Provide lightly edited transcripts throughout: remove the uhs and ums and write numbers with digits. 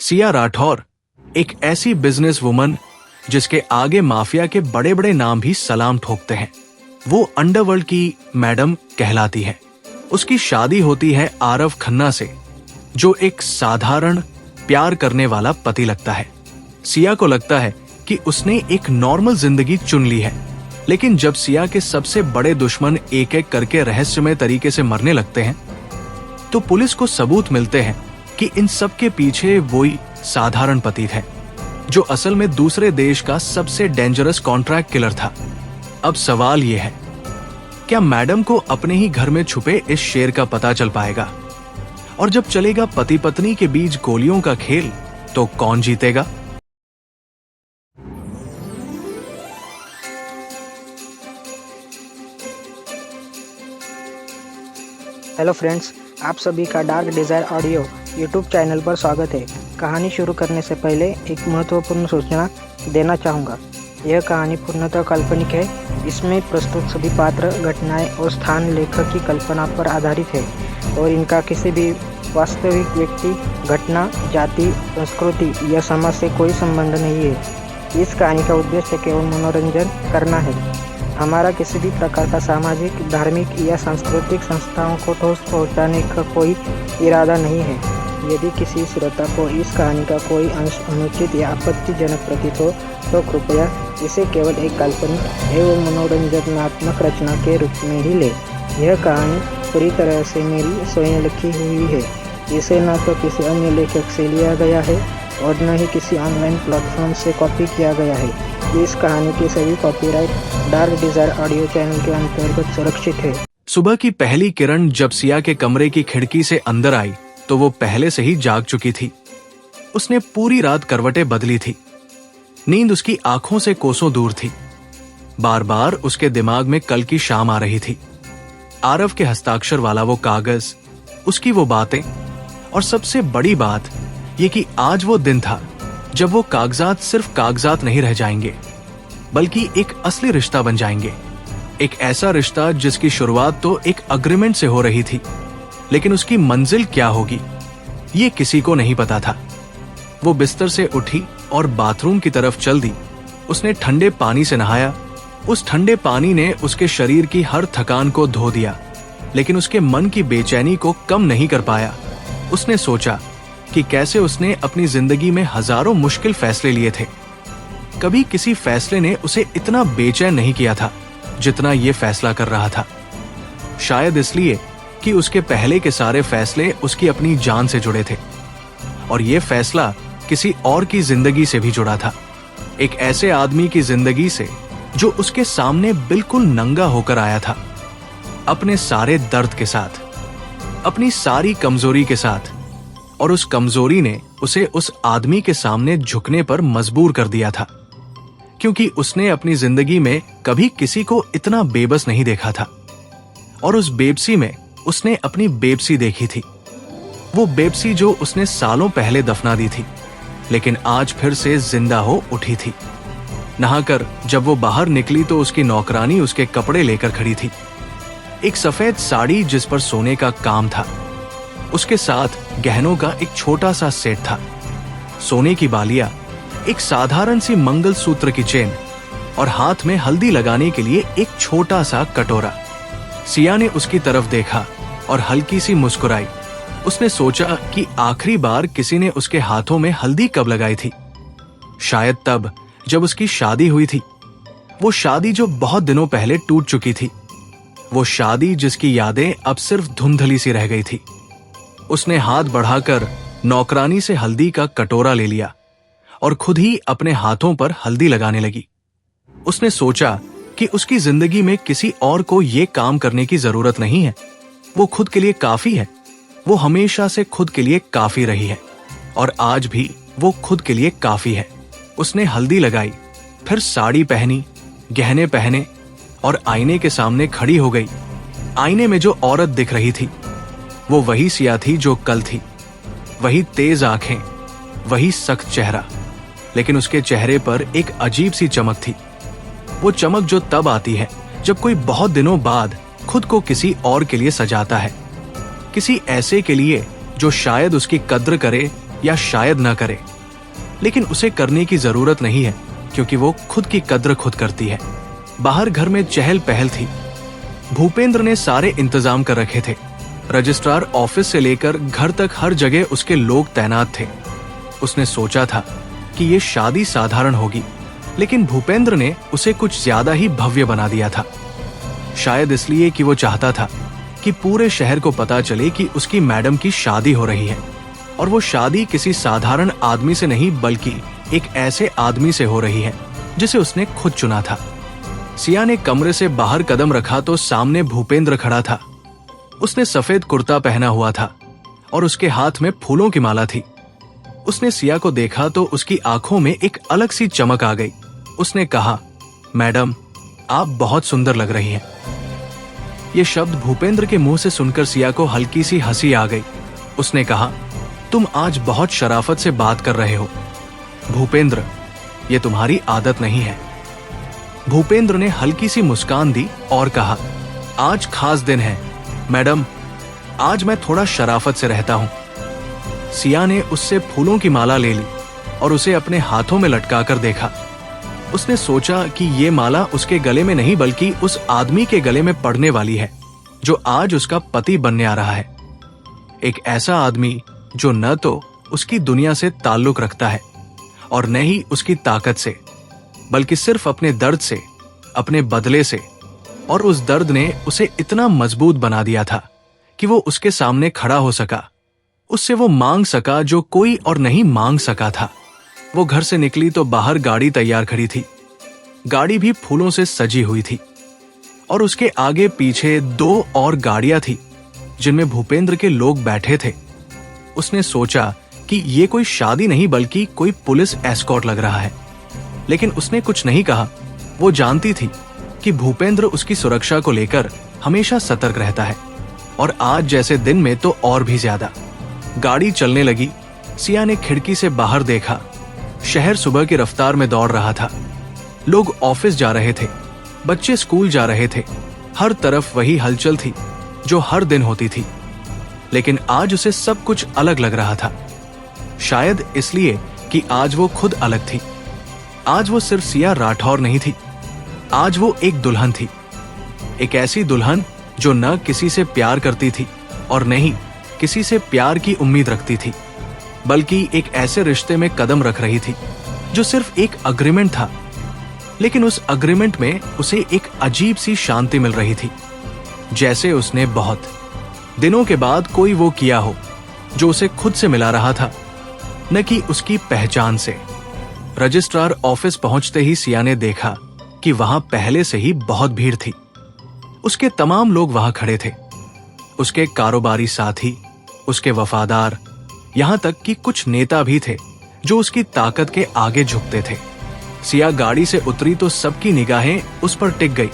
सिया राठौर एक ऐसी business woman जिसके आगे माफिया के बड़े बड़े नाम भी सलाम ठोकते हैं। वो अंडरवर्ल्ड की मैडम कहलाती है। उसकी शादी होती है आरव खन्ना से, जो एक साधारण प्यार करने वाला पति लगता है। सिया को लगता है कि उसने एक नॉर्मल जिंदगी चुन ली है, लेकिन जब सिया के सबसे बड़े दुश्मन एक एक करके रहस्यमय तरीके से मरने लगते हैं, तो पुलिस को सबूत मिलते हैं कि इन सब के पीछे वही साधारण पति थे, जो असल में दूसरे देश का सबसे डेंजरस कॉन्ट्रैक्ट किलर था। अब सवाल यह है, क्या मैडम को अपने ही घर में छुपे इस शेर का पता चल पाएगा? और जब चलेगा पति पत्नी के बीच गोलियों का खेल, तो कौन जीतेगा? हेलो फ्रेंड्स, आप सभी का dark desire audio YouTube channel पर स्वागत है। कहानी शुरू करने से पहले एक महत्वपूर्ण सूचना देना चाहूँगा। यह कहानी पूर्णतः काल्पनिक है। इसमें प्रस्तुत सभी पात्र, घटनाएं और स्थान लेखक की कल्पना पर आधारित है और इनका किसी भी वास्तविक व्यक्ति, घटना, जाति, संस्कृति या समाज से कोई संबंध नहीं है। इस कहानी का उद्देश्य केवल मनोरंजन करना है। हमारा किसी भी प्रकार का सामाजिक, धार्मिक या सांस्कृतिक संस्थाओं को ठोस पहुंचाने का कोई इरादा नहीं है। यदि किसी श्रोता को इस कहानी का कोई अंश अनुचित या आपत्तिजनक प्रतीत हो, तो कृपया इसे केवल एक काल्पनिक एवं मनोरंजनात्मक रचना के रूप में ही ले। यह कहानी पूरी तरह से मेरी स्वयं लिखी हुई है। इसे न तो किसी अन्य लेखक से लिया गया है और न ही किसी ऑनलाइन प्लेटफॉर्म से कॉपी किया गया है। इस कहानी की सभी copyright dark desire audio channel के अंतर्गत सुरक्षित है। सुबह की पहली किरण जब सिया के कमरे की खिड़की से अंदर आई, तो वो पहले से ही जाग चुकी थी। उसने पूरी रात करवटें बदली थी। नींद उसकी आंखों से कोसों दूर थी। बार बार उसके दिमाग में कल की शाम आ रही थी। आरव के हस्ताक्षर वाला वो कागज, उसकी वो बातें, और सबसे बड़ी बात ये कि आज वो दिन था जब वो कागजात सिर्फ कागजात नहीं रह जाएंगे, बल्कि एक असली रिश्ता बन जाएंगे। एक ऐसा रिश्ता जिसकी शुरुआत तो एक अग्रीमेंट से हो रही थी, लेकिन उसकी मंजिल क्या होगी ये किसी को नहीं पता था। वो बिस्तर से उठी और बाथरूम की तरफ चल दी। उसने ठंडे पानी से नहाया। उस ठंडे पानी ने उसके शरीर की हर थकान को धो दिया, लेकिन उसके मन की बेचैनी को कम नहीं कर पाया। उसने सोचा कि कैसे उसने अपनी जिंदगी में हजारों मुश्किल फैसले लिए थे। कभी किसी फैसले ने उसे इतना बेचैन नहीं किया था जितना ये फैसला कर रहा था। शायद इसलिए कि उसके पहले के सारे फैसले उसकी अपनी जान से जुड़े थे, और ये फैसला किसी और की जिंदगी से भी जुड़ा था। एक ऐसे आदमी की जिंदगी से जो उसके सामने बिल्कुल नंगा होकर आया था, अपने सारे दर्द के साथ, अपनी सारी कमजोरी के साथ, और उस कमजोरी ने उसे उस आदमी के सामने झुकने पर मजबूर कर दिया था, क्योंकि उसने अपनी जिंदगी में कभी किसी को इतना बेबस नहीं देखा था। और उस बेबसी में उसने अपनी बेबसी देखी थी। वो बेबसी जो उसने सालों पहले दफना दी थी, लेकिन आज फिर से जिंदा हो उठी थी। नहाकर जब वो बाहर निकली तो उसकी नौकरानी उसके कपड़े लेकर खड़ी थी। एक सफेद साड़ी जिस पर सोने का काम था, उसके साथ गहनों का एक छोटा सा सेट था, सोने की बालियां, एक साधारण सी मंगलसूत्र की चेन, और हाथ में हल्दी लगाने के लिए एक छोटा सा कटोरा। सिया ने उसकी तरफ देखा और हल्की सी मुस्कुराई। उसने सोचा कि आखिरी बार किसी ने उसके हाथों में हल्दी कब लगाई थी। शायद तब जब उसकी शादी हुई थी। वो शादी जो बहुत दिनों पहले टूट चुकी थी। वो शादी जिसकी यादें अब सिर्फ धुंधली सी रह गई थी। उसने हाथ बढ़ाकर नौकरानी से हल्दी का कटोरा ले लिया और खुद ही अपने हाथों पर हल्दी लगाने लगी। उसने सोचा कि उसकी जिंदगी में किसी और को ये काम करने की जरूरत नहीं है। वो खुद के लिए काफी है। वो हमेशा से खुद के लिए काफी रही है, और आज भी वो खुद के लिए काफी है। उसने हल्दी लगाई, फिर साड़ी पहनी, गहने पहने, और आईने के सामने खड़ी हो गई। आईने में जो औरत दिख रही थी, वो वही सिया थी जो कल थी। वही तेज आंखें, वही सख्त चेहरा, लेकिन उसके चेहरे पर एक अजीब सी चमक थी। वो चमक जो तब आती है जब कोई बहुत दिनों बाद खुद को किसी और के लिए सजाता है, किसी ऐसे के लिए जो शायद उसकी कद्र करे या शायद न करे, लेकिन उसे करने की जरूरत नहीं है क्योंकि वो खुद की कद्र खुद करती है। बाहर घर में चहल पहल थी। भूपेंद्र ने सारे इंतजाम कर रखे थे। रजिस्ट्रार ऑफिस से लेकर घर तक हर जगह उसके लोग तैनात थे। उसने सोचा था कि ये शादी साधारण होगी, लेकिन भूपेंद्र ने उसे कुछ ज्यादा ही भव्य बना दिया था। शायद इसलिए कि वो चाहता था कि पूरे शहर को पता चले कि उसकी मैडम की शादी हो रही है, और वो शादी किसी साधारण आदमी से नहीं बल्कि एक ऐसे आदमी से हो रही है जिसे उसने खुद चुना था। सिया ने कमरे से बाहर कदम रखा तो सामने भूपेंद्र खड़ा था। उसने सफेद कुर्ता पहना हुआ था और उसके हाथ में फूलों की माला थी। उसने सिया को देखा तो उसकी आंखों में एक अलग सी चमक आ गई। उसने कहा, मैडम, आप बहुत सुंदर लग रही हैं। ये शब्द भूपेंद्र के मुंह से सुनकर सिया को हल्की सी हंसी आ गई। उसने कहा, तुम आज बहुत शराफत से बात कर रहे हो। भूपेंद्र, ये तुम्हारी आदत नहीं है। भूपेंद्र ने हल्की सी मुस्कान दी और कहा, आज खास दिन है मैडम, आज मैं थोड़ा शराफत से रहता हूं। सिया ने उससे फूलों की माला ले ली और उसे अपने हाथों में लटकाकर देखा। उसने सोचा कि ये माला उसके गले में नहीं बल्कि उस आदमी के गले में पड़ने वाली है जो आज उसका पति बनने आ रहा है। एक ऐसा आदमी जो न तो उसकी दुनिया से ताल्लुक रखता है और न ही उसकी ताकत से, बल्कि सिर्फ अपने दर्द से, अपने बदले से, और उस दर्द ने उसे इतना मजबूत बना दिया था कि वो उसके सामने खड़ा हो सका। उससे वो मांग सका जो कोई और नहीं मांग सका था। वो घर से निकली तो बाहर गाड़ी तैयार खड़ी थी। गाड़ी भी फूलों से सजी हुई थी और उसके आगे पीछे 2 और गाड़ियां थी जिनमें भूपेंद्र के लोग बैठे थे। उसने सोचा कि ये कोई शादी नहीं बल्कि कोई पुलिस एस्कॉर्ट लग रहा है, लेकिन उसने कुछ नहीं कहा। वो जानती थी कि भूपेंद्र उसकी सुरक्षा को लेकर हमेशा सतर्क रहता है, और आज जैसे दिन में तो और भी ज्यादा। गाड़ी चलने लगी। सिया ने खिड़की से बाहर देखा। शहर सुबह की रफ्तार में दौड़ रहा था। लोग ऑफिस जा रहे थे, बच्चे स्कूल जा रहे थे। हर तरफ वही हलचल थी जो हर दिन होती थी, लेकिन आज उसे सब कुछ अलग लग रहा था। शायद इसलिए कि आज वो खुद अलग थी। आज वो सिर्फ सिया राठौर नहीं थी, आज वो एक दुल्हन थी। एक ऐसी दुल्हन जो न किसी से प्यार करती थी और न ही किसी से प्यार की उम्मीद रखती थी, बल्कि एक ऐसे रिश्ते में कदम रख रही थी जो सिर्फ एक अग्रीमेंट था, लेकिन उस अग्रीमेंट में उसे एक अजीब सी शांति मिल रही थी, जैसे उसने बहुत दिनों के बाद कोई वो किया हो जो उसे खुद से मिला रहा था, न कि उसकी पहचान से। रजिस्ट्रार ऑफिस पहुंचते ही सिया ने देखा कि वहां पहले से ही बहुत भीड़ थी। उसके तमाम लोग वहां खड़े थे, उसके कारोबारी साथी, उसके वफादार, यहां तक कि कुछ नेता भी थे जो उसकी ताकत के आगे झुकते थे। सिया गाड़ी से उतरी तो सबकी निगाहें उस पर टिक गई।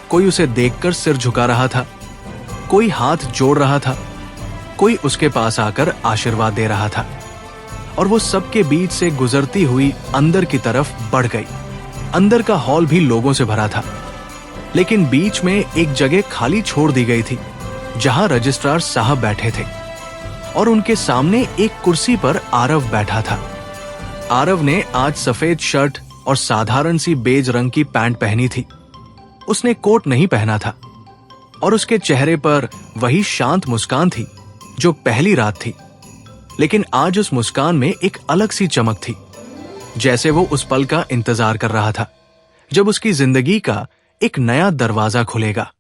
कोई उसे देखकर सिर झुका रहा था, कोई हाथ जोड़ रहा था, कोई उसके पास आकर आशीर्वाद दे रहा था, और वो सबके बीच से गुजरती हुई अंदर की तरफ बढ़ गई। अंदर का हॉल भी लोगों से भरा था, लेकिन बीच में एक जगह खाली छोड़ दी गई थी जहां रजिस्ट्रार साहब बैठे थे, और उनके सामने एक कुर्सी पर आरव बैठा था। आरव ने आज सफेद शर्ट और साधारण सी बेज रंग की पैंट पहनी थी। उसने कोट नहीं पहना था और उसके चेहरे पर वही शांत मुस्कान थी जो पहली रात थी, लेकिन आज उस मुस्कान में एक अलग सी चमक थी, जैसे वो उस पल का इंतजार कर रहा था जब उसकी जिंदगी का एक नया दरवाजा खुलेगा।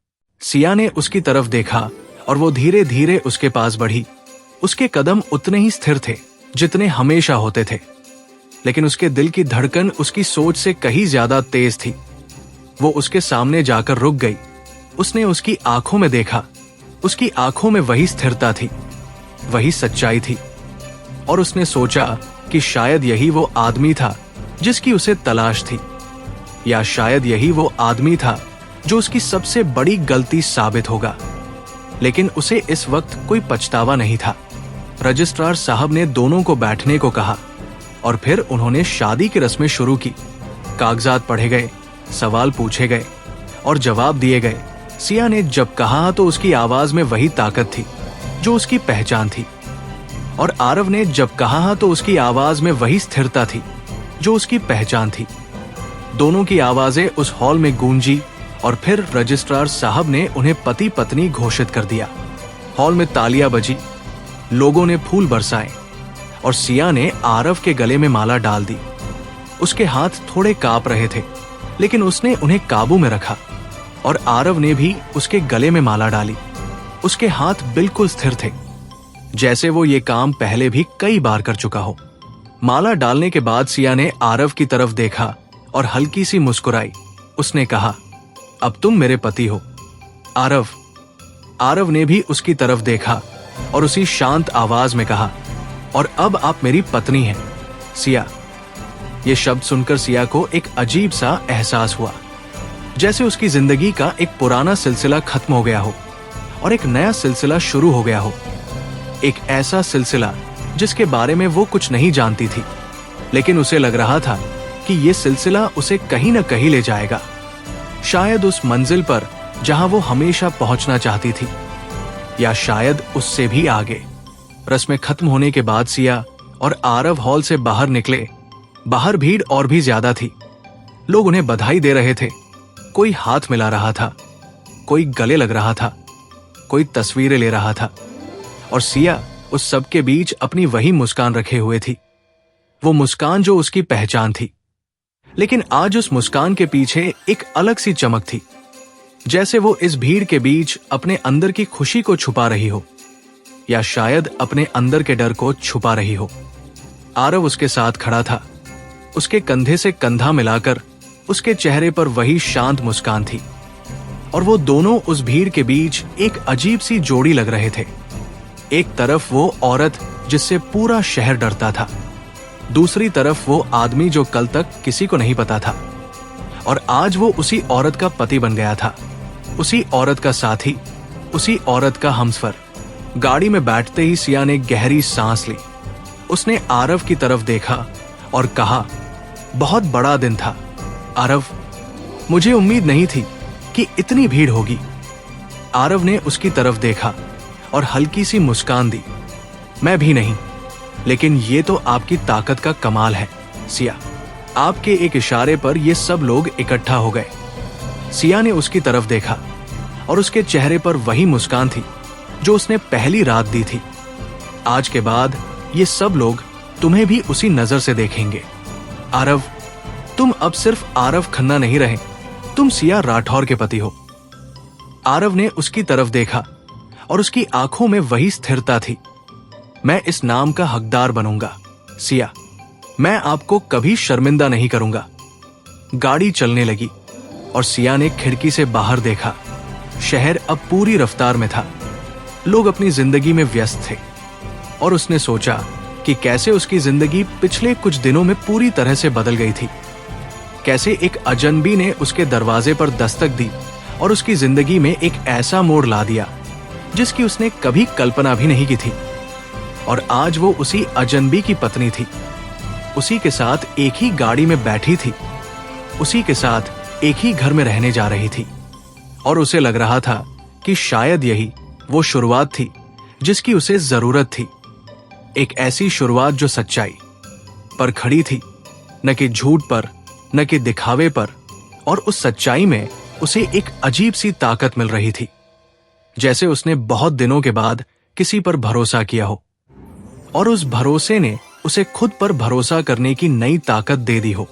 सिया ने उसकी तरफ देखा और वो धीरे धीरे उसके पास बढ़ी। उसके कदम उतने ही स्थिर थे जितने हमेशा होते थे, लेकिन उसके दिल की धड़कन उसकी सोच से कहीं ज्यादा तेज थी। वो उसके सामने जाकर रुक गई। उसने उसकी आंखों में देखा। उसकी आंखों में वही स्थिरता थी, वही सच्चाई थी, और उसने सोचा कि शायद यही वो आदमी था जिसकी उसे तलाश थी, या शायद यही वो आदमी था जो उसकी सबसे बड़ी गलती साबित होगा। लेकिन उसे इस वक्त कोई पछतावा नहीं था। रजिस्ट्रार साहब ने दोनों को बैठने को कहा और फिर उन्होंने शादी की रस्में शुरू की। कागजात पढ़े गए, सवाल पूछे गए और जवाब दिए गए। सिया ने जब कहा तो उसकी आवाज में वही ताकत थी जो उसकी पहचान थी। और आरव ने जब कहा तो उसकी आवाज में वही स्थिरता थी जो उसकी पहचान थी। दोनों की आवाजें उस हॉल में गूंजी और फिर रजिस्ट्रार साहब ने उन्हें पति पत्नी घोषित कर दिया। हॉल में तालियां बजी, लोगों ने फूल बरसाए और सिया ने आरव के गले में माला डाल दी। उसके हाथ थोड़े कांप रहे थे, लेकिन उसने उन्हें काबू में रखा और आरव ने भी उसके गले में माला डाली। उसके हाथ बिल्कुल स्थिर थे, जैसे वो ये काम पहले भी कई बार कर चुका हो। माला डालने के बाद सिया ने आरव की तरफ देखा और हल्की सी मुस्कुराई। उसने कहा, अब तुम मेरे पति हो आरव। आरव ने भी उसकी तरफ देखा और उसी शांत आवाज में कहा, और अब आप मेरी पत्नी हैं सिया। ये शब्द सुनकर सिया को एक अजीब सा एहसास हुआ, जैसे उसकी जिंदगी का एक पुराना सिलसिला खत्म हो गया हो और एक नया सिलसिला शुरू हो गया हो। एक ऐसा सिलसिला जिसके बारे में वो कुछ नहीं जानती थी, लेकिन उसे लग रहा था कि ये सिलसिला उसे कहीं न कहीं ले जाएगा, शायद उस मंजिल पर जहां वो हमेशा पहुंचना चाहती थी, या शायद उससे भी आगे। रस्में खत्म होने के बाद सिया और आरव हॉल से बाहर निकले। बाहर भीड़ और भी ज्यादा थी। लोग उन्हें बधाई दे रहे थे, कोई हाथ मिला रहा था, कोई गले लग रहा था, कोई तस्वीरें ले रहा था, और सिया उस सब के बीच अपनी वही मुस्कान रखे हुए थी, वो मुस्कान जो उसकी पहचान थी। लेकिन आज उस मुस्कान के पीछे एक अलग सी चमक थी, जैसे वो इस भीड़ के बीच अपने अंदर की खुशी को छुपा रही हो, या शायद अपने अंदर के डर को छुपा रही हो। आरव उसके साथ खड़ा था, उसके कंधे से कंधा मिलाकर उसके चेहरे पर वही शांत मुस्कान थी, और वो दोनों उस भीड़ के बीच एक अजीब सी जोड़ी लग रहे थे। एक तरफ वो औरत जिससे पूरा शहर डरता था, दूसरी तरफ वो आदमी जो कल तक किसी को नहीं पता था, और आज वो उसी औरत का पति बन गया था, उसी औरत का साथी, उसी औरत का हमसफर। गाड़ी में बैठते ही सिया ने गहरी सांस ली। उसने आरव की तरफ देखा और कहा, बहुत बड़ा दिन था आरव, मुझे उम्मीद नहीं थी कि इतनी भीड़ होगी। आरव ने उसकी तरफ देखा और हल्की सी मुस्कान दी। मैं भी नहीं, लेकिन ये तो आपकी ताकत का कमाल है सिया। आपके एक इशारे पर ये सब लोग इकट्ठा हो गए। सिया ने उसकी तरफ देखा और उसके चेहरे पर वही मुस्कान थी जो उसने पहली रात दी थी। आज के बाद ये सब लोग तुम्हें भी उसी नजर से देखेंगे आरव। तुम अब सिर्फ आरव खन्ना नहीं रहे, तुम सिया राठौर के पति हो। आरव ने उसकी तरफ देखा और उसकी आंखों में वही स्थिरता थी। मैं इस नाम का हकदार बनूंगा सिया, मैं आपको कभी शर्मिंदा नहीं करूंगा। गाड़ी चलने लगी और सिया ने खिड़की से बाहर देखा। शहर अब पूरी रफ्तार में था, लोग अपनी जिंदगी में व्यस्त थे, और उसने सोचा कि कैसे उसकी जिंदगी पिछले कुछ दिनों में पूरी तरह से बदल गई थी। कैसे एक अजनबी ने उसके दरवाजे पर दस्तक दी और उसकी जिंदगी में एक ऐसा मोड़ ला दिया जिसकी उसने कभी कल्पना भी नहीं की थी। और आज वो उसी अजनबी की पत्नी थी, उसी के साथ एक ही गाड़ी में बैठी थी, उसी के साथ एक ही घर में रहने जा रही थी। और उसे लग रहा था कि शायद यही वो शुरुआत थी जिसकी उसे जरूरत थी। एक ऐसी शुरुआत जो सच्चाई पर खड़ी थी, न कि झूठ पर, न कि दिखावे पर, और उस सच्चाई में उसे एक अजीब सी ताकत मिल रही थी, जैसे उसने बहुत दिनों के बाद किसी पर भरोसा किया हो और उस भरोसे ने उसे खुद पर भरोसा करने की नई ताकत दे दी हो।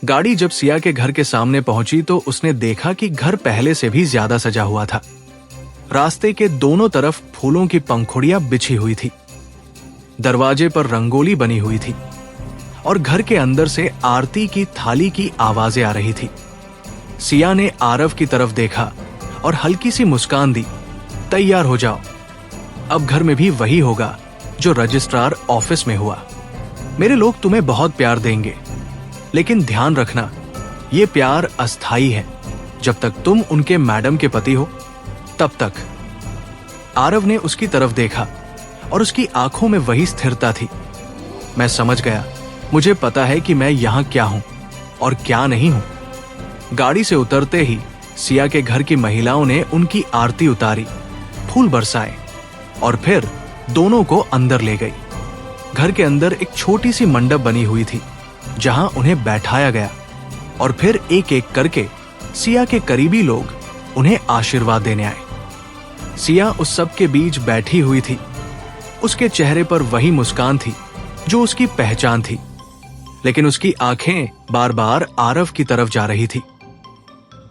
गाड़ी जब सिया के घर के सामने पहुंची तो उसने देखा कि घर पहले से भी ज्यादा सजा हुआ था। रास्ते के दोनों तरफ फूलों की पंखुड़ियां बिछी हुई थी, दरवाजे पर रंगोली बनी हुई थी, और घर के अंदर से आरती की थाली की आवाजें आ रही थी। सिया ने आरव की तरफ देखा और हल्की सी मुस्कान दी। तैयार हो जाओ, अब घर में भी वही होगा जो रजिस्ट्रार ऑफिस में हुआ। मेरे लोग तुम्हें बहुत प्यार देंगे, लेकिन ध्यान रखना, ये प्यार अस्थाई है। जब तक तुम उनके मैडम के पति हो तब तक। आरव ने उसकी तरफ देखा और उसकी आंखों में वही स्थिरता थी। मैं समझ गया, मुझे पता है कि मैं यहां क्या हूं और क्या नहीं हूं। गाड़ी से उतरते ही सिया के घर की महिलाओं ने उनकी आरती उतारी, फूल बरसाए और फिर दोनों को अंदर ले गई। घर के अंदर एक छोटी सी मंडप बनी हुई थी जहां उन्हें बैठाया गया और फिर एक एक करके सिया के करीबी लोग उन्हें आशीर्वाद देने आए। सिया उस सब के बीच बैठी हुई थी। उसके चेहरे पर वही मुस्कान थी जो उसकी पहचान थी, लेकिन उसकी आंखें बार बार आरव की तरफ जा रही थी।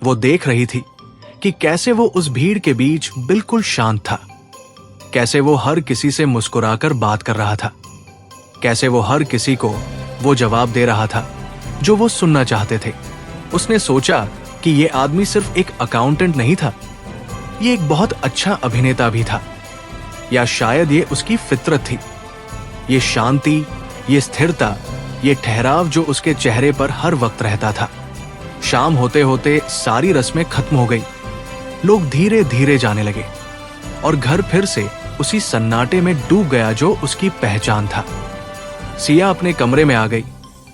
वो देख रही थी कि कैसे वो उस भीड़ के बीच बिल्कुल शांत था, कैसे वो हर किसी से मुस्कुराकर बात कर रहा था, कैसे वो हर किसी को वो जवाब दे रहा था जो वो सुनना चाहते थे। उसने सोचा कि ये आदमी सिर्फ एक अकाउंटेंट नहीं था, ये एक बहुत अच्छा अभिनेता भी था, या शायद ये उसकी फितरत थी। ये शांति, ये स्थिरता, ये ठहराव जो उसके चेहरे पर हर वक्त रहता था। शाम होते होते सारी रस्में खत्म हो गई। लोग धीरे धीरे जाने लगे और घर फिर से उसी सन्नाटे में डूब गया जो उसकी पहचान था। सिया अपने कमरे में आ गई।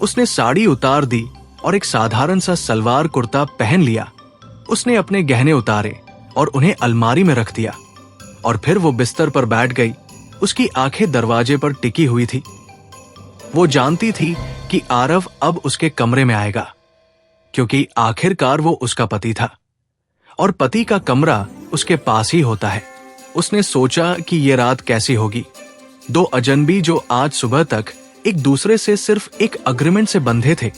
उसने साड़ी उतार दी और एक साधारण सा सलवार कुर्ता पहन लिया। उसने अपने गहने उतारे और उन्हें अलमारी में रख दिया और फिर वो बिस्तर पर बैठ गई। उसकी आंखें दरवाजे पर टिकी हुई थी। वो जानती थी कि आरव अब उसके कमरे में आएगा, क्योंकि आखिरकार वो उसका पति था और पति का कमरा उसके पास ही होता है। उसने सोचा कि ये रात कैसी होगी। दो अजनबी जो आज सुबह तक एक दूसरे से सिर्फ एक अग्रीमेंट से बंधे थे,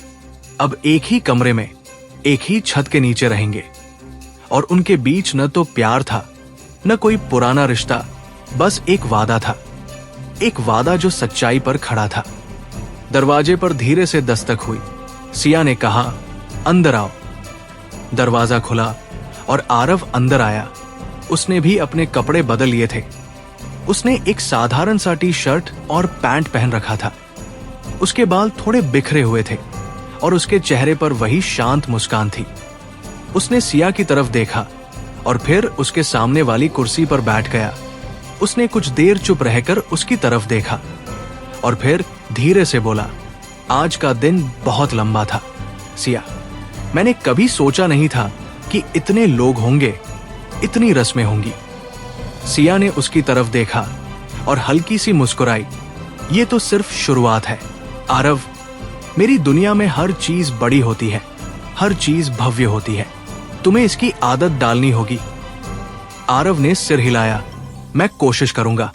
अब एक ही कमरे में, एक ही छत के नीचे रहेंगे। और उनके बीच न तो प्यार था, न कोई पुराना रिश्ता, बस एक वादा था। एक वादा जो सच्चाई पर खड़ा था। दरवाजे पर धीरे से दस्तक हुई। सिया ने कहा, अंदर आओ। दरवाजा खुला और आरव अंदर आया। उसने भी अपने कपड़े बदल लिए थे। उसने एक साधारण सा टी शर्ट और पैंट पहन रखा था। उसके बाल थोड़े बिखरे हुए थे और उसके चेहरे पर वही शांत मुस्कान थी। उसने सिया की तरफ देखा और फिर उसके सामने वाली कुर्सी पर बैठ गया। उसने कुछ देर चुप रहकर उसकी तरफ देखा और फिर धीरे से बोला, आज का दिन बहुत लंबा था सिया। मैंने कभी सोचा नहीं था कि इतने लोग होंगे, इतनी रस्में होंगी। सिया ने उसकी तरफ देखा और हल्की सी मुस्कुराई। ये तो सिर्फ शुरुआत है आरव। मेरी दुनिया में हर चीज बड़ी होती है, हर चीज भव्य होती है। तुम्हें इसकी आदत डालनी होगी। आरव ने सिर हिलाया। मैं कोशिश करूंगा,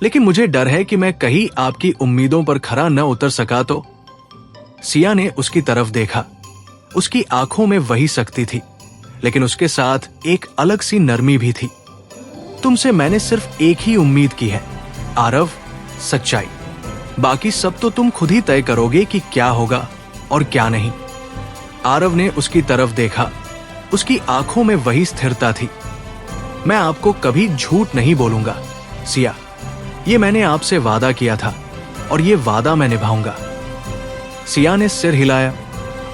लेकिन मुझे डर है कि मैं कहीं आपकी उम्मीदों पर खरा न उतर सका तो। सिया ने उसकी तरफ देखा। उसकी आंखों में वही शक्ति थी, लेकिन उसके साथ एक अलग सी नरमी भी थी। तुमसे मैंने सिर्फ एक ही उम्मीद की है आरव, सच्चाई। बाकी सब तो तुम खुद ही तय करोगे कि क्या होगा और क्या नहीं। आरव ने उसकी तरफ देखा। उसकी आंखों में वही स्थिरता थी। मैं आपको कभी झूठ नहीं बोलूंगा सिया। ये मैंने आपसे वादा किया था और ये वादा मैं निभाऊंगा। सिया ने सिर हिलाया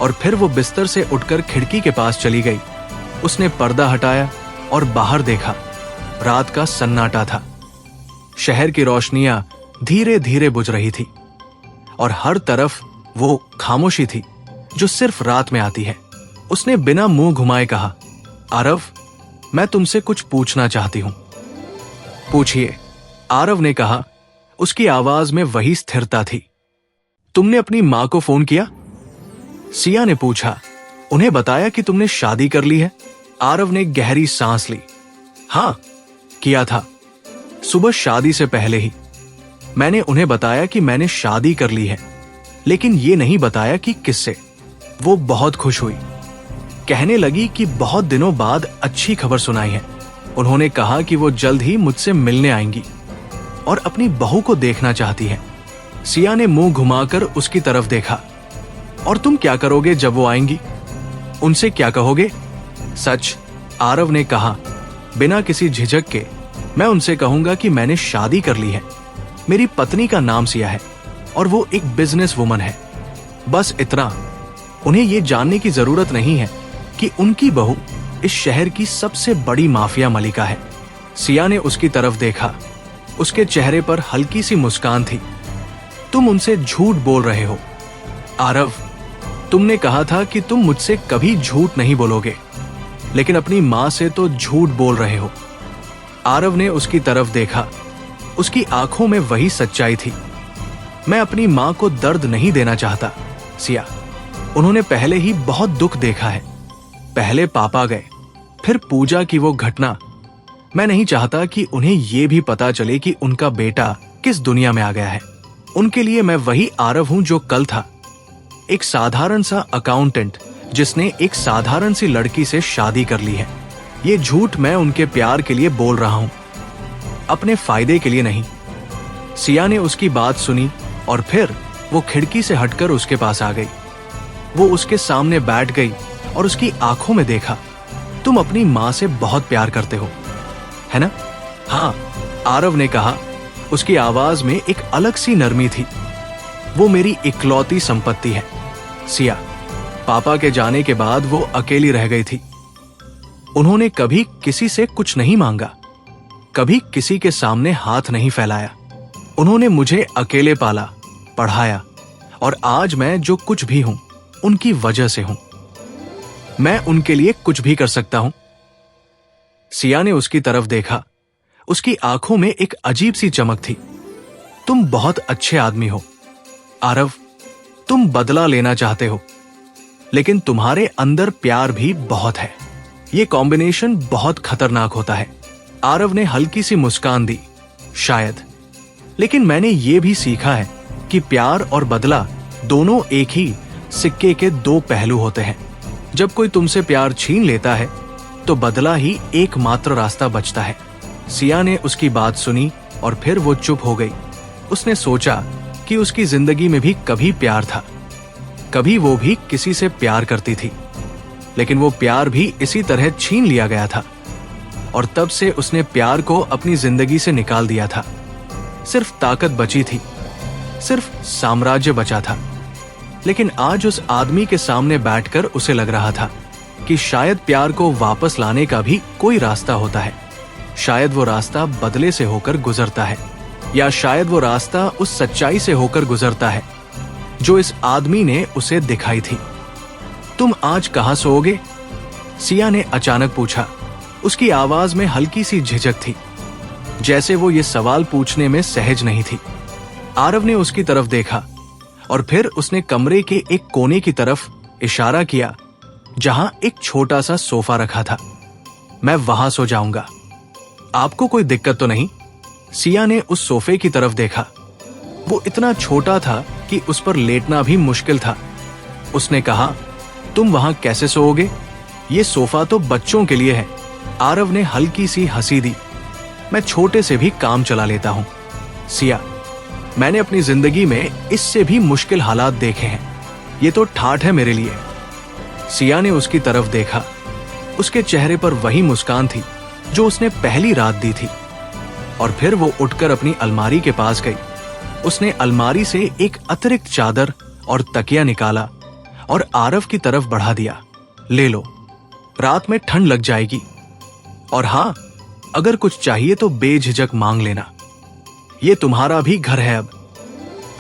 और फिर वो बिस्तर से उठकर खिड़की के पास चली गई। उसने पर्दा हटाया और बाहर देखा। रात का सन्नाटा था। शहर की रोशनियां धीरे धीरे बुझ रही थी और हर तरफ वो खामोशी थी जो सिर्फ रात में आती है। उसने बिना मुंह घुमाए कहा, आरव, मैं तुमसे कुछ पूछना चाहती हूं। पूछिए, आरव ने कहा। उसकी आवाज में वही स्थिरता थी। तुमने अपनी मां को फोन किया? सिया ने पूछा। उन्हें बताया कि तुमने शादी कर ली है? आरव ने गहरी सांस ली। हां, किया था, सुबह शादी से पहले ही। मैंने उन्हें बताया कि मैंने शादी कर ली है, लेकिन ये नहीं बताया कि किससे। वो बहुत खुश हुई। कहने लगी कि बहुत दिनों बाद अच्छी खबर सुनाई है। उन्होंने कहा कि वो जल्द ही मुझसे मिलने आएंगी और अपनी बहू को देखना चाहती है। सिया ने मुंह घुमाकर उसकी तरफ देखा। और तुम क्या करोगे जब वो आएंगी? उनसे क्या कहोगे? सच, आरव ने कहा बिना किसी झिझक के। मैं उनसे कहूंगा कि मैंने शादी कर ली है। मेरी पत्नी का नाम सिया है और वो एक बिजनेस वुमन है। बस इतना। उन्हें ये जानने की जरूरत नहीं है कि उनकी बहू इस शहर की सबसे बड़ी माफिया मलिका है। सिया ने उसकी तरफ देखा। उसके चेहरे पर हल्की सी मुस्कान थी। तुम उनसे झूठ बोल रहे हो आरव। तुमने कहा था कि तुम मुझसे कभी झूठ नहीं बोलोगे, लेकिन अपनी मां से तो झूठ बोल रहे हो। आरव ने उसकी तरफ देखा। उसकी आंखों में वही सच्चाई थी। मैं अपनी माँ को दर्द नहीं देना चाहता, सिया। उन्होंने पहले ही बहुत दुख देखा है। पहले पापा गए, फिर पूजा की वो घटना। मैं नहीं चाहता कि उन्हें ये भी पता चले कि उनका बेटा किस दुनिया में आ गया है। उनके लिए मैं वही आरव हूं जो कल था, एक साधारण सा अकाउंटेंट जिसने एक साधारण सी लड़की से शादी कर ली है। ये झूठ मैं उनके प्यार के लिए बोल रहा हूं, अपने फायदे के लिए नहीं। सिया ने उसकी बात सुनी और फिर वो खिड़की से हटकर उसके पास आ गई। वो उसके सामने बैठ गई और उसकी आंखों में देखा। तुम अपनी माँ से बहुत प्यार करते हो, है ना? हाँ, आरव ने कहा। उसकी आवाज में एक अलग सी नरमी थी। वो मेरी इकलौती संपत्ति है, सिया। पापा के जाने के बाद वो अकेली रह गई थी। उन्होंने कभी किसी से कुछ नहीं मांगा, कभी किसी के सामने हाथ नहीं फैलाया। उन्होंने मुझे अकेले पाला, पढ़ाया, और आज मैं जो कुछ भी हूं उनकी वजह से हूं। मैं उनके लिए कुछ भी कर सकता हूं। सिया ने उसकी तरफ देखा। उसकी आंखों में एक अजीब सी चमक थी। तुम बहुत अच्छे आदमी हो, आरव। तुम बदला लेना चाहते हो, लेकिन तुम्हारे अंदर प्यार भी बहुत है। ये कॉम्बिनेशन बहुत खतरनाक होता है। आरव ने हल्की सी मुस्कान दी। शायद, लेकिन मैंने ये भी सीखा है कि प्यार और बदला दोनों एक ही सिक्के के दो पहलू होते हैं। जब कोई तुमसे प्यार छीन लेता है तो बदला ही एकमात्र रास्ता बचता है। सिया ने उसकी बात सुनी और फिर वो चुप हो गई। उसने सोचा कि उसकी जिंदगी में भी कभी प्यार था, कभी वो भी किसी से प्यार करती थी, लेकिन वो प्यार भी इसी तरह छीन लिया गया था। और तब से उसने प्यार को अपनी जिंदगी से निकाल दिया था। सिर्फ ताकत बची थी, सिर्फ साम्राज्य बचा था। लेकिन आज उस आदमी के सामने बैठकर उसे लग रहा था कि शायद प्यार को वापस लाने का भी कोई रास्ता होता है। शायद वो रास्ता बदले से होकर गुजरता है, या शायद वो रास्ता उस सच्चाई से होकर गुजरता है जो इस आदमी ने उसे दिखाई थी। तुम आज कहां सोओगे? सिया ने अचानक पूछा। उसकी आवाज में हल्की सी झिझक थी, जैसे वो ये सवाल पूछने में सहज नहीं थी। आरव ने उसकी तरफ देखा और फिर उसने कमरे के एक कोने की तरफ इशारा किया जहां एक छोटा सा सोफा रखा था। मैं वहां सो जाऊंगा, आपको कोई दिक्कत तो नहीं? सिया ने उस सोफे की तरफ देखा। वो इतना छोटा था कि उस पर लेटना भी मुश्किल था। उसने कहा, तुम वहां कैसे सोओगे? ये सोफा तो बच्चों के लिए है। आरव ने हल्की सी हंसी दी। मैं छोटे से भी काम चला लेता हूं, सिया। मैंने अपनी जिंदगी में इससे भी मुश्किल हालात देखे हैं। ये तो ठाठ है मेरे लिए। सिया ने उसकी तरफ देखा। उसके चेहरे पर वही मुस्कान थी जो उसने पहली रात दी थी। और फिर वो उठकर अपनी अलमारी के पास गई। उसने अलमारी से एक अतिरिक्त चादर और तकिया निकाला और आरव की तरफ बढ़ा दिया। ले लो, रात में ठंड लग जाएगी, और हां, अगर कुछ चाहिए तो बेझिझक मांग लेना। ये तुम्हारा भी घर है अब।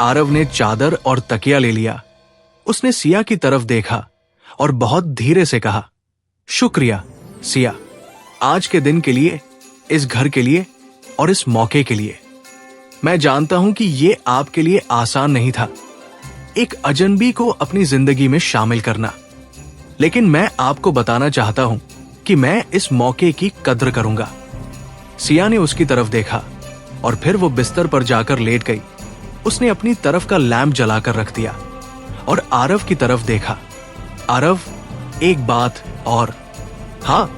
आरव ने चादर और तकिया ले लिया। उसने सिया की तरफ देखा और बहुत धीरे से कहा, शुक्रिया सिया, आज के दिन के लिए, इस घर के लिए और इस मौके के लिए। मैं जानता हूं कि ये आपके लिए आसान नहीं था, एक अजनबी को अपनी जिंदगी में शामिल करना, लेकिन मैं आपको बताना चाहता हूं कि मैं इस मौके की कद्र करूंगा। सिया ने उसकी तरफ देखा और फिर वो बिस्तर पर जाकर लेट गई। उसने अपनी तरफ का लैंप जलाकर रख दिया और आरव की तरफ देखा। आरव, एक बात और। हाँ,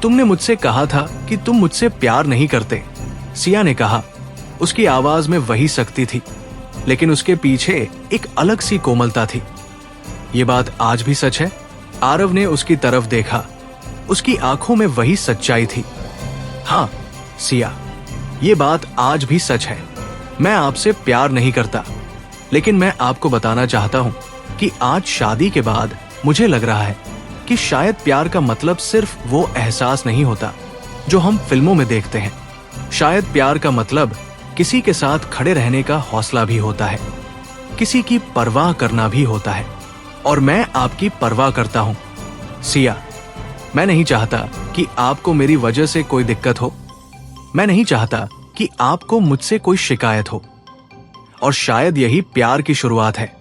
तुमने मुझसे कहा था कि तुम मुझसे प्यार नहीं करते, सिया ने कहा। उसकी आवाज में वही शक्ति थी, लेकिन उसके पीछे एक अलग सी कोमलता थी। ये बात आज भी सच है? आरव ने उसकी तरफ देखा। उसकी आंखों में वही सच्चाई थी। हाँ सिया, ये बात आज भी सच है। मैं आपसे प्यार नहीं करता, लेकिन मैं आपको बताना चाहता हूं कि आज शादी के बाद मुझे लग रहा है कि शायद प्यार का मतलब सिर्फ वो एहसास नहीं होता जो हम फिल्मों में देखते हैं। शायद प्यार का मतलब किसी के साथ खड़े रहने का हौसला भी होता है, किसी की परवाह करना भी होता है। और मैं आपकी परवाह करता हूं, सिया। मैं नहीं चाहता कि आपको मेरी वजह से कोई दिक्कत हो। मैं नहीं चाहता कि आपको मुझसे कोई शिकायत हो। और शायद यही प्यार की शुरुआत है।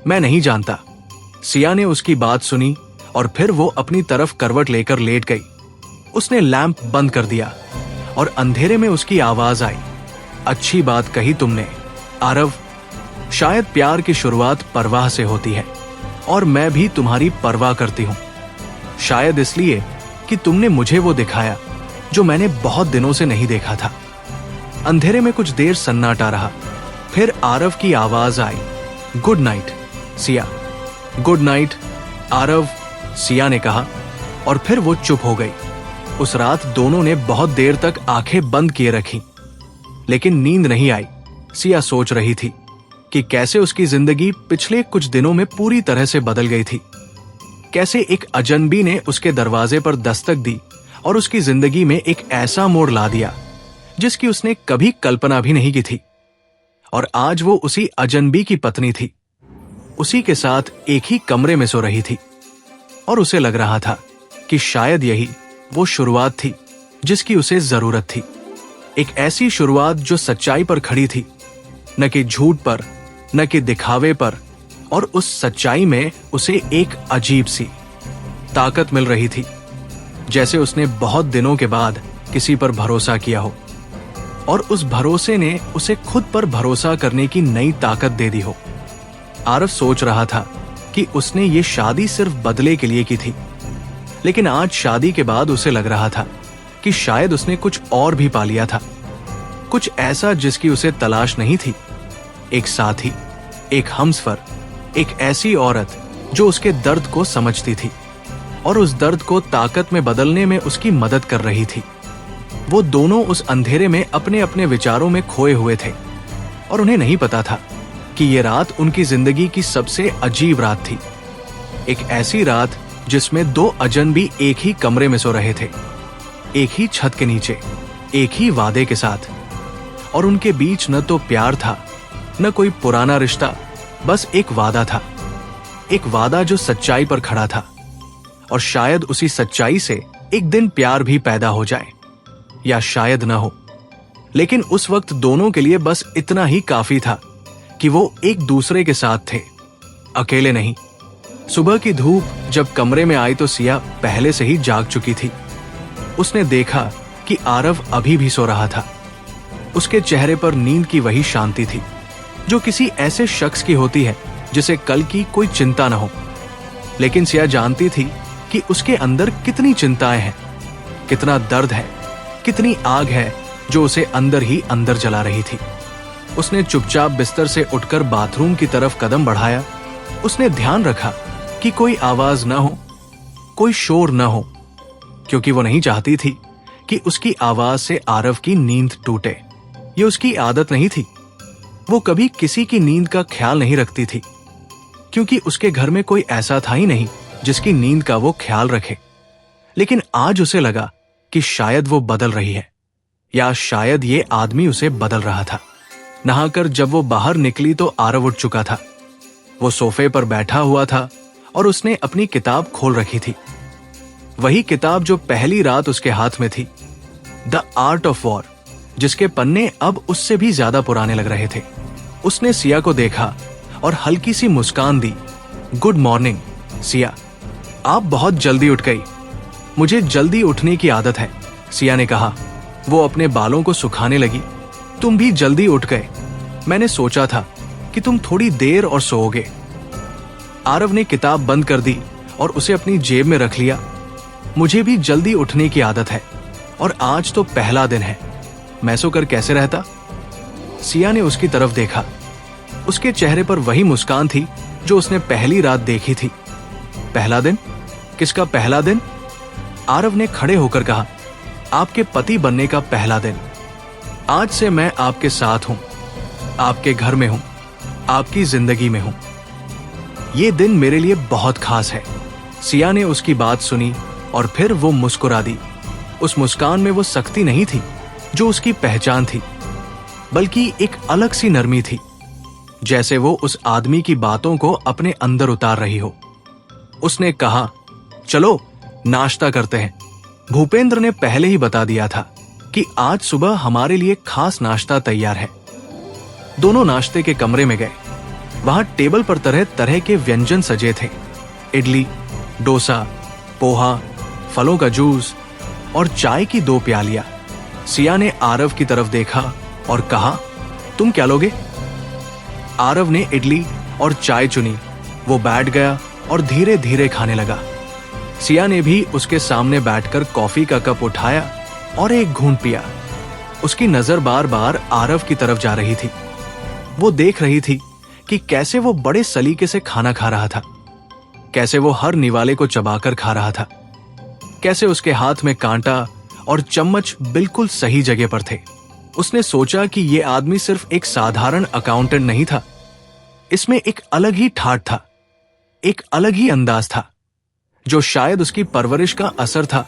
मैं नहीं जानता। सिया ने उसकी बात सुनी और फिर वो अपनी तरफ करवट लेकर लेट गई। उसने लैंप बंद कर दिया और अंधेरे में उसकी आवाज आई, अच्छी बात कही तुमने आरव। शायद प्यार की शुरुआत परवाह से होती है और मैं भी तुम्हारी परवाह करती हूं। शायद इसलिए कि तुमने मुझे वो दिखाया जो मैंने बहुत दिनों से नहीं देखा था। अंधेरे में कुछ देर सन्नाटा रहा, फिर आरव की आवाज आई, good night Siya. Good night Aarav, Siya ने कहा और फिर वो चुप हो गई। उस रात दोनों ने बहुत देर तक आंखें बंद किए रखी, लेकिन नींद नहीं आई। सिया सोच रही थी कि कैसे उसकी जिंदगी पिछले कुछ दिनों में पूरी तरह से बदल गई थी। कैसे एक अजनबी ने उसके दरवाजे पर दस्तक दी और उसकी जिंदगी में एक ऐसा मोड़ ला दिया जिसकी उसने कभी कल्पना भी नहीं की थी। और आज वो उसी अजनबी की पत्नी थी, उसी के साथ एक ही कमरे में सो रही थी। और उसे लग रहा था कि शायद यही वो शुरुआत थी जिसकी उसे जरूरत थी। एक ऐसी शुरुआत जो सच्चाई पर खड़ी थी, न कि झूठ पर, न कि दिखावे पर। और उस सच्चाई में उसे एक अजीब सी ताकत मिल रही थी, जैसे उसने बहुत दिनों के बाद किसी पर भरोसा किया हो और उस भरोसे ने उसे खुद पर भरोसा करने की नई ताकत दे दी हो। आरव सोच रहा था कि उसने ये शादी सिर्फ बदले के लिए की थी, लेकिन आज शादी के बाद उसे लग रहा था कि शायद उसने कुछ और भी पा लिया था, कुछ ऐसा जिसकी उसे तलाश नहीं थी। एक साथी, एक हमसफर, एक ऐसी औरत जो उसके दर्द को समझती थी और उस दर्द को ताकत में बदलने में उसकी मदद कर रही थी। वो दोनों उस अंधेरे में अपने अपने विचारों में खोए हुए थे और उन्हें नहीं पता था कि ये रात उनकी जिंदगी की सबसे अजीब रात थी। एक ऐसी रात जिसमें दो अजनबी एक ही कमरे में सो रहे थे, एक ही छत के नीचे, एक ही वादे के साथ। और उनके बीच न तो प्यार था, न कोई पुराना रिश्ता, बस एक वादा था। एक वादा जो सच्चाई पर खड़ा था। और शायद उसी सच्चाई से एक दिन प्यार भी पैदा हो जाए, या शायद न हो। लेकिन उस वक्त दोनों के लिए बस इतना ही काफी था कि वो एक दूसरे के साथ थे, अकेले नहीं। सुबह की धूप जब कमरे में आई तो सिया पहले से ही जाग चुकी थी। उसने देखा कि आरव अभी भी सो रहा था। उसके चेहरे पर नींद की वही शांति थी जो किसी ऐसे शख्स की होती है जिसे कल की कोई चिंता न हो। लेकिन सिया जानती थी कि उसके अंदर कितनी चिंताएं हैं, कितना दर्द है, कितनी आग है जो उसे अंदर ही अंदर जला रही थी। उसने चुपचाप बिस्तर से उठकर बाथरूम की तरफ कदम बढ़ाया। उसने ध्यान रखा कि कोई आवाज न हो, कोई शोर न हो, क्योंकि वो नहीं चाहती थी कि उसकी आवाज से आरव की नींद टूटे। ये उसकी आदत नहीं थी। वो कभी किसी की नींद का ख्याल नहीं रखती थी, क्योंकि उसके घर में कोई ऐसा था ही नहीं जिसकी नींद का वो ख्याल रखे। लेकिन आज उसे लगा कि शायद वो बदल रही है, या शायद ये आदमी उसे बदल रहा था। नहाकर जब वो बाहर निकली तो आरव उठ चुका था। वो सोफे पर बैठा हुआ था और उसने अपनी किताब खोल रखी थी, वही किताब जो पहली रात उसके हाथ में थी, द आर्ट ऑफ वॉर, जिसके पन्ने अब उससे भी ज्यादा पुराने लग रहे थे। उसने सिया को देखा और हल्की सी मुस्कान दी। गुड मॉर्निंग सिया, आप बहुत जल्दी उठ गई। मुझे जल्दी उठने की आदत है, सिया ने कहा। वो अपने बालों को सुखाने लगी। तुम भी जल्दी उठ गए। मैंने सोचा था कि तुम थोड़ी देर और सोओगे। आरव ने किताब बंद कर दी और उसे अपनी जेब में रख लिया। मुझे भी जल्दी उठने की आदत है और आज तो पहला दिन है, मैं सोकर कैसे रहता। सिया ने उसकी तरफ देखा। उसके चेहरे पर वही मुस्कान थी जो उसने पहली रात देखी थी। पहला दिन? किसका पहला दिन? आरव ने खड़े होकर कहा, आपके पति बनने का पहला दिन। आज से मैं आपके साथ हूं, आपके घर में हूं, आपकी जिंदगी में हूं। ये दिन मेरे लिए बहुत खास है। सिया ने उसकी बात सुनी और फिर वो मुस्कुरा दी। उस मुस्कान में वो सख्ती नहीं थी जो उसकी पहचान थी, बल्कि एक अलग सी नरमी थी, जैसे वो उस आदमी की बातों को अपने अंदर उतार रही हो। उसने कहा, चलो नाश्ता करते हैं। भूपेंद्र ने पहले ही बता दिया था कि आज सुबह हमारे लिए खास नाश्ता तैयार है। दोनों नाश्ते के कमरे में गए। वहां टेबल पर तरह तरह के व्यंजन सजे थे। इडली, डोसा, पोहा, फलों का जूस और चाय की 2 प्यालियां। सिया ने आरव की तरफ देखा और कहा, तुम क्या लोगे? आरव ने इडली और चाय चुनी। वो बैठ गया और धीरे धीरे खाने लगा। सिया ने भी उसके सामने बैठकर कॉफी का कप उठाया और एक घूंट पिया। उसकी नजर बार बार आरव की तरफ जा रही थी। वो देख रही थी कि कैसे वो बड़े सलीके से खाना खा रहा था, कैसे वो हर निवाले को चबाकर खा रहा था, कैसे उसके हाथ में कांटा और चम्मच बिल्कुल सही जगह पर थे। उसने सोचा कि ये आदमी सिर्फ एक साधारण अकाउंटेंट नहीं था, इसमें एक अलग ही ठाठ था, एक अलग ही अंदाज था, जो शायद उसकी परवरिश का असर था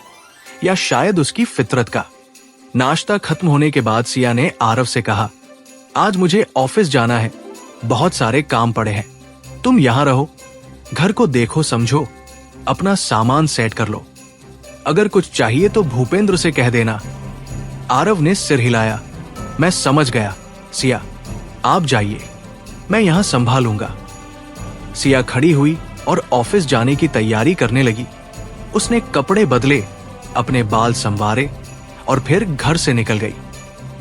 या शायद उसकी फितरत का। नाश्ता खत्म होने के बाद सिया ने आरव से कहा, आज मुझे ऑफिस जाना है, बहुत सारे काम पड़े हैं। तुम यहां रहो, घर को देखो समझो, अपना सामान सेट कर लो। अगर कुछ चाहिए तो भूपेंद्र से कह देना। आरव ने सिर हिलाया। मैं समझ गया सिया, आप जाइए, मैं यहां संभालूंगा। सिया खड़ी हुई और ऑफिस जाने की तैयारी करने लगी। उसने कपड़े बदले, अपने बाल संवारे और फिर घर से निकल गई।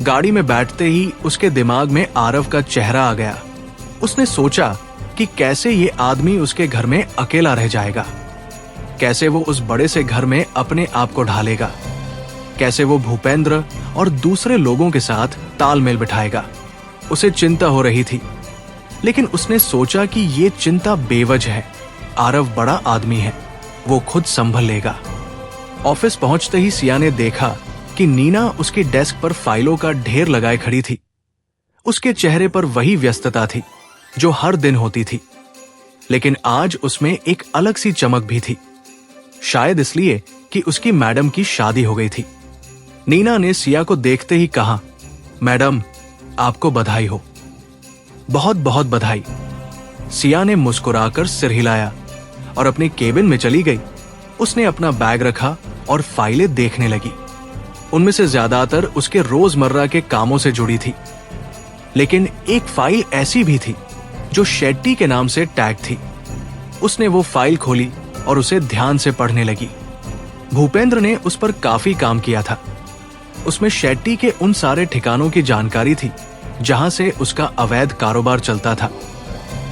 गाड़ी में बैठते ही उसके दिमाग में आरव का चेहरा आ गया। उसने सोचा कि कैसे ये आदमी उसके घर में अकेला रह जाएगा, कैसे वो उस बड़े से घर में अपने आप को ढालेगा, कैसे वो भूपेंद्र और दूसरे लोगों के साथ तालमेल बिठाएगा। उसे चिंता हो रही थी, लेकिन उसने सोचा कि ये चिंता बेवजह है। आरव बड़ा आदमी है, वो खुद संभल लेगा। ऑफिस पहुंचते ही सिया ने देखा कि नीना उसकी डेस्क पर फाइलों का ढेर लगाए खड़ी थी। उसके चेहरे पर वही व्यस्तता थी जो हर दिन होती थी, लेकिन आज उसमें एक अलग सी चमक भी थी, शायद इसलिए कि उसकी मैडम की शादी हो गई थी। नीना ने सिया को देखते ही कहा, मैडम, आपको बधाई हो। बहुत बहुत बधाई। सिया ने मुस्कुराकर सिर हिलाया और अपने केबिन में चली गई। उसने अपना बैग रखा और फाइलें देखने लगी। उनमें से ज्यादातर उसके रोजमर्रा के कामों से जुड़ी थी, लेकिन एक फाइल ऐसी भी थी जो शेट्टी के नाम से टैग थी। उसने वो फाइल खोली और उसे ध्यान से पढ़ने लगी। भूपेंद्र ने उस पर काफी काम किया था। उसमें शेट्टी के उन सारे ठिकानों की जानकारी थी जहां से उसका अवैध कारोबार चलता था।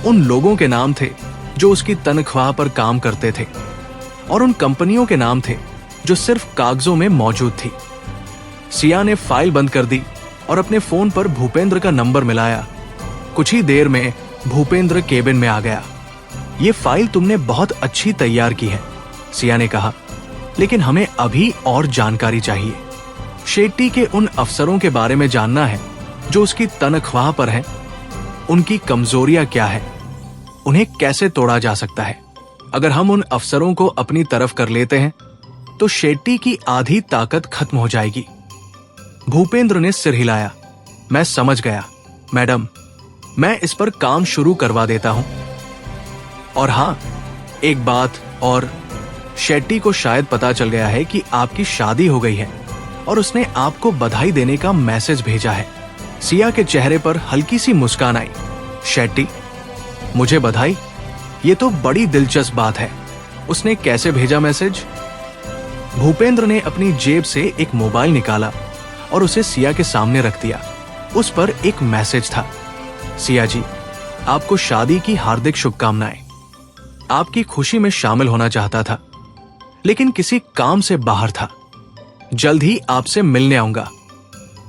उन लोगों के नाम थे जो उसकी तनख्वाह पर काम करते थे, और उन कंपनियों के नाम थे जो सिर्फ कागजों में मौजूद थी। सिया ने फाइल बंद कर दी और अपने फोन पर भूपेंद्र का नंबर मिलाया। कुछ ही देर में भूपेंद्र केबिन में आ गया। ये फाइल तुमने बहुत अच्छी तैयार की है, सिया ने कहा, लेकिन हमें अभी और जानकारी चाहिए। शेट्टी के उन अफसरों के बारे में जानना है जो उसकी तनख्वाह पर हैं। उनकी कमजोरियां क्या है, उन्हें कैसे तोड़ा जा सकता है। अगर हम उन अफसरों को अपनी तरफ कर लेते हैं तो शेट्टी की आधी ताकत खत्म हो जाएगी। भूपेंद्र ने सिर हिलाया। मैं समझ गया मैडम, मैं इस पर काम शुरू करवा देता हूं। और हां, एक बात और, शेट्टी को शायद पता चल गया है कि आपकी शादी हो गई है और उसने आपको बधाई देने का मैसेज भेजा है। सिया के चेहरे पर हल्की सी मुस्कान आई। शेट्टी, मुझे बधाई? ये तो बड़ी दिलचस्प बात है। उसने कैसे भेजा मैसेज? भूपेंद्र ने अपनी जेब से एक मोबाइल निकाला और उसे सिया के सामने रख दिया। उस पर एक मैसेज था। सिया जी, आपको शादी की हार्दिक शुभकामनाएं। आपकी खुशी में शामिल होना चाहता था, लेकिन किसी काम से बाहर था। जल्द ही आपसे मिलने आऊंगा।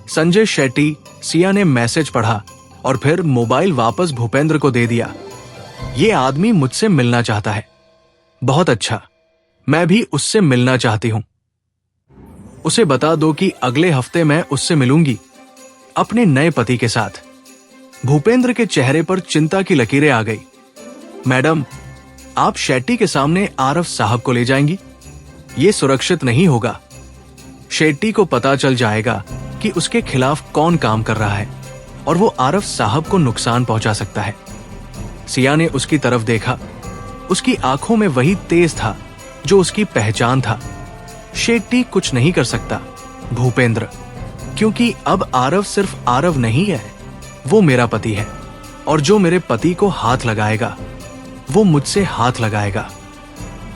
संजय शेट्टी। सिया ने मैसेज पढ़ा और फिर मोबाइल वापस भूपेंद्र को दे दिया। ये आदमी मुझसे मिलना चाहता है। बहुत अच्छा, मैं भी उससे मिलना चाहती हूं। उसे बता दो कि अगले हफ्ते मैं उससे मिलूंगी, अपने नए पति के साथ। भूपेंद्र के चेहरे पर चिंता की लकीरें आ गई। मैडम, आप शेट्टी के सामने आरव साहब को ले जाएंगी? ये सुरक्षित नहीं होगा। शेट्टी को पता चल जाएगा कि उसके खिलाफ कौन काम कर रहा है और वो आरव साहब को नुकसान पहुंचा सकता है। सिया ने उसकी तरफ देखा। उसकी आंखों में वही तेज था जो उसकी पहचान था। शेट्टी कुछ नहीं कर सकता भूपेंद्र, क्योंकि अब आरव सिर्फ आरव नहीं है, वो मेरा पति है, और जो मेरे पति को हाथ लगाएगा वो मुझसे हाथ लगाएगा,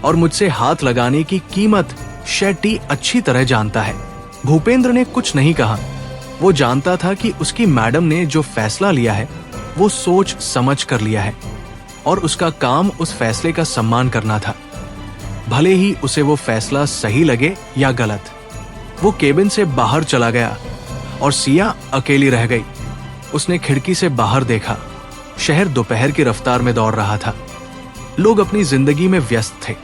और मुझसे हाथ लगाने की कीमत शेट्टी अच्छी तरह जानता है। भूपेंद्र ने कुछ नहीं कहा। वो जानता था कि उसकी मैडम ने जो फैसला लिया है वो सोच समझ कर लिया है, और उसका काम उस फैसले का सम्मान करना था, भले ही उसे वो फैसला सही लगे या गलत। वो केबिन से बाहर चला गया और सिया अकेली रह गई। उसने खिड़की से बाहर देखा। शहर दोपहर की रफ्तार में दौड़ रहा था। लोग अपनी जिंदगी में व्यस्त थे,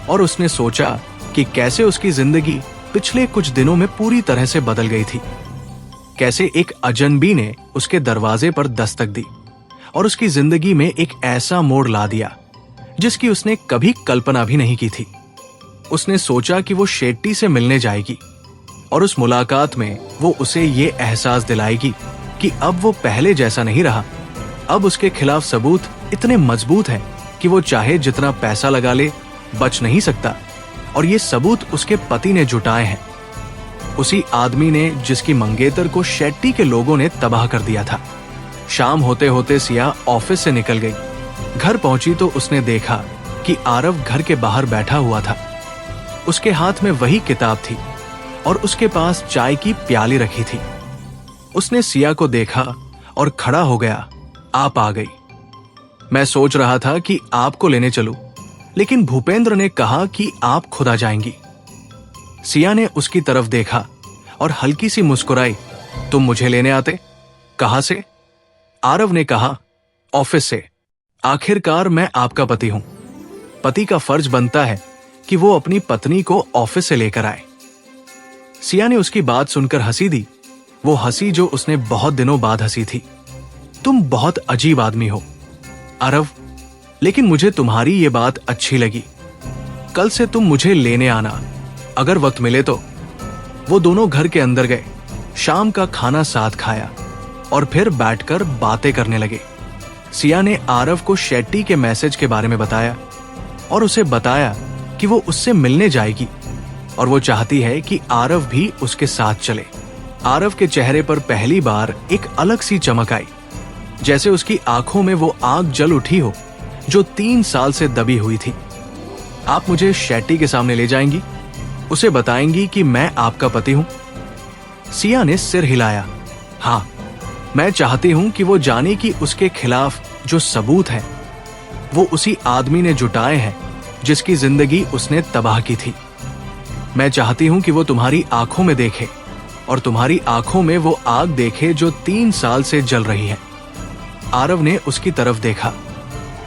और उसने सोचा कि कैसे उसकी जिंदगी पिछले कुछ दिनों में पूरी तरह से बदल गई थी। कैसे एक अजनबी ने उसके दरवाजे पर दस्तक दी और उसकी जिंदगी में एक ऐसा मोड़ ला दिया जिसकी उसने कभी कल्पना भी नहीं की थी। उसने सोचा कि वो शेट्टी से मिलने जाएगी, और उस मुलाकात में वो उसे ये एहसास दिलाएगी कि अब वो पहले जैसा नहीं रहा। अब उसके खिलाफ सबूत इतने मजबूत हैं कि वो चाहे जितना पैसा लगा ले बच नहीं सकता, और ये सबूत उसके पति ने जुटाए हैं। उसी आदमी ने जिसकी मंगेतर को शेट्टी के लोगों ने तबाह कर दिया था। शाम होते होते सिया ऑफिस से निकल गई। घर पहुंची तो उसने देखा कि आरव घर के बाहर बैठा हुआ था। उसके हाथ में वही किताब थी और उसके पास चाय की प्याली रखी थी। उसने सिया को देखा और खड़ा हो गया। आप आ गई। मैं सोच रहा था कि आपको लेने चलूं, लेकिन भूपेंद्र ने कहा कि आप खुद आ जाएंगी। सिया ने उसकी तरफ देखा और हल्की सी मुस्कुराई। तुम मुझे लेने आते? कहां से? आरव ने कहा, ऑफिस से। आखिरकार मैं आपका पति हूं। पति का फर्ज बनता है कि वो अपनी पत्नी को ऑफिस से लेकर आए। सिया ने उसकी बात सुनकर हंसी दी, वो हंसी जो उसने बहुत दिनों बाद हंसी थी। तुम बहुत अजीब आदमी हो आरव, लेकिन मुझे तुम्हारी ये बात अच्छी लगी। कल से तुम मुझे लेने आना, अगर वक्त मिले तो। वो दोनों घर के अंदर गए, शाम का खाना साथ खाया और फिर बैठकर बातें करने लगे। सिया ने आरव को शेट्टी के मैसेज के बारे में बताया और उसे बताया कि वो उससे मिलने जाएगी और वो चाहती है कि आरव भी उसके साथ चले। आरव के चेहरे पर पहली बार एक अलग सी चमक आई, जैसे उसकी आंखों में वो आग जल उठी हो जो 3 साल से दबी हुई थी। आप मुझे शेट्टी के सामने ले जाएंगी? उसे बताएंगी कि मैं आपका पति हूं? सिया ने सिर हिलाया। हां, मैं चाहती हूं कि वो जाने कि उसके खिलाफ जो सबूत है वो उसी आदमी ने जुटाए हैं जिसकी जिंदगी उसने तबाह की थी। मैं चाहती हूं कि वो तुम्हारी आंखों में देखे और तुम्हारी आंखों में वो आग देखे जो 3 साल से जल रही है। आरव ने उसकी तरफ देखा।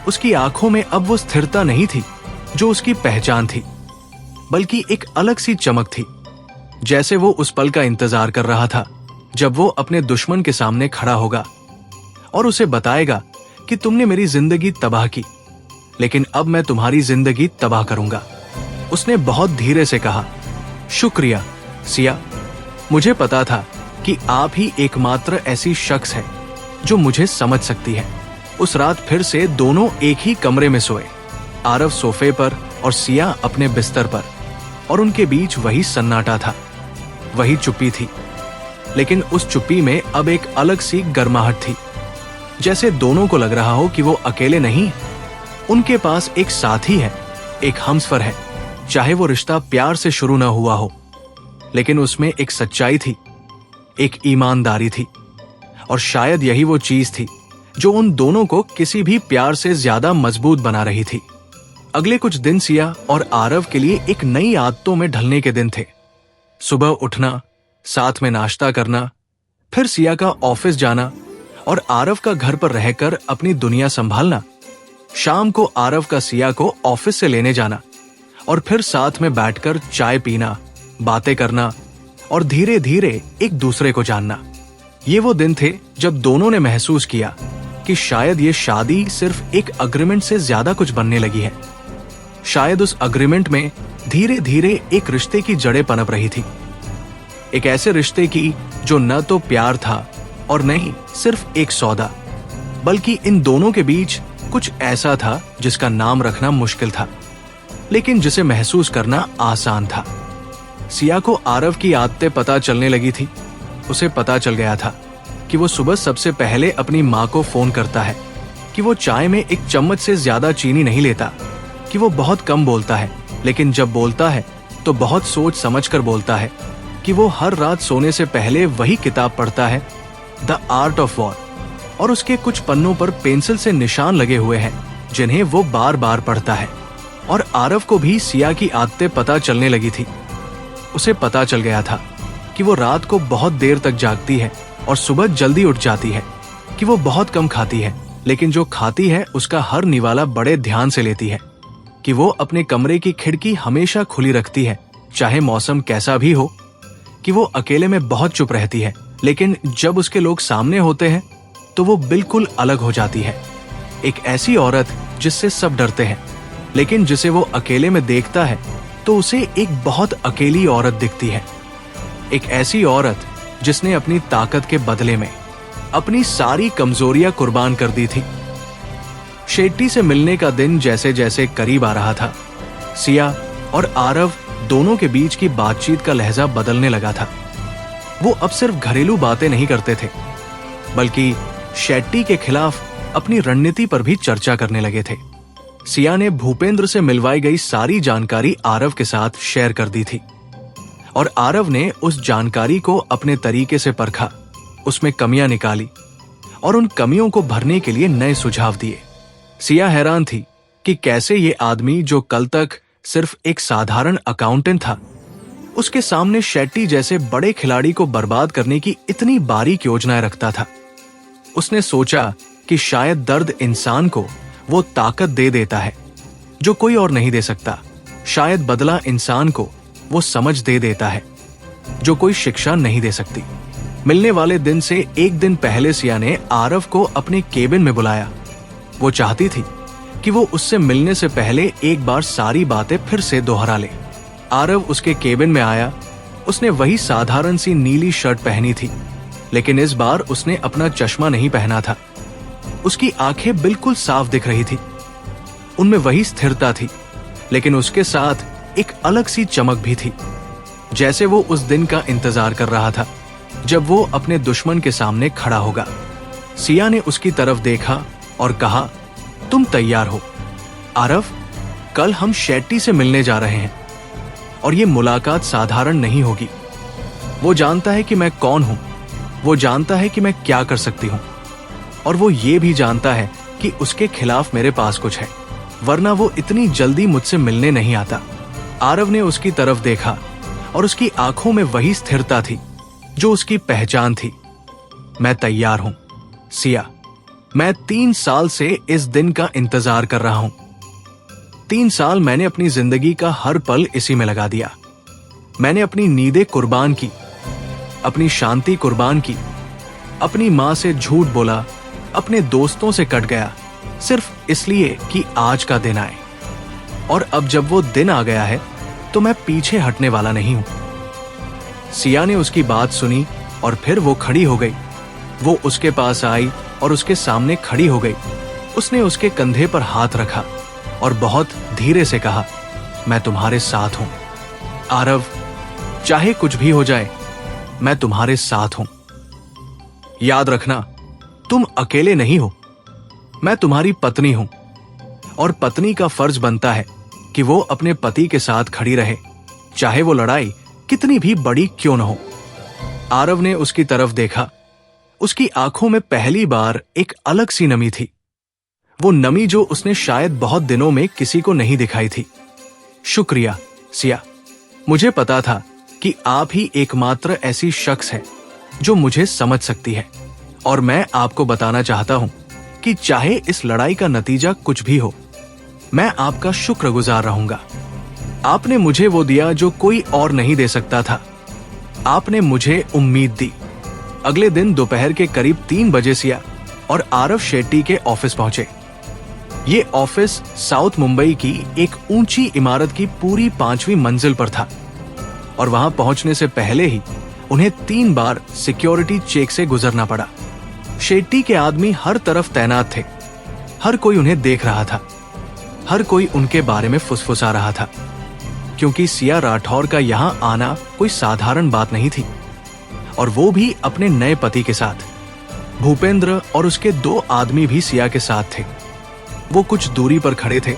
उसकी आंखों में अब वो स्थिरता नहीं थी जो उसकी पहचान थी, बल्कि एक अलग सी चमक थी, जैसे वो उस पल का इंतजार कर रहा था जब वो अपने दुश्मन के सामने खड़ा होगा और उसे बताएगा कि तुमने मेरी जिंदगी तबाह की, लेकिन अब मैं तुम्हारी जिंदगी तबाह करूंगा। उसने बहुत धीरे से कहा, शुक्रिया सिया, मुझे पता था कि आप ही एकमात्र ऐसी शख्स है जो मुझे समझ सकती है। उस रात फिर से दोनों एक ही कमरे में सोए, आरव सोफे पर और सिया अपने बिस्तर पर, और उनके बीच वही सन्नाटा था, वही चुप्पी थी। लेकिन उस चुप्पी में अब एक अलग सी गर्माहट थी, जैसे दोनों को लग रहा हो कि वो अकेले नहीं, उनके पास एक साथी है, एक हमसफर है। चाहे वो रिश्ता प्यार से शुरू ना हुआ हो, लेकिन उसमें एक सच्चाई थी, एक ईमानदारी थी, और शायद यही वो चीज थी जो उन दोनों को किसी भी प्यार से ज्यादा मजबूत बना रही थी। अगले कुछ दिन सिया और आरव के लिए एक नई आदतों में ढलने के दिन थे। सुबह उठना, साथ में नाश्ता करना, फिर सिया का ऑफिस जाना और आरव का घर पर रहकर अपनी दुनिया संभालना। शाम को आरव का सिया को ऑफिस से लेने जाना और फिर साथ में बैठकर चाय पीना, बातें करना और धीरे धीरे एक दूसरे को जानना। ये वो दिन थे जब दोनों ने महसूस किया कि शायद ये शादी सिर्फ एक अग्रीमेंट से ज्यादा कुछ बनने लगी है। शायद उस अग्रीमेंट में धीरे धीरे एक रिश्ते की जड़ें पनप रही थी, एक ऐसे रिश्ते की जो न तो प्यार था और न ही सिर्फ एक सौदा, बल्कि इन दोनों के बीच कुछ ऐसा था जिसका नाम रखना मुश्किल था, लेकिन जिसे महसूस करना आसान था। सिया को आरव की आदतें पता चलने लगी थी। उसे पता चल गया था कि वो सुबह सबसे पहले अपनी माँ को फोन करता है, कि वो चाय में एक चम्मच से ज्यादा चीनी नहीं लेता, कि वो बहुत कम बोलता है, लेकिन जब बोलता है तो बहुत सोच समझ कर बोलता है, कि वो हर रात सोने से पहले वही किताब पढ़ता है, द आर्ट ऑफ वॉर, और उसके कुछ पन्नों पर पेंसिल से निशान लगे हुए हैं जिन्हें वो बार बार पढ़ता है। और आरव को भी सिया की आदतें पता चलने लगी थी। उसे पता चल गया था कि वो रात को बहुत देर तक जागती है और सुबह जल्दी उठ जाती है, कि वो बहुत कम खाती है, लेकिन जो खाती है उसका हर निवाला बड़े ध्यान से लेती है, कि वो अपने कमरे की खिड़की हमेशा खुली रखती है चाहे मौसम कैसा भी हो, कि वो अकेले में बहुत चुप रहती है, लेकिन जब उसके लोग सामने होते हैं तो वो बिल्कुल अलग हो जाती है। एक ऐसी औरत जिससे सब डरते हैं, लेकिन जिसे वो अकेले में देखता है तो उसे एक बहुत अकेली औरत दिखती है। एक ऐसी औरत जिसने अपनी ताकत के बदले में अपनी सारी कमजोरियां कुर्बान कर दी थी। शेट्टी से मिलने का दिन जैसे जैसे करीब आ रहा था, सिया और आरव दोनों के बीच की बातचीत का लहजा बदलने लगा था। वो अब सिर्फ घरेलू बातें नहीं करते थे, बल्कि शेट्टी के खिलाफ अपनी रणनीति पर भी चर्चा करने लगे थे। सिया ने भूपेंद्र से मिलवाई गई सारी जानकारी आरव के साथ शेयर कर दी थी, और आरव ने उस जानकारी को अपने तरीके से परखा, उसमें कमियां निकाली और उन कमियों को भरने के लिए नए सुझाव दिए। सिया हैरान थी कि कैसे ये आदमी जो कल तक सिर्फ एक साधारण अकाउंटेंट था, उसके सामने शेट्टी जैसे बड़े खिलाड़ी को बर्बाद करने की इतनी बारीक योजनाएं रखता था। उसने सोचा कि शायद दर्द इंसान को वो ताकत दे देता है जो कोई और नहीं दे सकता। शायद बदला इंसान को वो समझ दे देता है जो कोई शिक्षा नहीं दे सकती। मिलने वाले दिन से एक दिन पहले सिया ने आरव को अपने केबिन में बुलाया। वो चाहती थी कि वो उससे मिलने से पहले एक बार सारी बातें फिर से दोहरा ले। आरव उसके केबिन में आया। उसने वही साधारण सी नीली शर्ट पहनी थी, लेकिन इस बार उसने अपना चश्मा नहीं पहना था। उसकी आंखें बिल्कुल साफ दिख रही थी, उनमें वही स्थिरता थी, लेकिन उसके साथ एक अलग सी चमक भी थी, जैसे वो उस दिन का इंतजार कर रहा था जब वो अपने दुश्मन के सामने खड़ा होगा। सिया ने उसकी तरफ देखा और कहा, तुम तैयार हो आरव? कल हम शेट्टी से मिलने जा रहे हैं और ये मुलाकात साधारण नहीं होगी। वो जानता है कि मैं कौन हूं, वो जानता है कि मैं क्या कर सकती हूं, और वो ये भी जानता है कि उसके खिलाफ मेरे पास कुछ है, वरना वो इतनी जल्दी मुझसे मिलने नहीं आता। आरव ने उसकी तरफ देखा और उसकी आंखों में वही स्थिरता थी जो उसकी पहचान थी। मैं तैयार हूं सिया। मैं 3 साल से इस दिन का इंतजार कर रहा हूं। 3 साल मैंने अपनी जिंदगी का हर पल इसी में लगा दिया। मैंने अपनी नींदें कुर्बान की, अपनी शांति कुर्बान की, अपनी मां से झूठ बोला, अपने दोस्तों से कट गया, सिर्फ इसलिए कि आज का दिन आए। और अब जब वो दिन आ गया है तो मैं पीछे हटने वाला नहीं हूं। सिया ने उसकी बात सुनी और फिर वो खड़ी हो गई। वो उसके पास आई और उसके सामने खड़ी हो गई। उसने उसके कंधे पर हाथ रखा और बहुत धीरे से कहा, मैं तुम्हारे साथ हूं आरव, चाहे कुछ भी हो जाए मैं तुम्हारे साथ हूं। याद रखना, तुम अकेले नहीं हो, मैं तुम्हारी पत्नी हूं, और पत्नी का फर्ज बनता है कि वो अपने पति के साथ खड़ी रहे, चाहे वो लड़ाई कितनी भी बड़ी क्यों न हो। आरव ने उसकी तरफ देखा। उसकी आंखों में पहली बार एक अलग सी नमी थी, वो नमी जो उसने शायद बहुत दिनों में किसी को नहीं दिखाई थी। शुक्रिया सिया, मुझे पता था कि आप ही एकमात्र ऐसी शख्स है जो मुझे समझ सकती है, और मैं आपको बताना चाहता हूं कि चाहे इस लड़ाई का नतीजा कुछ भी हो, मैं आपका शुक्रगुजार रहूंगा। आपने मुझे वो दिया जो कोई और नहीं दे सकता था। आपने मुझे उम्मीद दी। अगले दिन दोपहर के करीब 3 बजे सिया और आरव शेट्टी के ऑफिस पहुंचे। ये ऑफिस साउथ मुंबई की एक ऊंची इमारत की पूरी 5वीं मंजिल पर था, और वहां पहुंचने से पहले ही उन्हें 3 बार सिक्योरिटी चेक से गुजरना पड़ा। शेट्टी के आदमी हर तरफ तैनात थे। हर कोई उन्हें देख रहा था, हर कोई उनके बारे में फुसफुसा रहा था, क्योंकि सिया राठौर का यहां आना कोई साधारण बात नहीं थी, और वो भी अपने नए पति के साथ। भूपेंद्र और उसके 2 आदमी भी सिया के साथ थे। वो कुछ दूरी पर खड़े थे,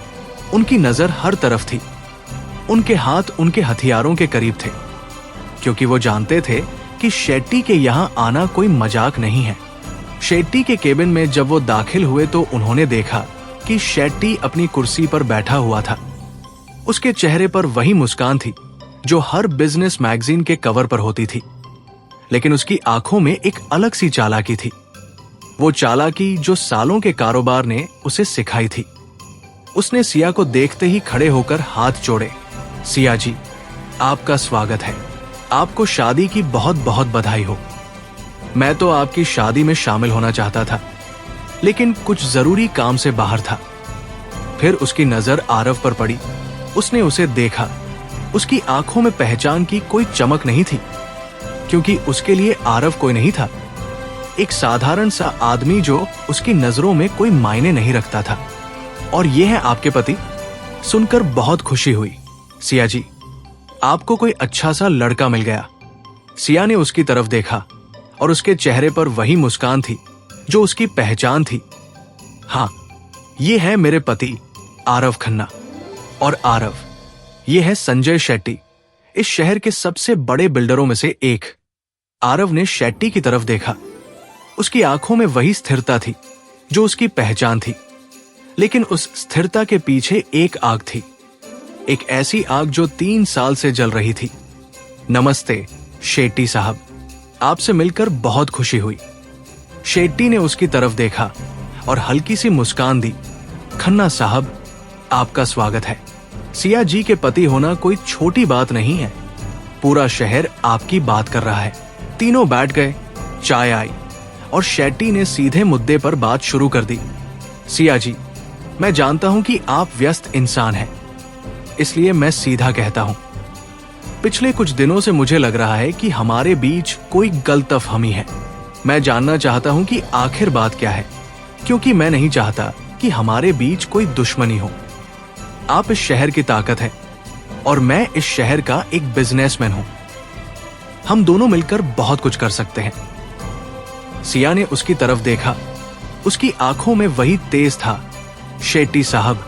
उनकी नजर हर तरफ थी। उनके हाथ उनके हथियारों के करीब थे, क्योंकि वो जानते थे कि शेट्टी के यहां आना कोई मजाक नहीं है। शेट्टी के केबिन में जब वो दाखिल हुए तो उन्होंने देखा कि शेट्टी अपनी कुर्सी पर बैठा हुआ था। उसके चेहरे पर वही मुस्कान थी जो हर बिजनेस मैगजीन के कवर पर होती थी, लेकिन उसकी आंखों में एक अलग सी चालाकी थी। वो चालाकी जो सालों के कारोबार ने उसे सिखाई थी। उसने सिया को देखते ही खड़े होकर हाथ जोड़े। सिया जी, आपका स्वागत है। आपको शादी की बहुत बहुत बधाई हो। मैं तो आपकी शादी में शामिल होना चाहता था, लेकिन कुछ जरूरी काम से बाहर था। फिर उसकी नजर आरव पर पड़ी। उसने उसे देखा। उसकी आंखों में पहचान की कोई चमक नहीं थी, क्योंकि उसके लिए आरव कोई नहीं था, एक साधारण सा आदमी जो उसकी नजरों में कोई मायने नहीं रखता था। और ये है आपके पति? सुनकर बहुत खुशी हुई। सिया जी, आपको कोई अच्छा सा लड़का मिल गया। सिया ने उसकी तरफ देखा और उसके चेहरे पर वही मुस्कान थी जो उसकी पहचान थी। हाँ, ये है मेरे पति आरव खन्ना। और आरव, ये है संजय शेट्टी, इस शहर के सबसे बड़े बिल्डरों में से एक। आरव ने शेट्टी की तरफ देखा। उसकी आंखों में वही स्थिरता थी जो उसकी पहचान थी, लेकिन उस स्थिरता के पीछे एक आग थी, एक ऐसी आग जो 3 साल से जल रही थी। नमस्ते शेट्टी साहब, आपसे मिलकर बहुत खुशी हुई। शेट्टी ने उसकी तरफ देखा और हल्की सी मुस्कान दी। खन्ना साहब, आपका स्वागत है। सिया जी के पति होना कोई छोटी बात नहीं है। पूरा शहर आपकी बात कर रहा है। तीनों बैठ गए। चाय आई और शेट्टी ने सीधे मुद्दे पर बात शुरू कर दी। सिया जी, मैं जानता हूं कि आप व्यस्त इंसान हैं, इसलिए मैं सीधा कहता हूं। पिछले कुछ दिनों से मुझे लग रहा है कि हमारे बीच कोई गलतफहमी है। मैं जानना चाहता हूं कि आखिर बात क्या है, क्योंकि मैं नहीं चाहता कि हमारे बीच कोई दुश्मनी हो। आप इस शहर की ताकत है और मैं इस शहर का एक बिजनेसमैन हूं। हम दोनों मिलकर बहुत कुछ कर सकते हैं। सिया ने उसकी तरफ देखा। उसकी आंखों में वही तेज था। शेट्टी साहब,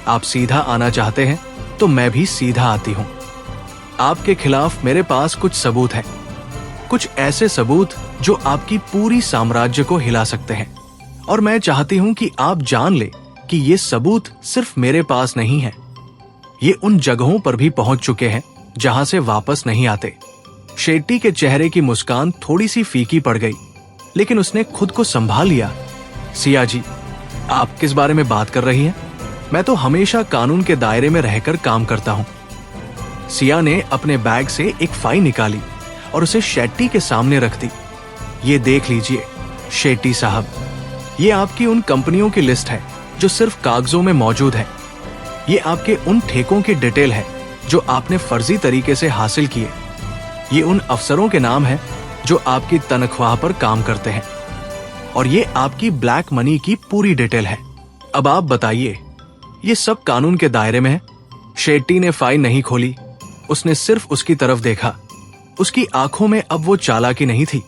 आप सीधा आना चाहते हैं तो मैं भी सीधा आती हूं। आपके खिलाफ मेरे पास कुछ सबूत हैं, कुछ ऐसे सबूत जो आपकी पूरी साम्राज्य को हिला सकते हैं। और मैं चाहती हूं कि आप जान ले कि ये सबूत सिर्फ मेरे पास नहीं है, ये उन जगहों पर भी पहुंच चुके हैं जहां से वापस नहीं आते। शेट्टी के चेहरे की मुस्कान थोड़ी सी फीकी पड़ गई, लेकिन उसने खुद को संभाल लिया। सिया जी, आप किस बारे में बात कर रही हैं? मैं तो हमेशा कानून के दायरे में रहकर काम करता हूं। सिया ने अपने बैग से एक फाइल निकाली और उसे शेट्टी के सामने रख दी। ये देख लीजिए शेट्टी साहब, ये आपकी उन कंपनियों की लिस्ट है जो सिर्फ कागजों में मौजूद है। ये आपके उन ठेकों की डिटेल है जो आपने फर्जी तरीके से हासिल किए। ये उन अफसरों के नाम हैं जो आपकी तनख्वाह पर काम करते हैं। और ये आपकी ब्लैक मनी की पूरी डिटेल है। अब आप बताइए, ये सब कानून के दायरे में है? शेट्टी ने फाइल नहीं खोली, उसने सिर्फ उसकी तरफ देखा। उसकी आंखों में अब वो चालाकी नहीं थी,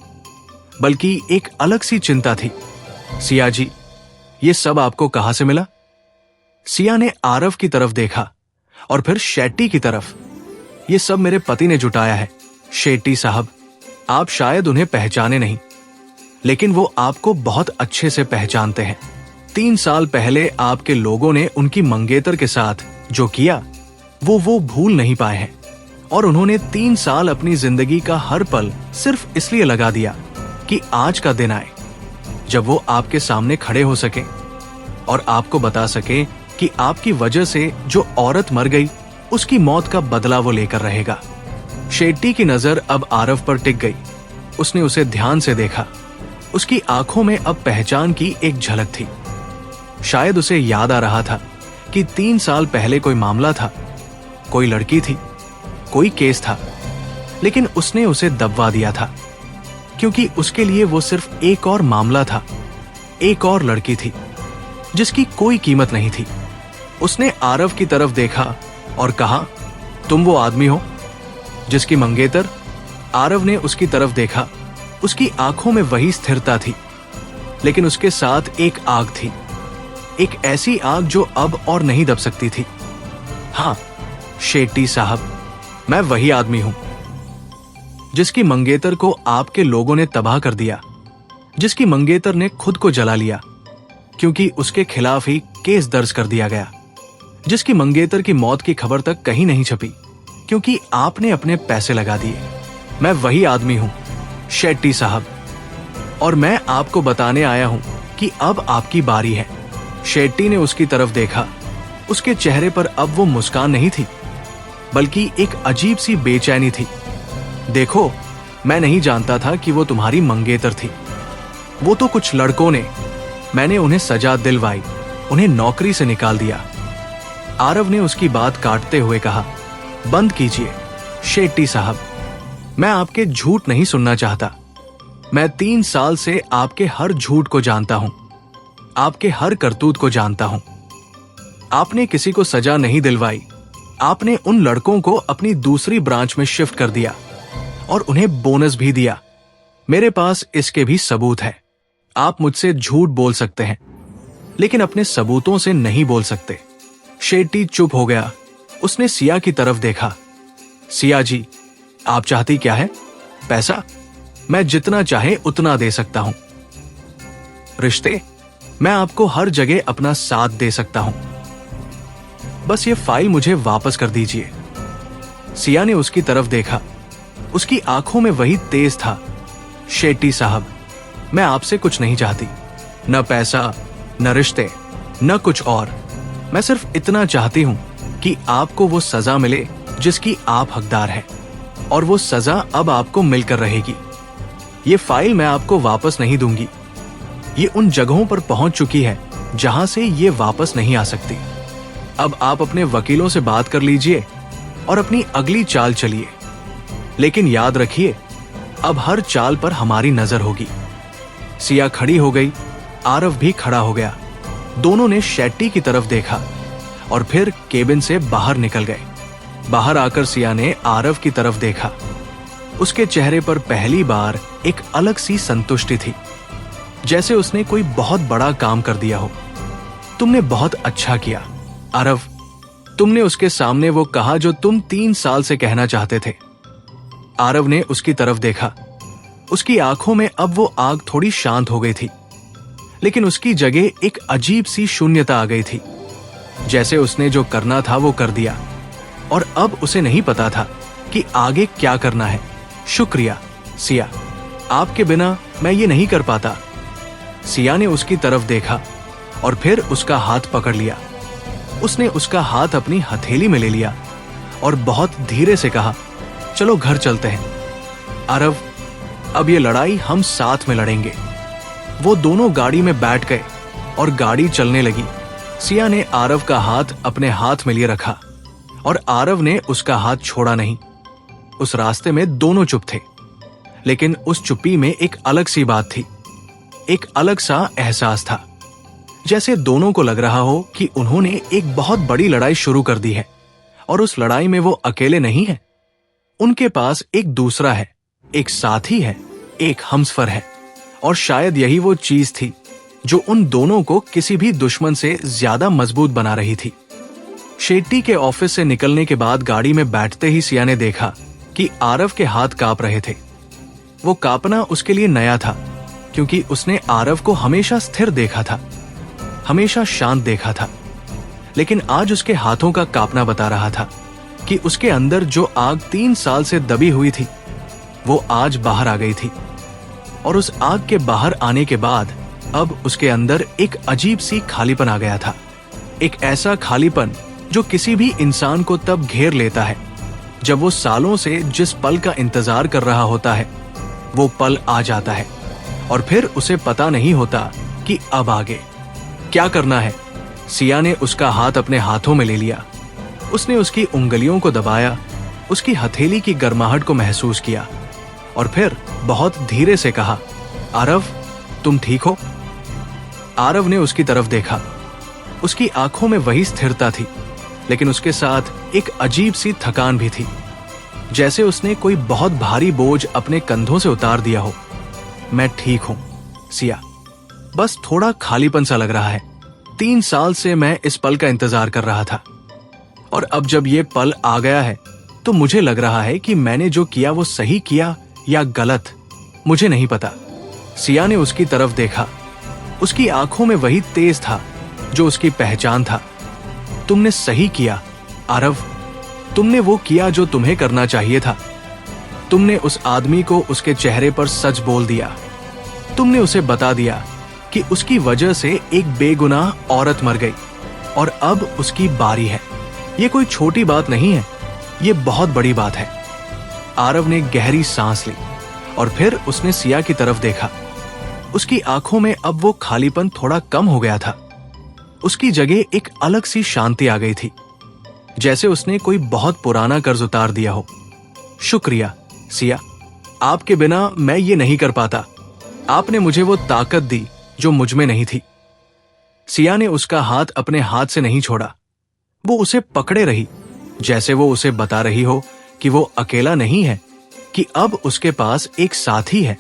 बल्कि एक अलग सी चिंता थी। सिया जी, ये सब आपको कहां से मिला? सिया ने आरव की तरफ देखा और फिर शेट्टी की तरफ। ये सब मेरे पति ने जुटाया है। शेट्टी साहब, आप शायद उन्हें पहचाने नहीं, लेकिन वो आपको बहुत अच्छे से पहचानते हैं। 3 साल पहले आपके लोगों ने उनकी मंगेतर के साथ जो किया वो भूल नहीं पाए हैं। और उन्होंने 3 साल अपनी जिंदगी का हर पल सिर्फ इसलिए लगा दिया कि आज का दिन आए जब वो आपके सामने खड़े हो सके और आपको बता सके कि आपकी वजह से जो औरत मर गई उसकी मौत का बदला वो लेकर रहेगा। शेट्टी की नजर अब आरव पर टिक गई। उसने उसे ध्यान से देखा। उसकी आंखों में अब पहचान की एक झलक थी। शायद उसे याद आ रहा था कि 3 साल पहले कोई मामला था, कोई लड़की थी, कोई केस था, लेकिन उसने उसे दबवा दिया था, क्योंकि उसके लिए वो सिर्फ एक और मामला था, एक और लड़की थी जिसकी कोई कीमत नहीं थी। उसने आरव की तरफ देखा और कहा, तुम वो आदमी हो जिसकी मंगेतर? आरव ने उसकी तरफ देखा। उसकी आंखों में वही स्थिरता थी लेकिन उसके साथ एक आग थी, एक ऐसी आग जो अब और नहीं दब सकती थी। हाँ, शेट्टी साहब, मैं वही आदमी हूं जिसकी मंगेतर को आपके लोगों ने तबाह कर दिया, जिसकी मंगेतर ने खुद को जला लिया क्योंकि उसके खिलाफ ही केस दर्ज कर दिया गया, जिसकी मंगेतर की मौत की खबर तक कहीं नहीं छपी क्योंकि आपने अपने पैसे लगा दिए। मैं वही आदमी हूं, शेट्टी साहब, और मैं आपको बताने आया हूं कि अब आपकी बारी है। शेट्टी ने उसकी तरफ देखा। उसके चेहरे पर अब वो मुस्कान नहीं थी, बल्कि एक अजीब सी बेचैनी थी। देखो, मैं नहीं जानता था कि वो तुम्हारी मंगेतर थी। वो तो कुछ लड़कों ने, मैंने उन्हें सजा दिलवाई, उन्हें नौकरी से निकाल दिया। आरव ने उसकी बात काटते हुए कहा, बंद कीजिए शेट्टी साहब, मैं आपके झूठ नहीं सुनना चाहता। मैं 3 साल से आपके हर झूठ को जानता हूं, आपके हर करतूत को जानता हूं। आपने किसी को सजा नहीं दिलवाई, आपने उन लड़कों को अपनी दूसरी ब्रांच में शिफ्ट कर दिया और उन्हें बोनस भी दिया। मेरे पास इसके भी सबूत है। आप मुझसे झूठ बोल सकते हैं, लेकिन अपने सबूतों से नहीं बोल सकते। शेट्टी चुप हो गया। उसने सिया की तरफ देखा। सिया जी, आप चाहती क्या है? पैसा? मैं जितना चाहे उतना दे सकता हूं। रिश्ते? मैं आपको हर जगह अपना साथ दे सकता हूं। बस ये फाइल मुझे वापस कर दीजिए। सिया ने उसकी तरफ देखा। उसकी आंखों में वही तेज था। शेट्टी साहब, मैं आपसे कुछ नहीं चाहती, न पैसा, न रिश्ते, न कुछ और। मैं सिर्फ इतना चाहती हूं कि आपको वो सजा मिले जिसकी आप हकदार हैं, और वो सजा अब आपको मिलकर रहेगी। ये फाइल मैं आपको वापस नहीं दूंगी। ये उन जगहों पर पहुंच चुकी है जहां से ये वापस नहीं आ सकती। अब आप अपने वकीलों से बात कर लीजिए और अपनी अगली चाल चलिए, लेकिन याद रखिए, अब हर चाल पर हमारी नजर होगी। सिया खड़ी हो गई, आरव भी खड़ा हो गया। दोनों ने शेट्टी की तरफ देखा और फिर केबिन से बाहर निकल गए। बाहर आकर सिया ने आरव की तरफ देखा। उसके चेहरे पर पहली बार एक अलग सी संतुष्टि थी, जैसे उसने कोई बहुत बड़ा काम कर दिया हो। तुमने बहुत अच्छा किया आरव, तुमने उसके सामने वो कहा जो तुम 3 साल से कहना चाहते थे। आरव ने उसकी तरफ देखा। उसकी आंखों में अब वो आग थोड़ी शांत हो गई थी, लेकिन उसकी जगह एक अजीब सी शून्यता आ गई थी, जैसे उसने जो करना था वो कर दिया और अब उसे नहीं पता था कि आगे क्या करना है। शुक्रिया सिया, आपके बिना मैं ये नहीं कर पाता। सिया ने उसकी तरफ देखा और फिर उसका हाथ पकड़ लिया। उसने उसका हाथ अपनी हथेली में ले लिया और बहुत धीरे से कहा, चलो घर चलते हैं। आरव, अब ये लड़ाई हम साथ में लड़ेंगे। वो दोनों गाड़ी में बैठ गए और गाड़ी चलने लगी। सिया ने आरव का हाथ अपने हाथ में लिए रखा और आरव ने उसका हाथ छोड़ा नहीं। उस रास्ते में दोनों चुप थे, लेकिन उस चुप्पी में एक अलग सी बात थी, एक अलग सा एहसास था, जैसे दोनों को लग रहा हो कि उन्होंने एक बहुत बड़ी लड़ाई शुरू कर दी है और उस लड़ाई में वो अकेले नहीं है। उनके पास एक दूसरा है, एक साथी है, एक हमसफर है, और शायद यही वो चीज थी जो उन दोनों को किसी भी दुश्मन से ज्यादा मजबूत बना रही थी। शेट्टी के ऑफिस से निकलने के बाद गाड़ी में बैठते ही सिया ने देखा कि आरव के हाथ कांप रहे थे। वो कांपना उसके लिए नया था, क्योंकि उसने आरव को हमेशा स्थिर देखा था, हमेशा शांत देखा था, लेकिन आज उसके हाथों का कांपना बता रहा था कि उसके अंदर जो आग 3 साल से दबी हुई थी वो आज बाहर आ गई थी। और उस आग के बाहर आने के बाद अब उसके अंदर एक अजीब सी खालीपन आ गया था। एक ऐसा खालीपन जो किसी भी इंसान को तब घेर लेता है जब वो सालों से जिस पल का इंतजार कर रहा होता है वो पल आ जाता है और फिर उसे पता नहीं होता कि अब आगे क्या करना है। सिया ने उसका हाथ अपने हाथों में ले लिया। उसने उसकी उंगलियों को दबाया, उसकी हथेली की गर्माहट को महसूस किया और फिर बहुत धीरे से कहा, आरव, तुम ठीक हो? आरव ने उसकी तरफ देखा। उसकी आंखों में वही स्थिरता थी, लेकिन उसके साथ एक अजीब सी थकान भी थी, जैसे उसने कोई बहुत भारी बोझ अपने कंधों से उतार दिया हो। मैं ठीक हूं सिया, बस थोड़ा खालीपन सा लग रहा है। 3 साल से मैं इस पल का इंतजार कर रहा था और अब जब ये पल आ गया है तो मुझे लग रहा है कि मैंने जो किया वो सही किया या गलत, मुझे नहीं पता। सिया ने उसकी तरफ देखा। उसकी आंखों में वही तेज था जो उसकी पहचान था। तुमने सही किया आरव, तुमने वो किया जो तुम्हें करना चाहिए था। तुमने उस आदमी को उसके चेहरे पर सच बोल दिया। तुमने उसे बता दिया कि उसकी वजह से एक बेगुनाह औरत मर गई और अब उसकी बारी है। ये कोई छोटी बात नहीं है, ये बहुत बड़ी बात है। आरव ने गहरी सांस ली और फिर उसने सिया की तरफ देखा। उसकी आंखों में अब वो खालीपन थोड़ा कम हो गया था। उसकी जगह एक अलग सी शांति आ गई थी, जैसे उसने कोई बहुत पुराना कर्ज उतार दिया हो। शुक्रिया सिया, आपके बिना मैं ये नहीं कर पाता। आपने मुझे वो ताकत दी जो मुझ में नहीं थी। सिया ने उसका हाथ अपने हाथ से नहीं छोड़ा। वो उसे पकड़े रही, जैसे वो उसे बता रही हो कि वो अकेला नहीं है, कि अब उसके पास एक साथी है,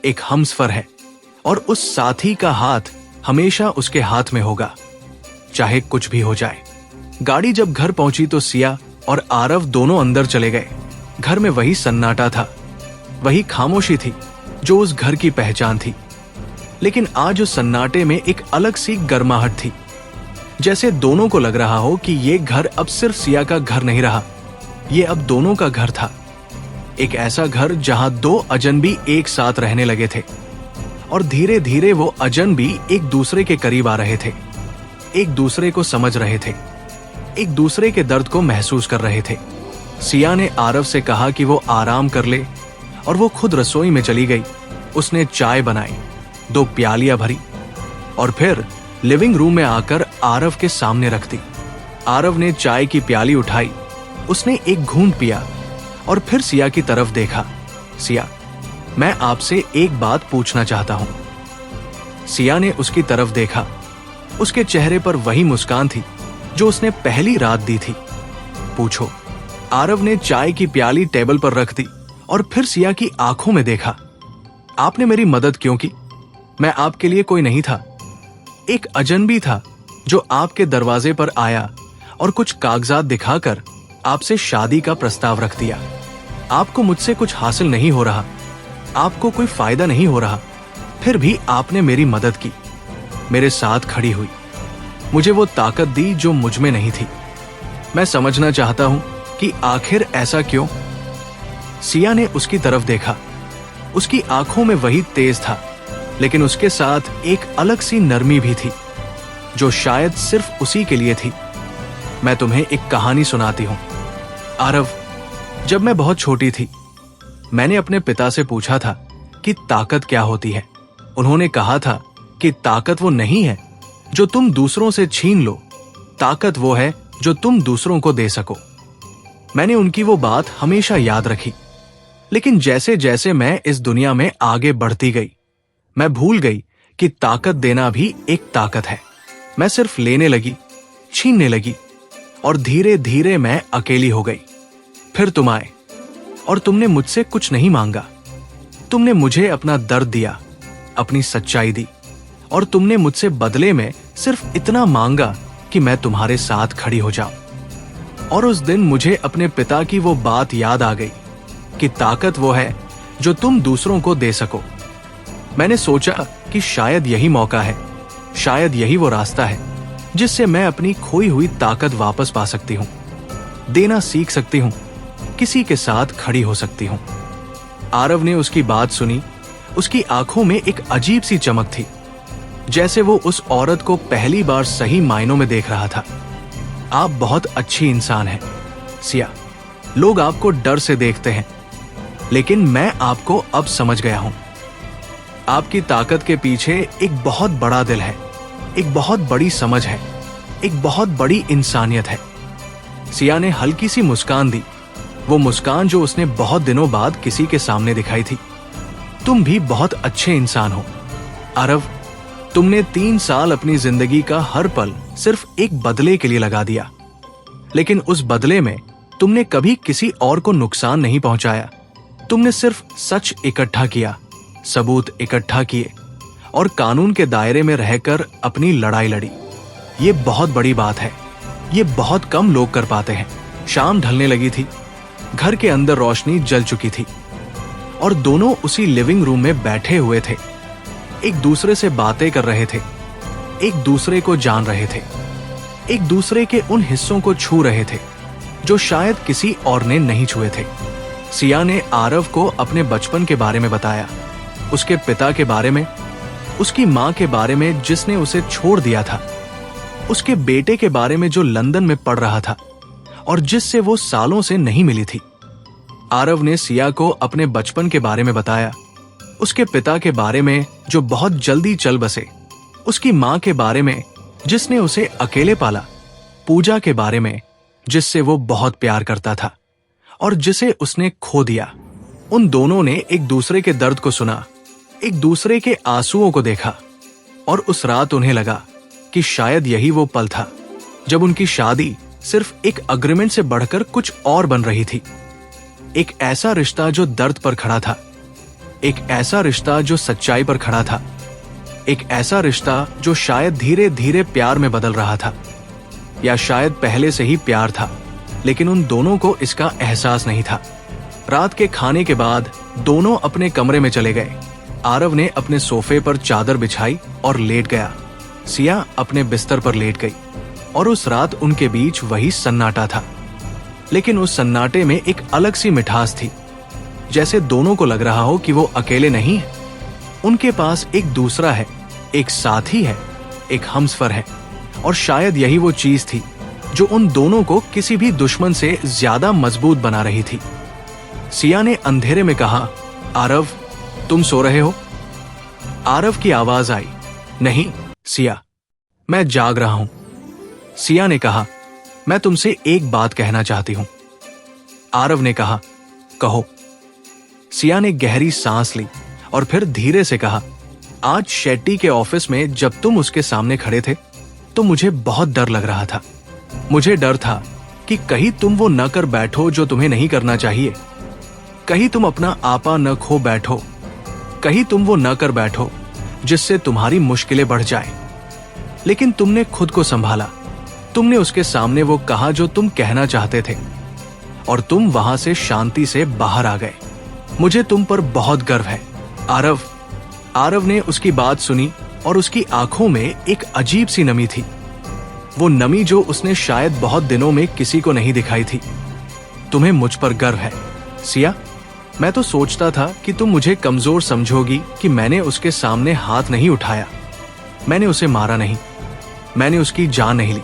एक हमसफर है और उस साथी का हाथ हमेशा उसके हाथ में होगा, चाहे कुछ भी हो जाए। गाड़ी जब घर पहुंची तो सिया और आरव दोनों अंदर चले गए। घर में वही सन्नाटा था, वही खामोशी थी जो उस घर की पहचान थी। लेकिन आज उस सन्नाटे में एक अलग सी गर्माहट थी, जैसे दोनों को लग रहा हो कि ये घर अब सिर्फ सिया का घर नहीं रहा, ये अब दोनों का घर था। एक ऐसा घर जहां 2 अजनबी एक साथ रहने लगे थे और धीरे धीरे वो अजनबी एक दूसरे के करीब आ रहे थे, एक दूसरे को समझ रहे थे, एक दूसरे के दर्द को महसूस कर रहे थे। सिया ने आरव से कहा कि वो आराम कर ले और वो खुद रसोई में चली गई। उसने चाय बनाई, 2 प्यालियां भरी और फिर लिविंग रूम में आकर आरव के सामने रख दी। आरव ने चाय की प्याली उठाई, उसने एक घूंट पिया और फिर सिया की तरफ देखा। सिया, मैं आपसे एक बात पूछना चाहता हूं। सिया ने उसकी तरफ देखा। उसके चेहरे पर वही मुस्कान थी जो उसने पहली रात दी थी। पूछो। आरव ने चाय की प्याली टेबल पर रख दी और फिर सिया की आंखों में देखा। आपने मेरी मदद क्यों की? मैं आपके लिए कोई नहीं था, एक अजनबी था जो आपके दरवाजे पर आया और कुछ कागजात दिखाकर आपसे शादी का प्रस्ताव रख दिया। आपको मुझसे कुछ हासिल नहीं हो रहा, आपको कोई फायदा नहीं हो रहा, फिर भी आपने मेरी मदद की, मेरे साथ खड़ी हुई, मुझे वो ताकत दी जो मुझ में नहीं थी। मैं समझना चाहता हूं कि आखिर ऐसा क्यों? सिया ने उसकी तरफ देखा। उसकी आंखों में वही तेज था, लेकिन उसके साथ एक अलग सी नरमी भी थी जो शायद सिर्फ उसी के लिए थी। मैं तुम्हें एक कहानी सुनाती हूं। आरव, जब मैं बहुत छोटी थी, मैंने अपने पिता से पूछा था कि ताकत क्या होती है। उन्होंने कहा था कि ताकत वो नहीं है जो तुम दूसरों से छीन लो, ताकत वो है जो तुम दूसरों को दे सको। मैंने उनकी वो बात हमेशा याद रखी, लेकिन जैसे जैसे मैं इस दुनिया में आगे बढ़ती गई, मैं भूल गई कि ताकत देना भी एक ताकत है। मैं सिर्फ लेने लगी, छीनने लगी और धीरे धीरे मैं अकेली हो गई। फिर तुम आए और तुमने मुझसे कुछ नहीं मांगा। तुमने मुझे अपना दर्द दिया, अपनी सच्चाई दी और तुमने मुझसे बदले में सिर्फ इतना मांगा कि मैं तुम्हारे साथ खड़ी हो जाऊं। और उस दिन मुझे अपने पिता की वो बात याद आ गई कि ताकत वो है जो तुम दूसरों को दे सको। मैंने सोचा कि शायद यही मौका है, शायद यही वो रास्ता है जिससे मैं अपनी खोई हुई ताकत वापस पा सकती हूँ, देना सीख सकती हूँ, किसी के साथ खड़ी हो सकती हूँ। आरव ने उसकी बात सुनी। उसकी आंखों में एक अजीब सी चमक थी, जैसे वो उस औरत को पहली बार सही मायनों में देख रहा था। आप बहुत अच्छी इंसान हैं सिया। लोग आपको डर से देखते हैं, लेकिन मैं आपको अब समझ गया हूं। आपकी ताकत के पीछे एक बहुत बड़ा दिल है, एक बहुत बड़ी समझ है, एक बहुत बड़ी इंसानियत है। सिया ने हल्की सी मुस्कान दी, वो मुस्कान जो उसने बहुत दिनों बाद किसी के सामने दिखाई थी। तुम भी बहुत अच्छे इंसान हो आरव। तुमने 3 साल अपनी जिंदगी का हर पल सिर्फ एक बदले के लिए लगा दिया, लेकिन उस बदले में तुमने कभी किसी और को नुकसान नहीं पहुंचाया। तुमने सिर्फ सच इकट्ठा किया, सबूत इकट्ठा किए और कानून के दायरे में रहकर अपनी लड़ाई लड़ी। ये बहुत बड़ी बात है, ये बहुत कम लोग कर पाते हैं। शाम ढलने लगी थी, घर के अंदर रोशनी जल चुकी थी और दोनों उसी लिविंग रूम में बैठे हुए थे। एक दूसरे से बातें कर रहे थे, एक दूसरे को जान रहे थे, एक दूसरे के उन हिस्सों को छू रहे थे जो शायद किसी और ने नहीं छुए थे। सिया ने आरव को अपने बचपन के बारे में बताया, उसके पिता के बारे में, उसकी मां के बारे में जिसने उसे छोड़ दिया था, उसके बेटे के बारे में जो लंदन में पढ़ रहा था और जिससे वो सालों से नहीं मिली थी। आरव ने सिया को अपने बचपन के बारे में बताया, उसके पिता के बारे में जो बहुत जल्दी चल बसे, उसकी मां के बारे में जिसने उसे अकेले पाला, पूजा के बारे में जिससे वो बहुत प्यार करता था और जिसे उसने खो दिया। उन दोनों ने एक दूसरे के दर्द को सुना, एक दूसरे के आंसुओं को देखा और उस रात उन्हें लगा कि शायद यही वो पल था जब उनकी शादी सिर्फ एक अग्रीमेंट से बढ़कर कुछ और बन रही थी। एक ऐसा रिश्ता जो दर्द पर खड़ा था, एक ऐसा रिश्ता जो सच्चाई पर खड़ा था, एक ऐसा रिश्ता जो शायद धीरे धीरे प्यार में बदल रहा था, या शायद पहले से ही प्यार था लेकिन उन दोनों को इसका एहसास नहीं था। रात के खाने के बाद दोनों अपने कमरे में चले गए। आरव ने अपने सोफे पर चादर बिछाई और लेट गया। सिया अपने बिस्तर पर लेट गई और उस रात उनके बीच वही सन्नाटा था, लेकिन उस सन्नाटे में एक अलग सी मिठास थी, जैसे दोनों को लग रहा हो कि वो अकेले नहीं है, उनके पास एक दूसरा है, एक साथी है, एक हमसफर है। और शायद यही वो चीज थी जो उन दोनों को किसी भी दुश्मन से ज्यादा मजबूत बना रही थी। सिया ने अंधेरे में कहा, आरव, तुम सो रहे हो? आरव की आवाज आई, नहीं सिया, मैं जाग रहा हूं। सिया ने कहा, मैं तुमसे एक बात कहना चाहती हूं। आरव ने कहा, कहो। सिया ने गहरी सांस ली और फिर धीरे से कहा, आज शेट्टी के ऑफिस में जब तुम उसके सामने खड़े थे तो मुझे बहुत डर लग रहा था। मुझे डर था कि कहीं तुम वो न कर बैठो जो तुम्हें नहीं करना चाहिए, कहीं तुम अपना आपा न खो बैठो, कहीं तुम वो न कर बैठो जिससे तुम्हारी मुश्किलें बढ़ जाएं। लेकिन तुमने खुद को संभाला, तुमने उसके सामने वो कहा जो तुम कहना चाहते थे और तुम वहां से शांति से बाहर आ गए। मुझे तुम पर बहुत गर्व है आरव। आरव ने उसकी बात सुनी और उसकी आंखों में एक अजीब सी नमी थी, वो नमी जो उसने शायद बहुत दिनों में किसी को नहीं दिखाई थी। तुम्हें मुझ पर गर्व है सिया। मैं तो सोचता था कि तुम मुझे कमजोर समझोगी कि मैंने उसके सामने हाथ नहीं उठाया, मैंने उसे मारा नहीं, मैंने उसकी जान नहीं ली।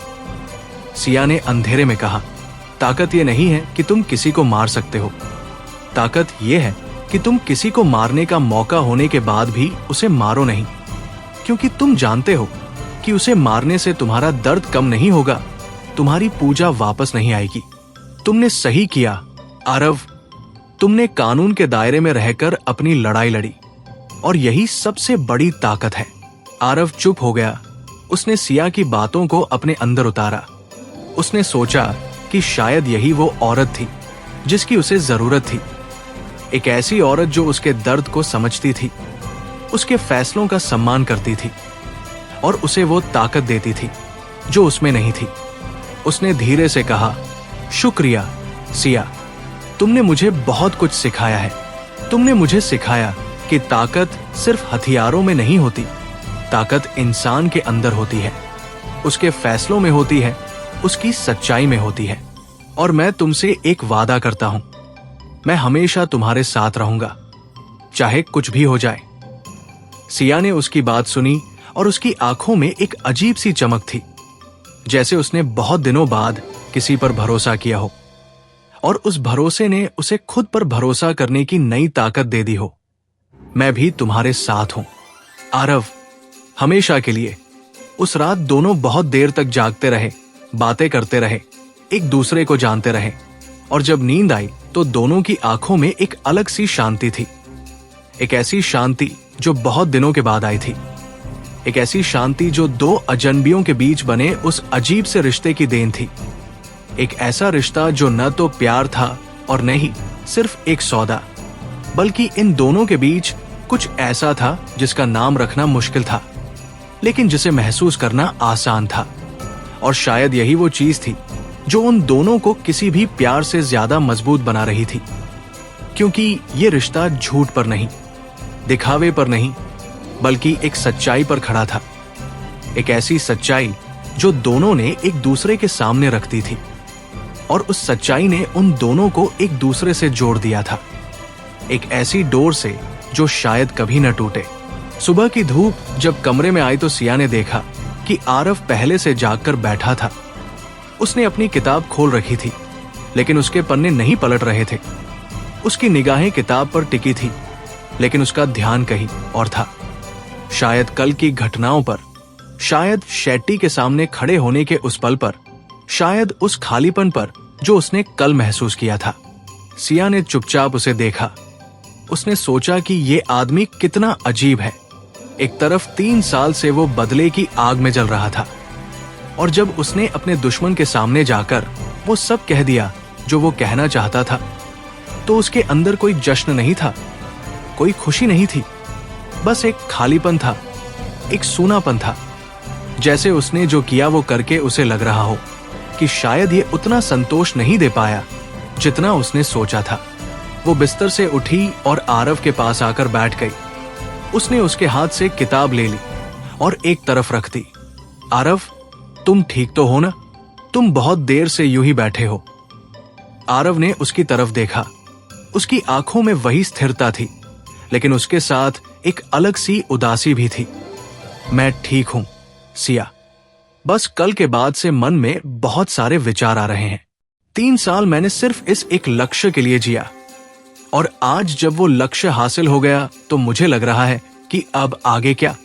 सिया ने अंधेरे में कहा, ताकत ये नहीं है कि तुम किसी को मार सकते हो, ताकत ये है कि तुम किसी को मारने का मौका होने के बाद भी उसे मारो नहीं, क्योंकि तुम जानते हो कि उसे मारने से तुम्हारा दर्द कम नहीं होगा, तुम्हारी पूजा वापस नहीं आएगी। तुमने सही किया आरव, तुमने कानून के दायरे में रहकर अपनी लड़ाई लड़ी और यही सबसे बड़ी ताकत है। आरव चुप हो गया। उसने सिया की बातों को अपने अंदर उतारा। उसने सोचा कि शायद यही वो औरत थी जिसकी उसे जरूरत थी, एक ऐसी औरत जो उसके दर्द को समझती थी, उसके फैसलों का सम्मान करती थी और उसे वो ताकत देती थी जो उसमें नहीं थी। उसने धीरे से कहा, शुक्रिया सिया, तुमने मुझे बहुत कुछ सिखाया है। तुमने मुझे सिखाया कि ताकत सिर्फ हथियारों में नहीं होती, ताकत इंसान के अंदर होती है, उसके फैसलों में होती है, उसकी सच्चाई में होती है। और मैं तुमसे एक वादा करता हूं, मैं हमेशा तुम्हारे साथ रहूंगा, चाहे कुछ भी हो जाए। सिया ने उसकी बात सुनी और उसकी आंखों में एक अजीब सी चमक थी, जैसे उसने बहुत दिनों बाद किसी पर भरोसा किया हो और उस भरोसे ने उसे खुद पर भरोसा करने की नई ताकत दे दी हो। मैं भी तुम्हारे साथ हूं आरव, हमेशा के लिए। उस रात दोनों बहुत देर तक जागते रहे, बातें करते रहे, एक दूसरे को जानते रहे और जब नींद आई तो दोनों की आंखों में एक अलग सी शांति थी, एक ऐसी शांति जो बहुत दिनों के बाद आई थी, एक ऐसी शांति जो दो अजनबियों के बीच बने उस अजीब से रिश्ते की देन थी। एक ऐसा रिश्ता जो न तो प्यार था और न ही सिर्फ एक सौदा, बल्कि इन दोनों के बीच कुछ ऐसा था जिसका नाम रखना मुश्किल था, लेकिन जिसे महसूस करना आसान था। और शायद यही वो चीज थी जो उन दोनों को किसी भी प्यार से ज्यादा मजबूत बना रही थी, क्योंकि ये रिश्ता झूठ पर नहीं, दिखावे पर नहीं, बल्कि एक सच्चाई पर खड़ा था। एक ऐसी सच्चाई जो दोनों ने एक दूसरे के सामने रख दी थी, और उस सच्चाई ने उन दोनों को एक दूसरे से जोड़ दिया था, एक ऐसी डोर से जो शायद कभी न टूटे। सुबह की धूप जब कमरे में आई तो सिया ने देखा कि आरव पहले से जागकर बैठा था। उसने अपनी किताब खोल रखी थी, लेकिन उसके पन्ने नहीं पलट रहे थे। उसकी निगाहें किताब पर टिकी थी, लेकिन उसका ध्यान कहीं और था। शायद कल की घटनाओं पर, शायद शेट्टी के सामने खड़े होने के उस पल पर, शायद उस खालीपन पर जो उसने कल महसूस किया था। सिया ने चुपचाप उसे देखा। उसने सोचा कि ये आदमी कितना अजीब है। एक तरफ 3 साल से वो बदले की आग में जल रहा था, और जब उसने अपने दुश्मन के सामने जाकर वो सब कह दिया जो वो कहना चाहता था, तो उसके अंदर कोई जश्न नहीं था, कोई खुशी नहीं थी, बस एक खालीपन था, एक सूनापन था। जैसे उसने जो किया वो करके उसे लग रहा हो कि शायद ये उतना संतोष नहीं दे पाया जितना उसने सोचा था। वो बिस्तर से उठी और आरव के पास आकर बैठ गई। उसने उसके हाथ से किताब ले ली और एक तरफ रख दी। आरव, तुम ठीक तो हो ना? तुम बहुत देर से यूं ही बैठे हो। आरव ने उसकी तरफ देखा। उसकी आंखों में वही स्थिरता थी, लेकिन उसके साथ एक अलग सी उदासी भी थी। मैं ठीक हूं सिया, बस कल के बाद से मन में बहुत सारे विचार आ रहे हैं। 3 साल मैंने सिर्फ इस एक लक्ष्य के लिए जिया, और आज जब वो लक्ष्य हासिल हो गया तो मुझे लग रहा है कि अब आगे क्या।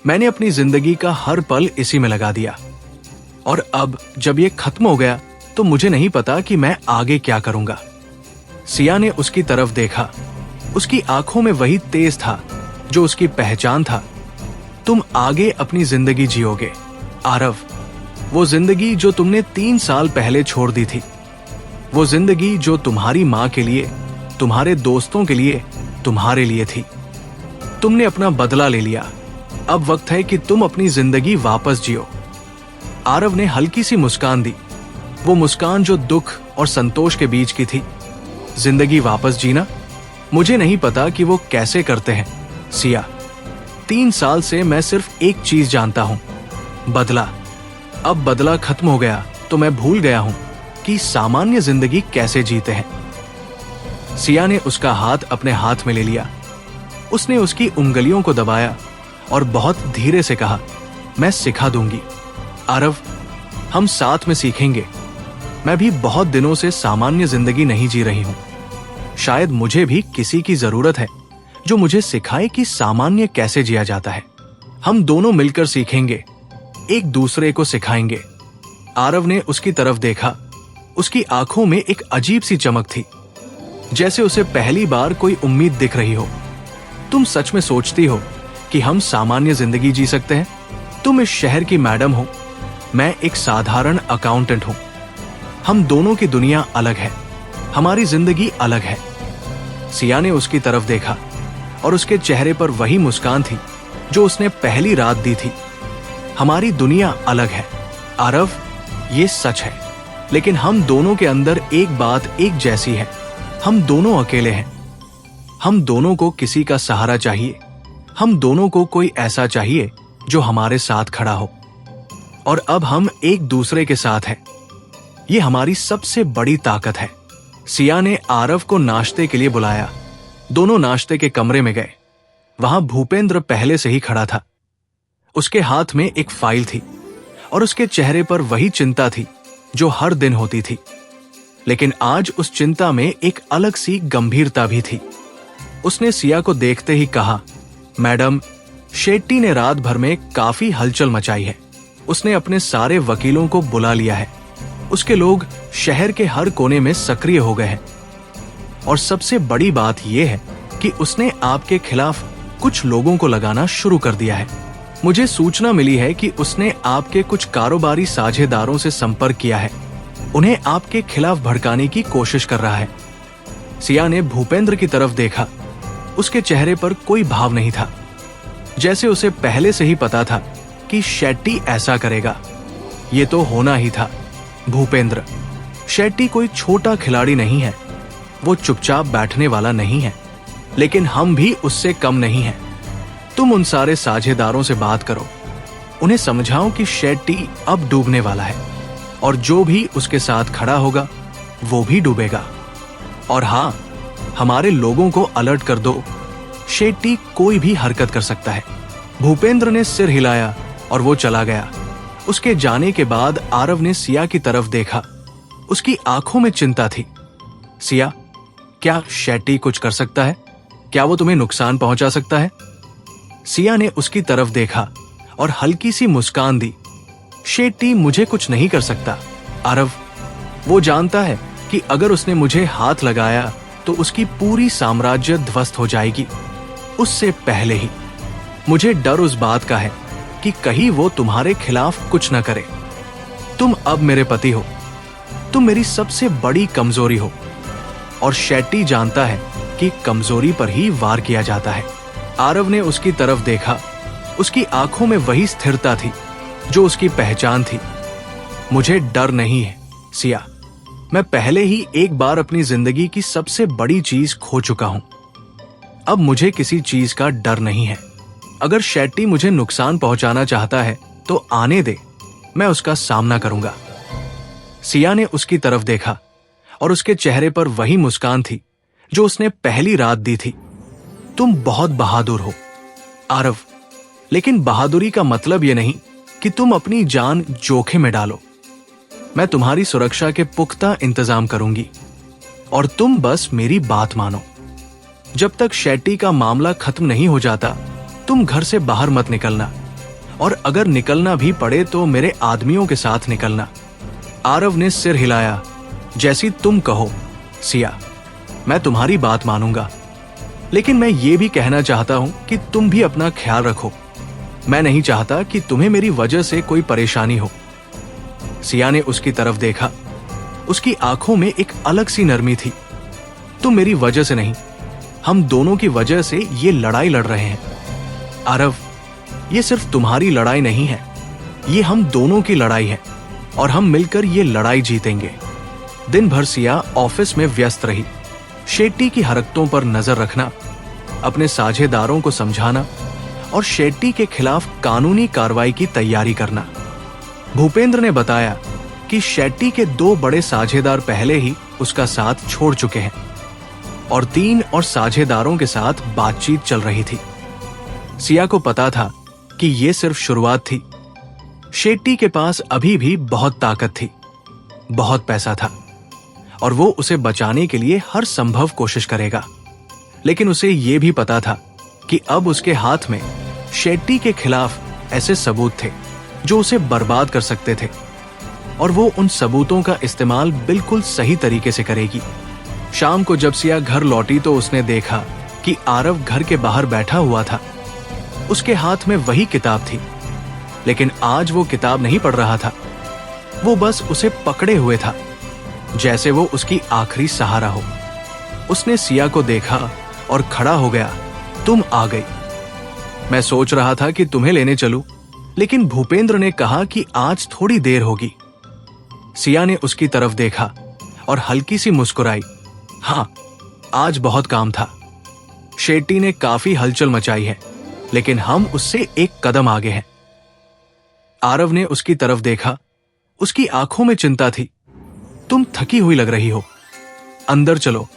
मैंने अपनी जिंदगी का हर पल इसी में लगा दिया, और अब जब ये खत्म हो गया तो मुझे नहीं पता कि मैं आगे क्या करूंगा। सिया ने उसकी तरफ देखा। उसकी आंखों में वही तेज था जो उसकी पहचान था। तुम आगे अपनी जिंदगी जियोगे आरव, वो जिंदगी जो तुमने 3 साल पहले छोड़ दी थी, वो जिंदगी जो तुम्हारी माँ के लिए, तुम्हारे दोस्तों के लिए, तुम्हारे लिए थी। तुमने अपना बदला ले लिया, अब वक्त है कि तुम अपनी जिंदगी वापस जियो। आरव ने हल्की सी मुस्कान दी, वो मुस्कान जो दुख और संतोष के बीच की थी। जिंदगी वापस जीना, मुझे नहीं पता कि वो कैसे करते हैं सिया। 3 साल से मैं सिर्फ एक चीज जानता हूं, बदला। अब बदला खत्म हो गया तो मैं भूल गया हूं कि सामान्य जिंदगी कैसे जीते हैं। सिया ने उसका हाथ अपने हाथ में ले लिया। उसने उसकी उंगलियों को दबाया और बहुत धीरे से कहा, मैं सिखा दूंगी आरव, हम साथ में सीखेंगे। मैं भी बहुत दिनों से सामान्य जिंदगी नहीं जी रही हूं। शायद मुझे भी किसी की जरूरत है जो मुझे सिखाए कि सामान्य कैसे जिया जाता है। हम दोनों मिलकर सीखेंगे, एक दूसरे को सिखाएंगे। आरव ने उसकी तरफ देखा। उसकी आंखों में एक अजीब सी चमक थी, जैसे उसे पहली बार कोई उम्मीद दिख रही हो। तुम सच में सोचती हो कि हम सामान्य जिंदगी जी सकते हैं? तुम इस शहर की मैडम हो, मैं एक साधारण अकाउंटेंट हूं। हम दोनों की दुनिया अलग है, हमारी जिंदगी अलग है। सिया ने उसकी तरफ देखा और उसके चेहरे पर वही मुस्कान थी जो उसने पहली रात दी थी। हमारी दुनिया अलग है आरव, ये सच है, लेकिन हम दोनों के अंदर एक बात एक जैसी है। हम दोनों अकेले हैं। हम दोनों को किसी का सहारा चाहिए। हम दोनों को कोई ऐसा चाहिए जो हमारे साथ खड़ा हो, और अब हम एक दूसरे के साथ हैं। ये हमारी सबसे बड़ी ताकत है। सिया ने आरव को नाश्ते के लिए बुलाया। दोनों नाश्ते के कमरे में गए। वहां भूपेंद्र पहले से ही खड़ा था। उसके हाथ में एक फाइल थी और उसके चेहरे पर वही चिंता थी जो हर दिन होती थी, लेकिन आज उस चिंता में एक अलग सी गंभीरता भी थी। उसने सिया को देखते ही कहा, मैडम, शेट्टी ने रात भर में काफी हलचल मचाई है। उसने अपने सारे वकीलों को बुला लिया है। उसके लोग शहर के हर कोने में सक्रिय हो गए हैं, और सबसे बड़ी बात यह है कि उसने आपके खिलाफ कुछ लोगों को लगाना शुरू कर दिया है। मुझे सूचना मिली है कि उसने आपके कुछ कारोबारी साझेदारों से संपर्क किया है। उन्हें आपके खिलाफ भड़काने की कोशिश कर रहा है। सिया ने भूपेंद्र की तरफ देखा। उसके चेहरे पर कोई भाव नहीं था, जैसे उसे पहले से ही पता था कि शेट्टी ऐसा करेगा। ये तो होना ही था। भूपेंद्र, शेट्टी कोई छोटा खिलाड़ी नहीं है, वो चुपचाप बैठने वाला नहीं है, लेकिन हम भी उससे कम नहीं हैं। तुम उन सारे साझेदारों से बात करो, उन्हें समझाओ कि शेट्टी अब डूबने वाला है और जो भी उसके साथ खड़ा होगा वो भी डूबेगा। और हां, हमारे लोगों को अलर्ट कर दो, शेट्टी कोई भी हरकत कर सकता है। भूपेंद्र ने सिर हिलाया और वो चला गया। उसके जाने के बाद आरव ने सिया की तरफ देखा। उसकी आंखों में चिंता थी। सिया, क्या शेट्टी कुछ कर सकता है? क्या वो तुम्हें नुकसान पहुंचा सकता है? सिया ने उसकी तरफ देखा और हल्की सी मुस्कान दी। शेट्टी मुझे कुछ नहीं कर सकता आरव। वो जानता है कि अगर उसने मुझे हाथ लगाया तो उसकी पूरी साम्राज्य ध्वस्त हो जाएगी। उससे पहले ही मुझे डर उस बात का है कि कहीं वो तुम्हारे खिलाफ कुछ न करे। तुम अब मेरे पति हो, तुम मेरी सबसे बड़ी कमजोरी हो, और शेट्टी जानता है कि कमजोरी पर ही वार किया जाता है। आरव ने उसकी तरफ देखा। उसकी आंखों में वही स्थिरता थी जो उसकी पहचान थी। मुझे डर नहीं है सिया, मैं पहले ही एक बार अपनी जिंदगी की सबसे बड़ी चीज खो चुका हूं। अब मुझे किसी चीज का डर नहीं है। अगर शेट्टी मुझे नुकसान पहुंचाना चाहता है तो आने दे, मैं उसका सामना करूंगा। सिया ने उसकी तरफ देखा और उसके चेहरे पर वही मुस्कान थी जो उसने पहली रात दी थी। तुम बहुत बहादुर हो आरव, लेकिन बहादुरी का मतलब यह नहीं कि तुम अपनी जान जोखिम में डालो। मैं तुम्हारी सुरक्षा के पुख्ता इंतजाम करूंगी और तुम बस मेरी बात मानो। जब तक शेट्टी का मामला खत्म नहीं हो जाता तुम घर से बाहर मत निकलना, और अगर निकलना भी पड़े तो मेरे आदमियों के साथ निकलना। आरव ने सिर हिलाया। जैसी तुम कहो सिया, मैं तुम्हारी बात मानूंगा, लेकिन मैं ये भी कहना चाहता हूं कि तुम भी अपना ख्याल रखो। मैं नहीं चाहता कि तुम्हें मेरी वजह से कोई परेशानी हो। सिया ने उसकी तरफ देखा। उसकी आंखों में एक अलग सी नरमी थी। तुम मेरी वजह से नहीं, हम दोनों की वजह से ये लड़ाई लड़ रहे हैं आरव। ये सिर्फ तुम्हारी लड़ाई नहीं है, ये हम दोनों की लड़ाई है और हम मिलकर ये लड़ाई जीतेंगे। दिन भर सिया ऑफिस में व्यस्त रही। शेट्टी की हरकतों पर नजर रखना, अपने साझेदारों को समझाना और शेट्टी के खिलाफ कानूनी कार्रवाई की तैयारी करना। भूपेंद्र ने बताया कि शेट्टी के 2 बड़े साझेदार पहले ही उसका साथ छोड़ चुके हैं और 3 और साझेदारों के साथ बातचीत चल रही थी। सिया को पता था कि यह सिर्फ शुरुआत थी। शेट्टी के पास अभी भी बहुत ताकत थी, बहुत पैसा था और वो उसे बचाने के लिए हर संभव कोशिश करेगा। लेकिन उसे यह भी पता था कि अब उसके हाथ में शेट्टी के खिलाफ ऐसे सबूत थे जो उसे बर्बाद कर सकते थे, और वो उन सबूतों का इस्तेमाल बिल्कुल सही तरीके से करेगी। शाम को जब सिया घर लौटी तो उसने देखा कि आरव घर के बाहर बैठा हुआ था। उसके हाथ में वही किताब थी, लेकिन आज वो किताब नहीं पढ़ रहा था, वो बस उसे पकड़े हुए था, जैसे वो उसकी आखिरी सहारा हो। उसने सिया को देखा और खड़ा हो गया। तुम आ गई। मैं सोच रहा था कि तुम्हें लेने चलूं, लेकिन भूपेंद्र ने कहा कि आज थोड़ी देर होगी। सिया ने उसकी तरफ देखा और हल्की सी मुस्कुराई। हां, आज बहुत काम था। शेट्टी ने काफी हलचल मचाई है, लेकिन हम उससे एक कदम आगे हैं। आरव ने उसकी तरफ देखा। उसकी आंखों में चिंता थी। तुम थकी हुई लग रही हो, अंदर चलो,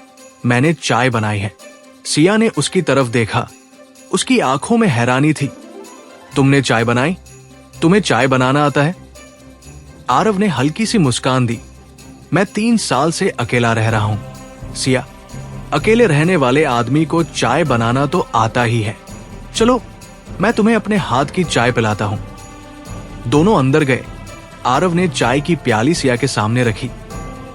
मैंने चाय बनाई है। सिया ने उसकी तरफ देखा। उसकी आंखों में हैरानी थी। तुमने चाय बनाई? तुम्हें चाय बनाना आता है? आरव ने हल्की सी मुस्कान दी। मैं 3 साल से अकेला रह रहा हूं सिया। अकेले रहने वाले आदमी को चाय बनाना तो आता ही है। चलो, मैं तुम्हें अपने हाथ की चाय पिलाता हूं। दोनों अंदर गए। आरव ने चाय की प्याली सिया के सामने रखी।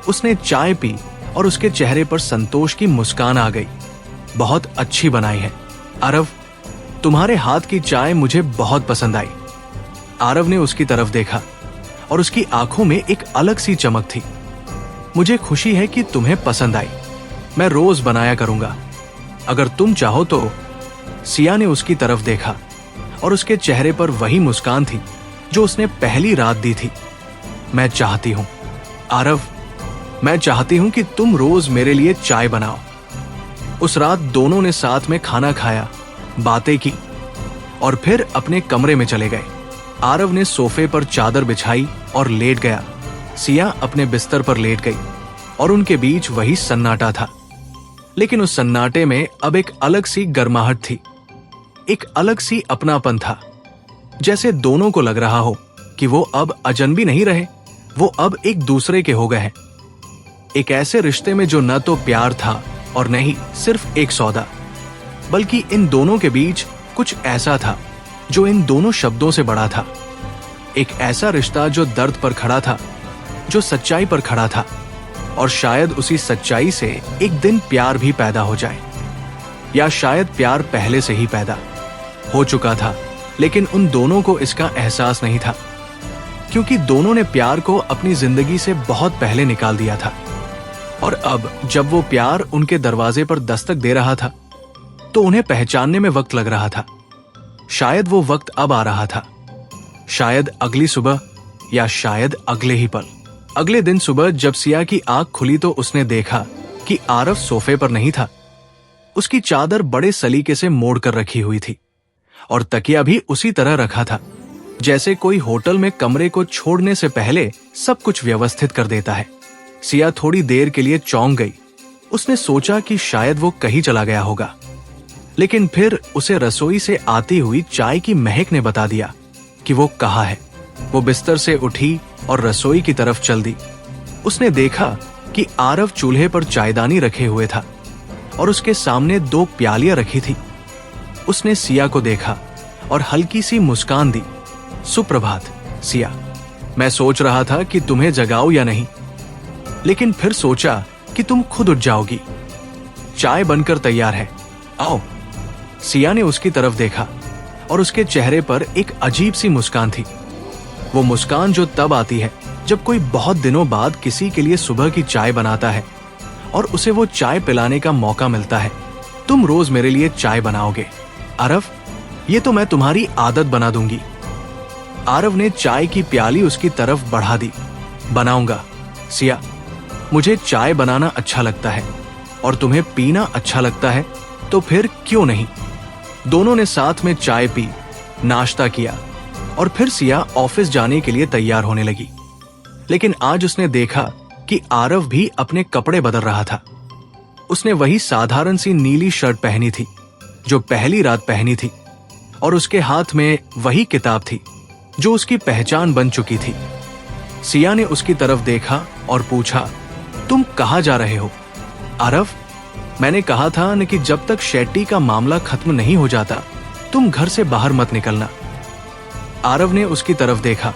उसने चाय पी और उसके चेहरे पर संतोष की मुस्कान आ गई। बहुत अच्छी बनाई है आरव, तुम्हारे हाथ की चाय मुझे बहुत पसंद आई। आरव ने उसकी तरफ देखा और उसकी आंखों में एक अलग सी चमक थी। मुझे खुशी है कि तुम्हें पसंद आई। मैं रोज बनाया करूंगा। अगर तुम चाहो तो। सिया ने उसकी तरफ देखा और उसके चेहरे पर वही मुस्कान थी जो उसने पहली रात दी थी। मैं चाहती हूं आरव, मैं चाहती हूं कि तुम रोज मेरे लिए चाय बनाओ। उस रात दोनों ने साथ में खाना खाया, बातें की और फिर अपने कमरे में चले गए। आरव ने सोफे पर चादर बिछाई और लेट गया। सिया अपने बिस्तर पर लेट गई और उनके बीच वही सन्नाटा था। लेकिन उस सन्नाटे में अब एक अलग सी गर्माहट थी, एक अलग सी अपनापन था। जैसे दोनों को लग रहा हो कि वो अब अजनबी नहीं रहे, वो अब एक दूसरे के हो गए हैं। एक ऐसे रिश्ते में जो न तो प्यार था और न ही सिर्फ एक सौदा, बल्कि इन दोनों के बीच कुछ ऐसा था जो इन दोनों शब्दों से बड़ा था। एक ऐसा रिश्ता जो दर्द पर खड़ा था, जो सच्चाई पर खड़ा था, और शायद उसी सच्चाई से एक दिन प्यार भी पैदा हो जाए। या शायद प्यार पहले से ही पैदा हो चुका था, लेकिन उन दोनों को इसका एहसास नहीं था, क्योंकि दोनों ने प्यार को अपनी जिंदगी से बहुत पहले निकाल दिया था। और अब जब वो प्यार उनके दरवाजे पर दस्तक दे रहा था, तो उन्हें पहचानने में वक्त लग रहा था। शायद वो वक्त अब आ रहा था, शायद अगली सुबह या शायद अगले ही पल। अगले दिन सुबह जब सिया की आंख खुली तो उसने देखा कि आरव सोफे पर नहीं था। उसकी चादर बड़े सलीके से मोड़ कर रखी हुई थी और तकिया भी उसी तरह रखा था जैसे कोई होटल में कमरे को छोड़ने से पहले सब कुछ व्यवस्थित कर देता है। सिया थोड़ी देर के लिए चौंक गई। उसने सोचा कि शायद वो कहीं चला गया होगा, लेकिन फिर उसे रसोई से आती हुई चाय की महक ने बता दिया कि वो कहाँ है। वो बिस्तर से उठी और रसोई की तरफ चल दी। उसने देखा कि आरव चूल्हे पर चायदानी रखे हुए था और उसके सामने 2 प्यालियां रखी थी। उसने सिया को देखा और हल्की सी मुस्कान दी। सुप्रभात सिया, मैं सोच रहा था कि तुम्हें जगाऊं या नहीं, लेकिन फिर सोचा कि तुम खुद उठ जाओगी। चाय बनकर तैयार है, आओ। सिया ने उसकी तरफ देखा और उसके चेहरे पर एक अजीब सी मुस्कान थी। वो मुस्कान जो तब आती है जब कोई बहुत दिनों बाद किसी के लिए सुबह की चाय बनाता है और उसे वो चाय पिलाने का मौका मिलता है। तुम रोज मेरे लिए चाय बनाओगे आरव, ये तो मैं तुम्हारी आदत बना दूंगी। आरव ने चाय की प्याली उसकी तरफ बढ़ा दी। बनाऊंगा सिया, मुझे चाय बनाना अच्छा लगता है और तुम्हें पीना अच्छा लगता है, तो फिर क्यों नहीं। दोनों ने साथ में चाय पी, नाश्ता किया और फिर सिया ऑफिस जाने के लिए तैयार होने लगी। लेकिन आज उसने देखा कि आरव भी अपने कपड़े बदल रहा था। उसने वही साधारण सी नीली शर्ट पहनी थी जो पहली रात पहनी थी और उसके हाथ में वही किताब थी जो उसकी पहचान बन चुकी थी। सिया ने उसकी तरफ देखा और पूछा, तुम कहाँ जा रहे हो आरव? मैंने कहा था न कि जब तक शेट्टी का मामला खत्म नहीं हो जाता तुम घर से बाहर मत निकलना। आरव ने उसकी तरफ देखा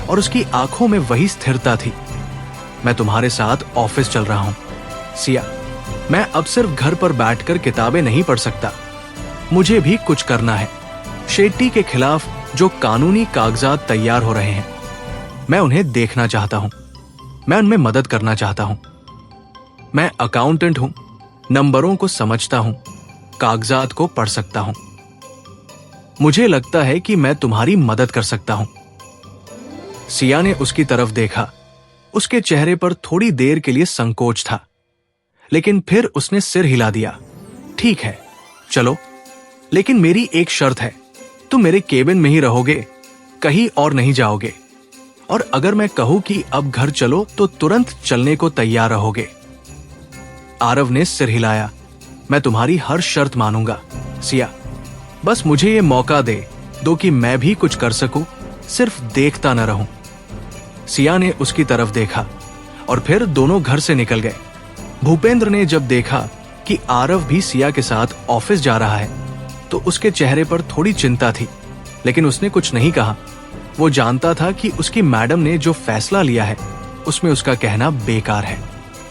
और उसकी आंखों में वही स्थिरता थी। मैं तुम्हारे साथ ऑफिस चल रहा हूं सिया, मैं अब सिर्फ घर पर बैठकर किताबें नहीं पढ़ सकता, मुझे भी कुछ करना है। शेट्टी के खिलाफ जो कानूनी कागजात तैयार हो रहे हैं, मैं उन्हें देखना चाहता हूं, मैं उनमें मदद करना चाहता हूं। मैं अकाउंटेंट हूं, नंबरों को समझता हूं, कागजात को पढ़ सकता हूं। मुझे लगता है कि मैं तुम्हारी मदद कर सकता हूं। सिया ने उसकी तरफ देखा। उसके चेहरे पर थोड़ी देर के लिए संकोच था, लेकिन फिर उसने सिर हिला दिया। ठीक है, चलो, लेकिन मेरी एक शर्त है, तुम मेरे केबिन में ही रहोगे, कहीं और नहीं जाओगे। और अगर मैं कहूं कि अब घर चलो तो तुरंत चलने को तैयार रहोगे। आरव ने सिर हिलाया। मैं तुम्हारी हर शर्त मानूंगा सिया, बस मुझे ये मौका दे दो कि मैं भी कुछ कर सकूं, सिर्फ देखता न रहूं। सिया ने उसकी तरफ देखा और फिर दोनों घर से निकल गए। भूपेंद्र ने जब देखा कि आरव भी सिया के साथ ऑफिस जा रहा है तो उसके चेहरे पर थोड़ी चिंता थी, लेकिन उसने कुछ नहीं कहा। वो जानता था कि उसकी मैडम ने जो फैसला लिया है उसमें उसका कहना बेकार है।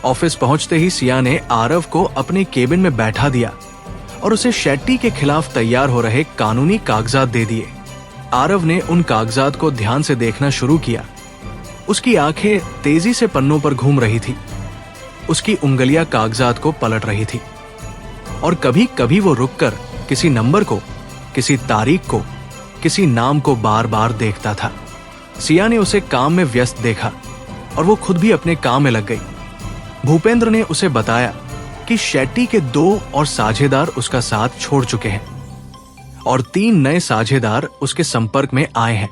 ऑफिस पहुंचते ही सिया ने आरव को अपने केबिन में बैठा दिया और उसे शेट्टी के खिलाफ तैयार हो रहे कानूनी कागजात दे दिए। आरव ने उन कागजात को ध्यान से देखना शुरू किया। उसकी आंखें तेजी से पन्नों पर घूम रही थी, उसकी उंगलियां कागजात को पलट रही थी। और कभी कभी वो रुककर किसी नंबर को, किसी तारीख को, किसी नाम को बार बार देखता था। सिया ने उसे काम में व्यस्त देखा और वो खुद भी अपने काम में लग गई। भूपेंद्र ने उसे बताया कि शेट्टी के 2 और साझेदार उसका साथ छोड़ चुके हैं और 3 नए साझेदार उसके संपर्क में आए हैं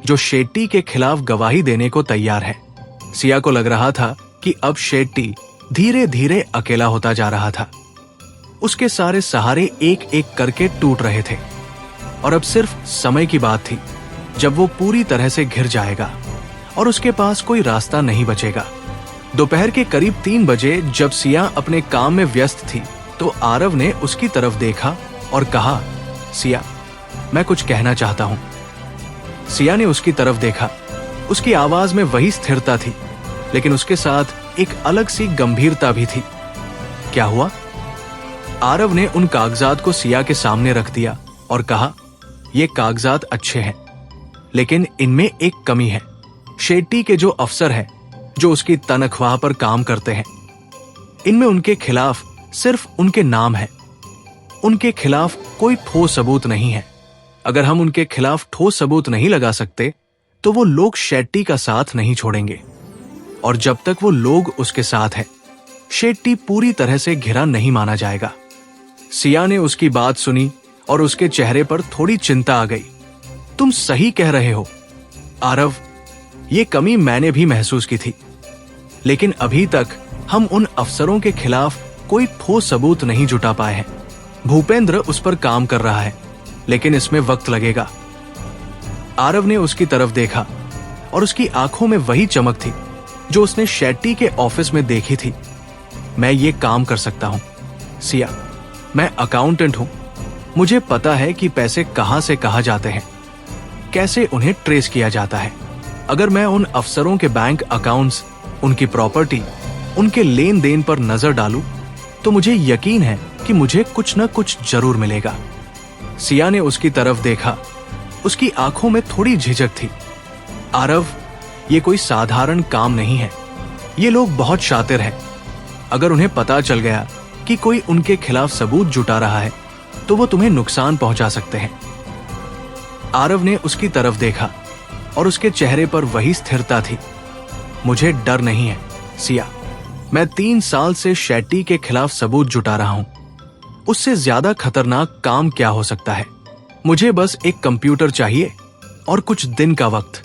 जो शेट्टी के खिलाफ गवाही देने को तैयार है। सिया को लग रहा था कि अब शेट्टी धीरे धीरे अकेला होता जा रहा था। उसके सारे सहारे एक एक करके टूट रहे थे और अब सिर्फ समय की बात थी जब वो पूरी तरह से घिर जाएगा और उसके पास कोई रास्ता नहीं बचेगा। दोपहर के करीब 3 बजे जब सिया अपने काम में व्यस्त थी तो आरव ने उसकी तरफ देखा और कहा, सिया, मैं कुछ कहना चाहता हूं। सिया ने उसकी तरफ देखा। उसकी आवाज में वही स्थिरता थी, लेकिन उसके साथ एक अलग सी गंभीरता भी थी। क्या हुआ? आरव ने उन कागजात को सिया के सामने रख दिया और कहा, ये कागजात अच्छे हैं, लेकिन इनमें एक कमी है। शेट्टी के जो अफसर हैं, जो उसकी तनख्वाह पर काम करते हैं, इनमें उनके खिलाफ सिर्फ उनके नाम है। उनके खिलाफ कोई ठोस सबूत नहीं है। अगर हम उनके खिलाफ ठोस सबूत नहीं लगा सकते तो वो लोग शेट्टी का साथ नहीं छोड़ेंगे और जब तक वो लोग उसके साथ हैं, शेट्टी पूरी तरह से घिरा नहीं माना जाएगा। सिया ने उसकी बात सुनी और उसके चेहरे पर थोड़ी चिंता आ गई। तुम सही कह रहे हो आरव, ये कमी मैंने भी महसूस की थी, लेकिन अभी तक हम उन अफसरों के खिलाफ कोई ठोस सबूत नहीं जुटा पाए हैं। भूपेंद्र उस पर काम कर रहा है, लेकिन इसमें वक्त लगेगा। आरव ने उसकी तरफ देखा और उसकी आंखों में वही चमक थी जो उसने शेट्टी के ऑफिस में देखी थी। मैं ये काम कर सकता हूं सिया, मैं अकाउंटेंट हूं। मुझे पता है कि पैसे कहां से कहां जाते हैं, कैसे उन्हें ट्रेस किया जाता है। अगर मैं उन अफसरों के बैंक अकाउंट्स, उनकी प्रॉपर्टी, उनके लेन देन पर नजर डालूं तो मुझे यकीन है कि मुझे कुछ न कुछ जरूर मिलेगा। सिया ने उसकी तरफ देखा। उसकी आंखों में थोड़ी झिझक थी। आरव, ये कोई साधारण काम नहीं है। ये लोग बहुत शातिर हैं। अगर उन्हें पता चल गया कि कोई उनके खिलाफ सबूत जुटा रहा है तो वो तुम्हें नुकसान पहुंचा सकते हैं। आरव ने उसकी तरफ देखा और उसके चेहरे पर वही स्थिरता थी। मुझे डर नहीं है सिया, मैं 3 साल से शेट्टी के खिलाफ सबूत जुटा रहा हूं। उससे ज्यादा खतरनाक काम क्या हो सकता है? मुझे बस एक कंप्यूटर चाहिए और कुछ दिन का वक्त।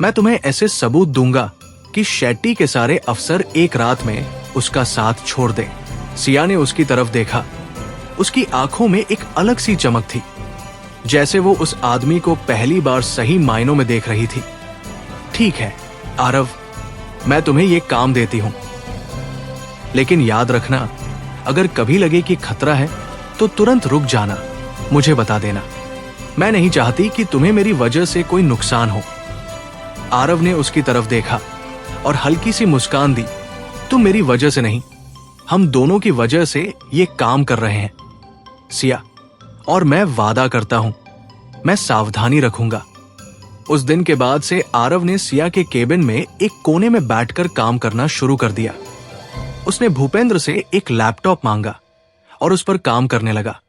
मैं तुम्हें ऐसे सबूत दूंगा कि शेट्टी के सारे अफसर एक रात में उसका साथ छोड़ दें। सिया ने उसकी तरफ देखा। उसकी आंखों में एक अलग सी चमक थी, जैसे वो उस आदमी को पहली बार सही मायनों में देख रही थी। ठीक है आरव, मैं तुम्हें ये काम देती हूं, लेकिन याद रखना, अगर कभी लगे कि खतरा है तो तुरंत रुक जाना, मुझे बता देना। मैं नहीं चाहती कि तुम्हें मेरी वजह से कोई नुकसान हो। आरव ने उसकी तरफ देखा और हल्की सी मुस्कान दी। तुम मेरी वजह से नहीं, हम दोनों की वजह से ये काम कर रहे हैं सिया, और मैं वादा करता हूं मैं सावधानी रखूंगा। उस दिन के बाद से आरव ने सिया के केबिन में एक कोने में बैठकर काम करना शुरू कर दिया। उसने भूपेंद्र से एक लैपटॉप मांगा और उस पर काम करने लगा।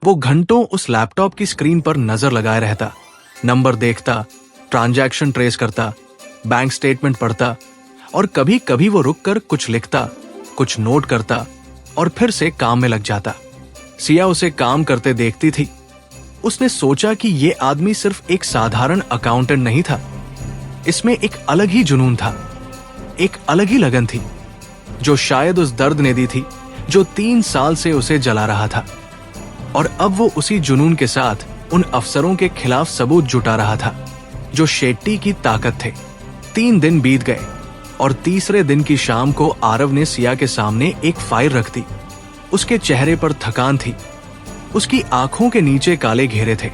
वो घंटों उस लैपटॉप की स्क्रीन पर नजर लगाए रहता, नंबर देखता, ट्रांजैक्शन ट्रेस करता, बैंक स्टेटमेंट पढ़ता और कभी कभी वो रुककर कुछ लिखता, कुछ नोट करता और फिर से काम में लग जाता। सिया उसे काम करते देखती थी। उसने सोचा कि ये आदमी सिर्फ एक साधारण अकाउंटेंट नहीं था, इसमें एक अलग ही जुनून था, एक अलग ही लगन थी जो शायद उस दर्द ने दी थी जो 3 साल से उसे जला रहा था। और अब वो उसी जुनून के साथ उन अफसरों के खिलाफ सबूत जुटा रहा था जो शेट्टी की ताकत थे। 3 दिन बीत गए और तीसरे दिन की शाम को आरव ने सिया के सामने एक फाइल रख दी। उसके चेहरे पर थकान थी, उसकी आंखों के नीचे काले घेरे थे,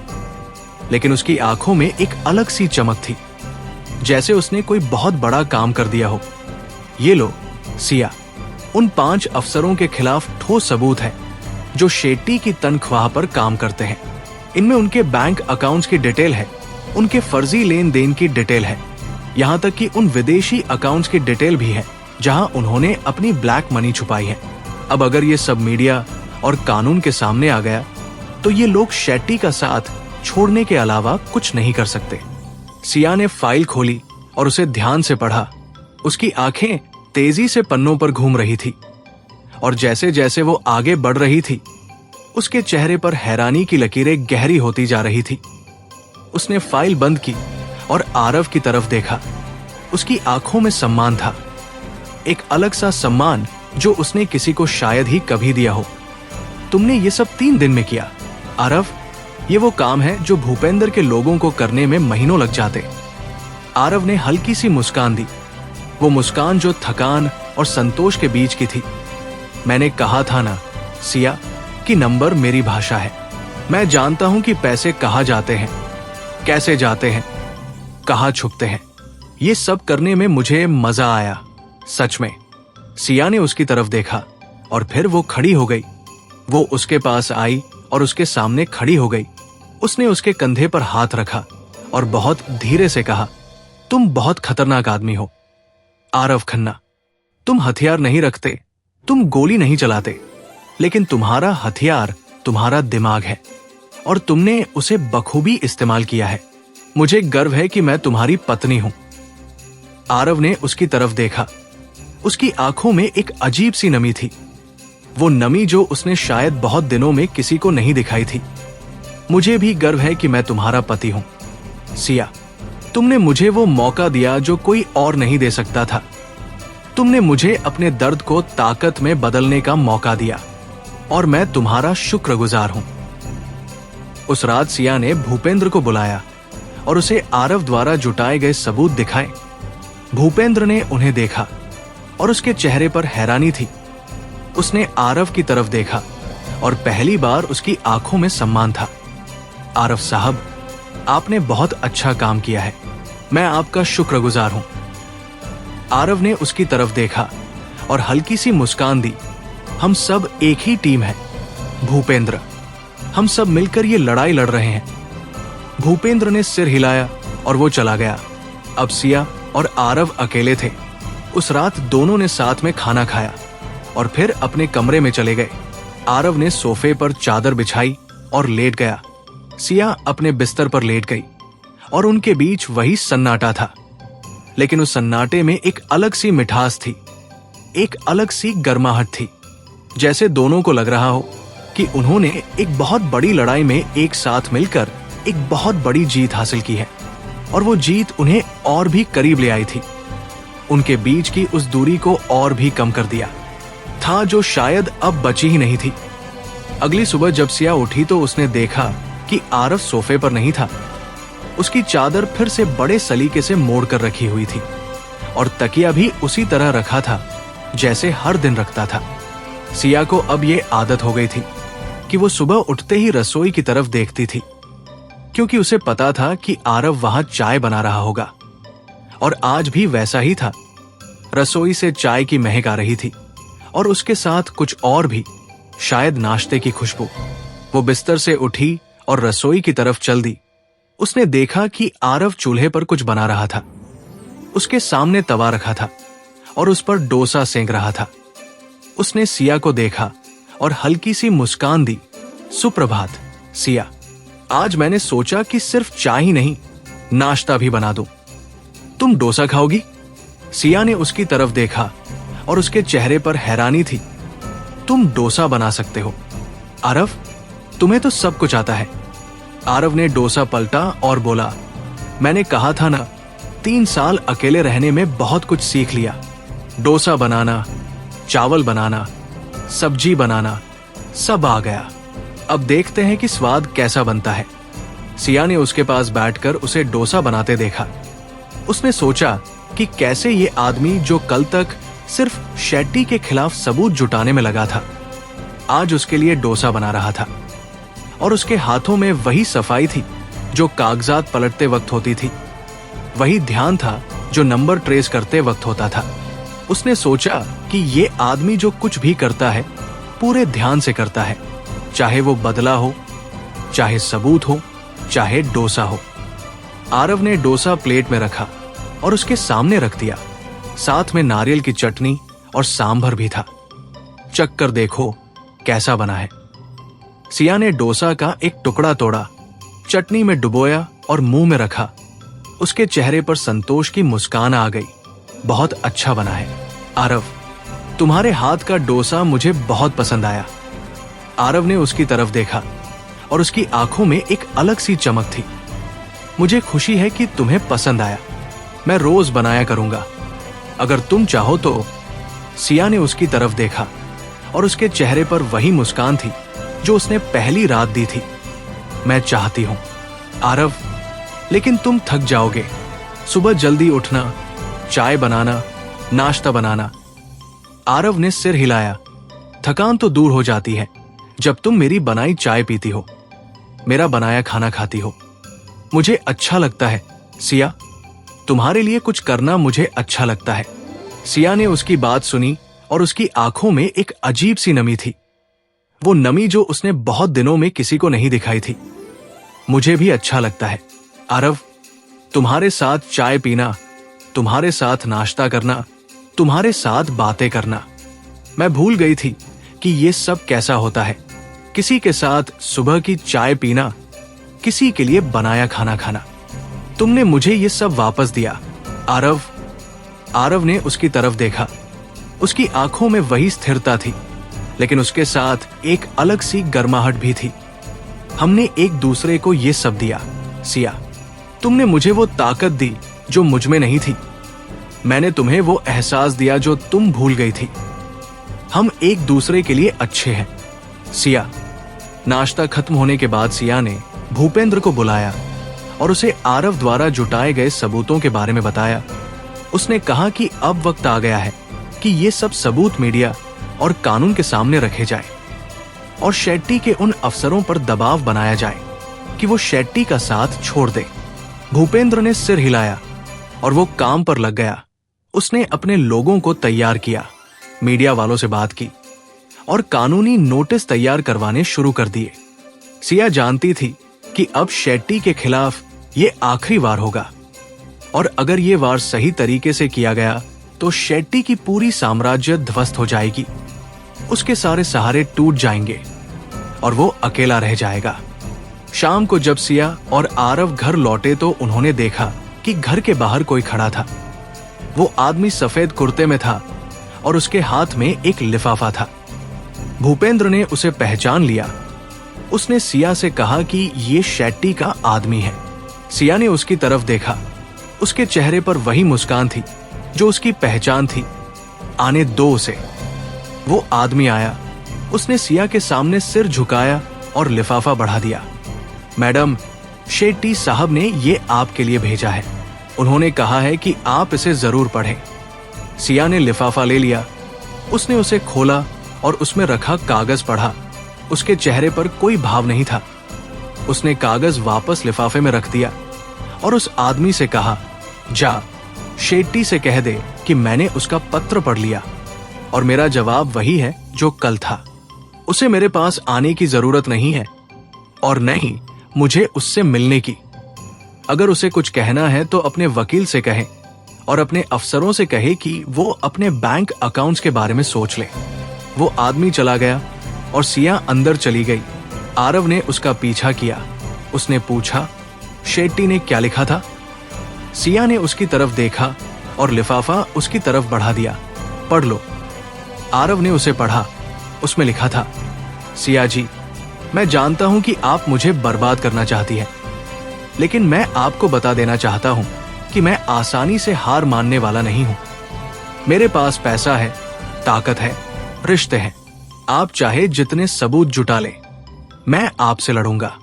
लेकिन उसकी आंखों में एक अलग सी चमक थी, जैसे उसने कोई बहुत बड़ा काम कर दिया हो। ये लो सिया, उन 5 अफसरों के खिलाफ ठोस सबूत है जो शेट्टी की तनख्वाह पर काम करते हैं। इनमें उनके बैंक अकाउंट्स की डिटेल है, उनके फर्जी लेन देन की डिटेल है, यहाँ तक कि उन विदेशी अकाउंट्स की डिटेल भी है जहां उन्होंने अपनी ब्लैक मनी छुपाई है। अब अगर ये सब मीडिया और कानून के सामने आ गया तो ये लोग शेट्टी का साथ छोड़ने के अलावा कुछ नहीं कर सकते। सिया ने फाइल खोली और उसे ध्यान से पढ़ा। उसकी आंखें तेजी से पन्नों पर घूम रही थी और जैसे जैसे वो आगे बढ़ रही थी उसके चेहरे पर हैरानी की लकीरें गहरी होती जा रही थी। उसने फाइल बंद की और आरव की तरफ देखा। उसकी आंखों में सम्मान था, एक अलग सा सम्मान जो उसने किसी को शायद ही कभी दिया हो। तुमने ये सब 3 दिन में किया आरव। ये वो काम है जो भूपेंद्र के लोगों को करने में महीनों लग जाते। आरव ने हल्की सी मुस्कान दी, वो मुस्कान जो थकान और संतोष के बीच की थी। मैंने कहा था ना सिया कि नंबर मेरी भाषा है। मैं जानता हूं कि पैसे कहाँ जाते हैं, कैसे जाते हैं, कहाँ छुपते हैं। ये सब करने में मुझे मजा आया, सच में। सिया ने उसकी तरफ देखा और फिर वो खड़ी हो गई। वो उसके पास आई और उसके सामने खड़ी हो गई। उसने उसके कंधे पर हाथ रखा और बहुत धीरे से कहा, तुम बहुत खतरनाक आदमी हो आरव खन्ना। तुम हथियार नहीं रखते, तुम गोली नहीं चलाते, लेकिन तुम्हारा हथियार तुम्हारा दिमाग है और तुमने उसे बखूबी इस्तेमाल किया है। मुझे गर्व है कि मैं तुम्हारी पत्नी हूं। आरव ने उसकी तरफ देखा। उसकी आंखों में एक अजीब सी नमी थी, वो नमी जो उसने शायद बहुत दिनों में किसी को नहीं दिखाई थी। मुझे भी गर्व है कि मैं तुम्हारा पति हूं सिया। तुमने मुझे वो मौका दिया जो कोई और नहीं दे सकता था। तुमने मुझे अपने दर्द को ताकत में बदलने का मौका दिया और मैं तुम्हारा शुक्रगुजार हूं। उस रात सिया ने भूपेंद्र को बुलाया और उसे आरव द्वारा जुटाए गए सबूत दिखाए। भूपेंद्र ने उन्हें देखा और उसके चेहरे पर हैरानी थी। उसने आरव की तरफ देखा और पहली बार उसकी आंखों में सम्मान था। आरव साहब, आपने बहुत अच्छा काम किया है, मैं आपका शुक्रगुजार हूं। आरव ने उसकी तरफ देखा और हल्की सी मुस्कान दी। हम सब एक ही टीम है भूपेंद्र, हम सब मिलकर ये लड़ाई लड़ रहे हैं। भूपेंद्र ने सिर हिलाया और वो चला गया। अब सिया और आरव अकेले थे। उस रात दोनों ने साथ में खाना खाया और फिर अपने कमरे में चले गए। आरव ने सोफे पर चादर बिछाई और लेट गया। सिया अपने बिस्तर पर लेट गई और उनके बीच वही सन्नाटा था, लेकिन उस सन्नाटे में एक अलग सी मिठास थी, एक अलग सी गर्माहट थी। जैसे दोनों को लग रहा हो कि उन्होंने एक बहुत बड़ी लड़ाई में एक साथ मिलकर एक बहुत बड़ी जीत हासिल की है और वो जीत उन्हें और भी करीब ले आई थी। उनके बीच की उस दूरी को और भी कम कर दिया था जो शायद अब बची ही नहीं थी। अगली सुबह जब सिया उठी तो उसने देखा कि आरव सोफे पर नहीं था। उसकी चादर फिर से बड़े सलीके से मोड़ कर रखी हुई थी और तकिया भी उसी तरह रखा था जैसे हर दिन रखता था। सिया को अब ये आदत हो गई थी कि वो सुबह उठते ही रसोई की तरफ देखती थी, क्योंकि उसे पता था कि आरव वहां चाय बना रहा होगा। और आज भी वैसा ही था। रसोई से चाय की महक आ रही थी और उसके साथ कुछ और भी, शायद नाश्ते की खुशबू। वो बिस्तर से उठी और रसोई की तरफ चल दी। उसने देखा कि आरव चूल्हे पर कुछ बना रहा था। उसके सामने तवा रखा था और उस पर डोसा सेंक रहा था। उसने सिया को देखा और हल्की सी मुस्कान दी। सुप्रभात सिया, आज मैंने सोचा कि सिर्फ चाय ही नहीं, नाश्ता भी बना दूं। तुम डोसा खाओगी? सिया ने उसकी तरफ देखा और उसके चेहरे पर हैरानी थी। तुम डोसा बना सकते हो आरव, तुम्हें तो सब कुछ आता है। आरव ने डोसा पलटा और बोला, मैंने कहा था ना, 3 साल अकेले रहने में बहुत कुछ सीख लिया। डोसा बनाना, चावल बनाना, सब्जी बनाना, सब आ गया। अब देखते हैं कि स्वाद कैसा बनता है। सिया ने उसके पास बैठकर उसे डोसा बनाते देखा। उसने सोचा कि कैसे ये आदमी जो कल तक सिर्फ शेट्टी के खिलाफ सबूत जुटाने में लगा था, आज उसके लिए डोसा बना रहा था। और उसके हाथों में वही सफाई थी जो कागजात पलटते वक्त होती थी, वही ध्यान था जो नंबर ट्रेस करते वक्त होता था। उसने सोचा कि ये आदमी जो कुछ भी करता है पूरे ध्यान से करता है, चाहे वो बदला हो, चाहे सबूत हो, चाहे डोसा हो। आरव ने डोसा प्लेट में रखा और उसके सामने रख दिया। साथ में नारियल की चटनी और सांभर भी था। चख कर देखो, कैसा बना है। सिया ने डोसा का एक टुकड़ा तोड़ा, चटनी में डुबोया और मुंह में रखा। उसके चेहरे पर संतोष की मुस्कान आ गई। बहुत अच्छा बना है आरव, तुम्हारे हाथ का डोसा मुझे बहुत पसंद आया। आरव ने उसकी तरफ देखा और उसकी आंखों में एक अलग सी चमक थी। मुझे खुशी है कि तुम्हें पसंद आया। मैं रोज बनाया करूंगा अगर तुम चाहो तो। सिया ने उसकी तरफ देखा और उसके चेहरे पर वही मुस्कान थी जो उसने पहली रात दी थी। मैं चाहती हूं आरव, लेकिन तुम थक जाओगे। सुबह जल्दी उठना, चाय बनाना, नाश्ता बनाना। आरव ने सिर हिलाया। थकान तो दूर हो जाती है जब तुम मेरी बनाई चाय पीती हो, मेरा बनाया खाना खाती हो। मुझे अच्छा लगता है सिया, तुम्हारे लिए कुछ करना मुझे अच्छा लगता है। सिया ने उसकी बात सुनी और उसकी आंखों में एक अजीब सी नमी थी, वो नमी जो उसने बहुत दिनों में किसी को नहीं दिखाई थी। मुझे भी अच्छा लगता है आरव, तुम्हारे साथ चाय पीना, तुम्हारे साथ नाश्ता करना, तुम्हारे साथ बातें करना। मैं भूल गई थी कि ये सब कैसा होता है, किसी के साथ सुबह की चाय पीना, किसी के लिए बनाया खाना खाना। तुमने मुझे ये सब वापस दिया आरव। आरव ने उसकी तरफ देखा। उसकी आंखों में वही स्थिरता थी, लेकिन उसके साथ एक अलग सी गर्माहट भी थी। हमने एक दूसरे को ये सब दिया सिया। तुमने मुझे वो ताकत दी जो मुझ में नहीं थी। मैंने तुम्हें वो एहसास दिया जो तुम भूल गई थी। हम एक दूसरे के लिए अच्छे हैं सिया। नाश्ता खत्म होने के बाद सिया ने भूपेंद्र को बुलाया और उसे आरव द्वारा जुटाए गए सबूतों के बारे में बताया। उसने कहा कि अब वक्त आ गया है कि ये सब सबूत मीडिया और कानून के सामने रखे जाए और शेट्टी के उन अफसरों पर दबाव बनाया जाए कि वो शेट्टी का साथ छोड़ दे। भूपेंद्र ने सिर हिलाया और वो काम पर लग गया। उसने अपने लोगों को तैयार किया, मीडिया वालों से बात की और कानूनी नोटिस तैयार करवाने शुरू कर दिए। सिया जानती थी कि अब शेट्टी के खिलाफ ये आखिरी वार होगा और अगर ये वार सही तरीके से किया गया तो शेट्टी की पूरी साम्राज्य ध्वस्त हो जाएगी। उसके सारे सहारे टूट जाएंगे और वो अकेला रह जाएगा। शाम को जब सिया और आरव घर लौटे तो उन्होंने देखा कि घर के बाहर कोई खड़ा था। वो आदमी सफेद कुर्ते में था और उसके हाथ में एक लिफाफा था। भूपेंद्र ने उसे पहचान लिया। उसने सिया से कहा कि ये शेट्टी का आदमी है। सिया ने उसकी तरफ देखा। उसके चेहरे पर वही मुस्कान थी जो उसकी पहचान थी। आने दो उसे। वो आदमी आया। उसने सिया के सामने सिर झुकाया और लिफाफा बढ़ा दिया। मैडम, शेट्टी साहब ने ये आपके लिए भेजा है। उन्होंने कहा है कि आप इसे जरूर पढ़ें। सिया ने लिफाफा ले लिया। उसने उसे खोला और उसमें रखा कागज पढ़ा। उसके चेहरे पर कोई भाव नहीं था। उसने कागज वापस लिफाफे में रख दिया और उस आदमी से कहा, जा शेट्टी से कह दे कि मैंने उसका पत्र पढ़ लिया और मेरा जवाब वही है जो कल था। उसे मेरे पास आने की जरूरत नहीं है और नहीं मुझे उससे मिलने की। अगर उसे कुछ कहना है तो अपने वकील से कहे और अपने अफसरों से कहे कि वो अपने बैंक अकाउंट्स के बारे में सोच ले। वो आदमी चला गया और सिया अंदर चली गई। आरव ने उसका पीछा किया। उसने पूछा, शेट्टी ने क्या लिखा था? सिया ने उसकी तरफ देखा और लिफाफा उसकी तरफ बढ़ा दिया। पढ़ लो। आरव ने उसे पढ़ा। उसमें लिखा था, सिया जी, मैं जानता हूं कि आप मुझे बर्बाद करना चाहती हैं, लेकिन मैं आपको बता देना चाहता हूं कि मैं आसानी से हार मानने वाला नहीं हूं। मेरे पास पैसा है, ताकत है, रिश्ते हैं। आप चाहे जितने सबूत जुटा लें, मैं आपसे लड़ूंगा।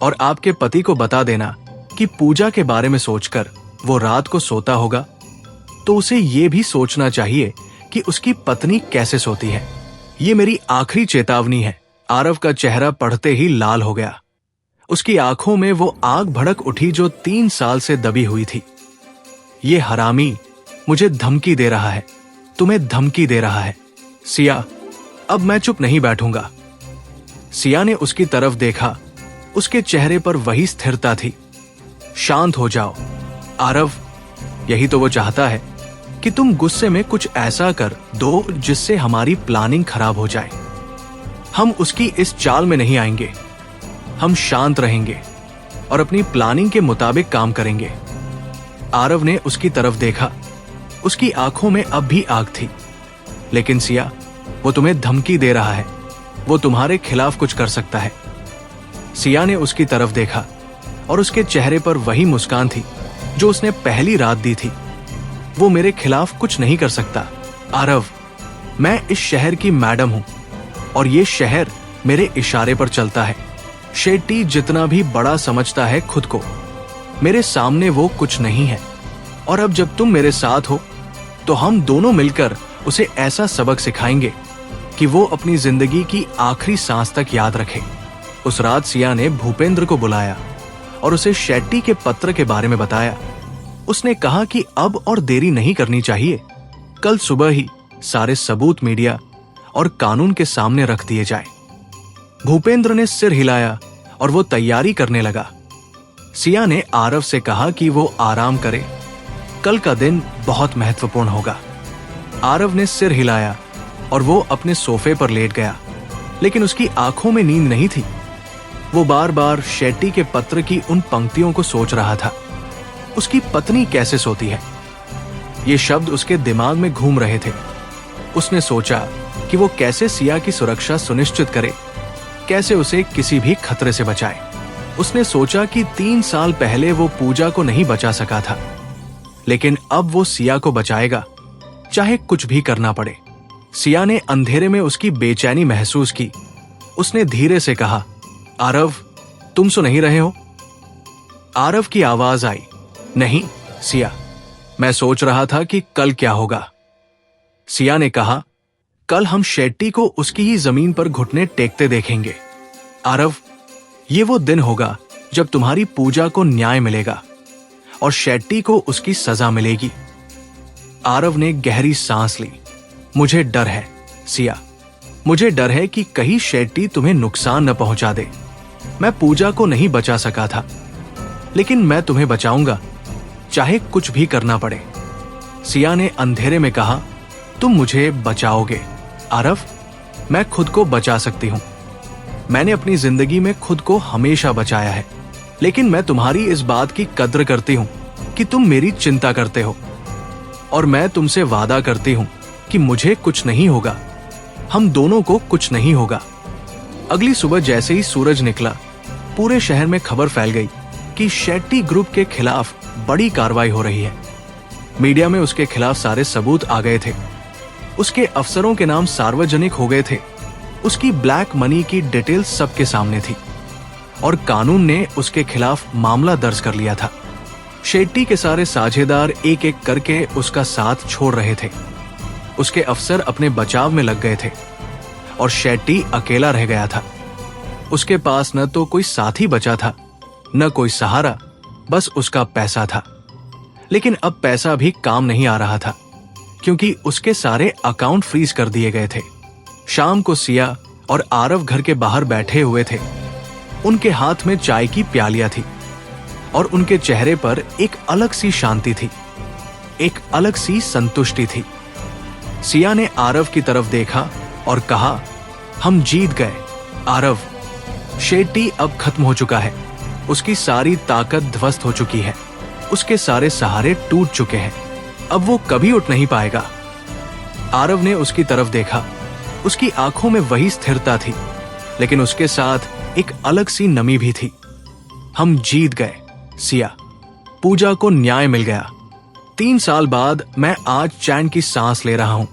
और आपके पति को बता देना कि पूजा के बारे में सोचकर वो रात को सोता होगा तो उसे ये भी सोचना चाहिए कि उसकी पत्नी कैसे सोती है। ये मेरी आखिरी चेतावनी है। आरव का चेहरा पढ़ते ही लाल हो गया। उसकी आंखों में वो आग भड़क उठी जो 3 साल से दबी हुई थी। ये हरामी मुझे धमकी दे रहा है, तुम्हें धमकी दे रहा है। सिया, अब मैं चुप नहीं बैठूंगा। सिया ने उसकी तरफ देखा। उसके चेहरे पर वही स्थिरता थी। शांत हो जाओ आरव, यही तो वो चाहता है कि तुम गुस्से में कुछ ऐसा कर दो जिससे हमारी प्लानिंग खराब हो जाए। हम उसकी इस चाल में नहीं आएंगे। हम शांत रहेंगे और अपनी प्लानिंग के मुताबिक काम करेंगे। आरव ने उसकी तरफ देखा। उसकी आंखों में अब भी आग थी। लेकिन सिया, वो तुम्हें धमकी दे रहा है। वो तुम्हारे खिलाफ कुछ कर सकता है। सिया ने उसकी तरफ देखा और उसके चेहरे पर वही मुस्कान थी जो उसने पहली रात दी थी। वो मेरे खिलाफ कुछ नहीं कर सकता आरव। मैं इस शहर की मैडम हूं और ये शहर मेरे इशारे पर चलता है। शेट्टी जितना भी बड़ा समझता है खुद को, मेरे सामने वो कुछ नहीं है। और अब जब तुम मेरे साथ हो तो हम दोनों मिलकर उसे ऐसा सबक सिखाएंगे कि वो अपनी जिंदगी की आखिरी सांस तक याद रखे। उस रात सिया ने भूपेंद्र को बुलाया और उसे शेट्टी के पत्र के बारे में बताया। उसने कहा कि अब और देरी नहीं करनी चाहिए। कल सुबह ही सारे सबूत मीडिया और कानून के सामने रख दिए जाए। भूपेंद्र ने सिर हिलाया और वो तैयारी करने लगा। सिया ने आरव से कहा कि वो आराम करे, कल का दिन बहुत महत्वपूर्ण होगा। आरव ने सिर हिलाया और वो अपने सोफे पर लेट गया, लेकिन उसकी आंखों में नींद नहीं थी। वो बार बार शेट्टी के पत्र की उन पंक्तियों को सोच रहा था। उसकी पत्नी कैसे सोती है, ये शब्द उसके दिमाग में घूम रहे थे। उसने सोचा कि वो कैसे सिया की सुरक्षा सुनिश्चित करे, कैसे उसे किसी भी खतरे से बचाए। उसने सोचा कि 3 साल पहले वो पूजा को नहीं बचा सका था, लेकिन अब वो सिया को बचाएगा, चाहे कुछ भी करना पड़े। सिया ने अंधेरे में उसकी बेचैनी महसूस की। उसने धीरे से कहा, आरव, तुम सो नहीं रहे हो? आरव की आवाज आई, नहीं सिया, मैं सोच रहा था कि कल क्या होगा। सिया ने कहा, कल हम शेट्टी को उसकी ही जमीन पर घुटने टेकते देखेंगे। आरव, ये वो दिन होगा जब तुम्हारी पूजा को न्याय मिलेगा और शेट्टी को उसकी सजा मिलेगी। आरव ने गहरी सांस ली। मुझे डर है सिया, मुझे डर है कि कहीं शेट्टी तुम्हें नुकसान न पहुंचा दे। मैं पूजा को नहीं बचा सका था, लेकिन मैं तुम्हें बचाऊंगा, चाहे कुछ भी करना पड़े। सिया ने अंधेरे में कहा, तुम मुझे बचाओगे आरव? मैं खुद को बचा सकती हूं। मैंने अपनी जिंदगी में खुद को हमेशा बचाया है, लेकिन मैं तुम्हारी इस बात की कद्र करती हूं कि तुम मेरी चिंता करते हो। और मैं तुमसे वादा करती हूं कि मुझे कुछ नहीं होगा, हम दोनों को कुछ नहीं होगा। अगली सुबह जैसे ही सूरज निकला, पूरे शहर में खबर फैल गई कि शेट्टी ग्रुप के खिलाफ बड़ी कार्रवाई हो रही है। मीडिया में उसके खिलाफ सारे सबूत आ गए थे। उसके अफसरों के नाम सार्वजनिक हो गए थे। उसकी ब्लैक मनी की डिटेल सबके सामने थी और कानून ने उसके खिलाफ मामला दर्ज कर लिया था। शेट्टी के सारे साझेदार एक एक करके उसका साथ छोड़ रहे थे। उसके अफसर अपने बचाव में लग गए थे और शेट्टी अकेला रह गया था। उसके पास न तो कोई साथी बचा था, न कोई सहारा, बस उसका पैसा था। लेकिन अब पैसा भी काम नहीं आ रहा था, क्योंकि उसके सारे अकाउंट फ्रीज कर दिए गए थे। शाम को सिया और आरव घर के बाहर बैठे हुए थे। उनके हाथ में चाय की प्यालियां थी और उनके चेहरे पर एक अलग सी शांति थी, एक अलग सी संतुष्टि थी। सिया ने आरव की तरफ देखा और कहा, हम जीत गए आरव। शेट्टी अब खत्म हो चुका है। उसकी सारी ताकत ध्वस्त हो चुकी है। उसके सारे सहारे टूट चुके हैं। अब वो कभी उठ नहीं पाएगा। आरव ने उसकी तरफ देखा। उसकी आंखों में वही स्थिरता थी, लेकिन उसके साथ एक अलग सी नमी भी थी। हम जीत गए सिया। पूजा को न्याय मिल गया। 3 साल बाद मैं आज चैन की सांस ले रहा हूं।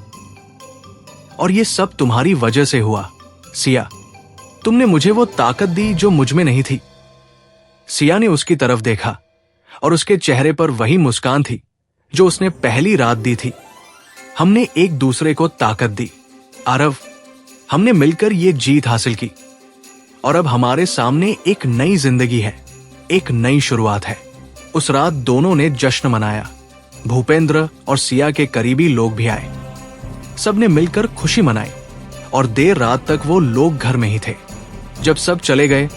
और ये सब तुम्हारी वजह से हुआ सिया। तुमने मुझे वो ताकत दी जो मुझ में नहीं थी। सिया ने उसकी तरफ देखा और उसके चेहरे पर वही मुस्कान थी जो उसने पहली रात दी थी। हमने एक दूसरे को ताकत दी आरव। हमने मिलकर ये जीत हासिल की और अब हमारे सामने एक नई जिंदगी है, एक नई शुरुआत है। उस रात दोनों ने जश्न मनाया। भूपेंद्र और सिया के करीबी लोग भी आए। सबने मिलकर खुशी मनाई और देर रात तक वो लोग घर में ही थे। जब सब चले गए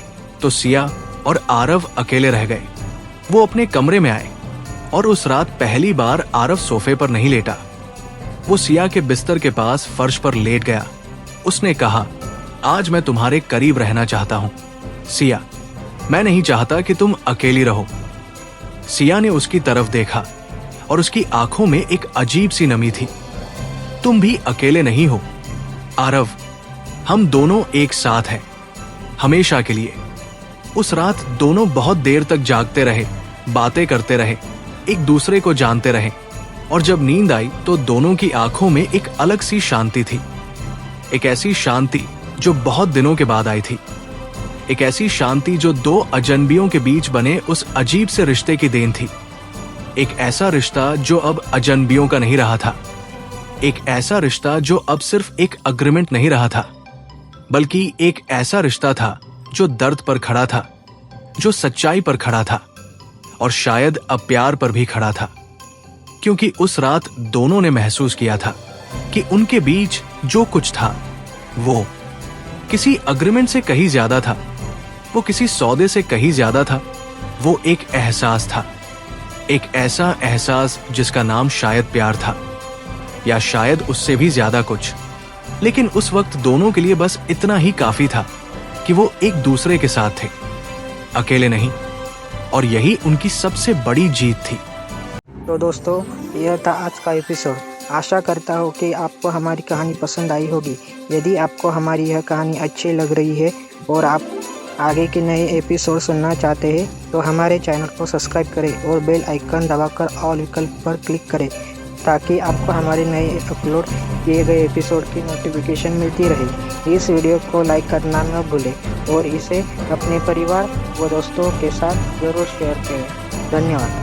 तो सिया और आरव अकेले रह गए। वो अपने कमरे में आए और उस रात पहली बार आरव सोफे पर नहीं लेटा। वो सिया के बिस्तर के पास फर्श पर लेट गया। उसने कहा, आज मैं तुम्हारे करीब रहना चाहता हूं। सिया, मैं नहीं चाहता कि तुम अकेली रहो। सिया ने उसकी तरफ देखा और उसकी आंखों में एक अजीब सी नमी थी। तुम भी अकेले नहीं हो आरव, हम दोनों एक साथ हैं, हमेशा के लिए। उस रात दोनों बहुत देर तक जागते रहे, बातें करते रहे, एक दूसरे को जानते रहे, और जब नींद आई तो दोनों की आंखों में एक अलग सी शांति थी। एक ऐसी शांति जो बहुत दिनों के बाद आई थी। एक ऐसी शांति जो दो अजनबियों के बीच बने उस अजीब से रिश्ते की देन थी। एक ऐसा रिश्ता जो अब अजनबियों का नहीं रहा था। एक ऐसा रिश्ता जो अब सिर्फ एक अग्रीमेंट नहीं रहा था, बल्कि एक ऐसा रिश्ता था जो दर्द पर खड़ा था, जो सच्चाई पर खड़ा था, और शायद अब प्यार पर भी खड़ा था। क्योंकि उस रात दोनों ने महसूस किया था कि उनके बीच जो कुछ था वो किसी अग्रीमेंट से कहीं ज्यादा था, वो किसी सौदे से कहीं ज्यादा था। वो एक एहसास था, एक ऐसा एहसास जिसका नाम शायद प्यार था, या शायद उससे भी ज्यादा कुछ। लेकिन उस वक्त दोनों के लिए बस इतना ही काफी था कि वो एक दूसरे के साथ थे, अकेले नहीं, और यही उनकी सबसे बड़ी जीत थी। तो दोस्तों, यह था आज का एपिसोड। आशा करता हूँ कि आपको हमारी कहानी पसंद आई होगी। यदि आपको हमारी यह कहानी अच्छी लग रही है और आप आगे के नए एपिसोड सुनना चाहते हैं तो हमारे चैनल को सब्सक्राइब करें और बेल आइकन दबाकर ऑल विकल्प पर क्लिक करें, ताकि आपको हमारे नए अपलोड किए गए एपिसोड की नोटिफिकेशन मिलती रहे। इस वीडियो को लाइक करना न भूलें और इसे अपने परिवार व दोस्तों के साथ ज़रूर शेयर करें। धन्यवाद।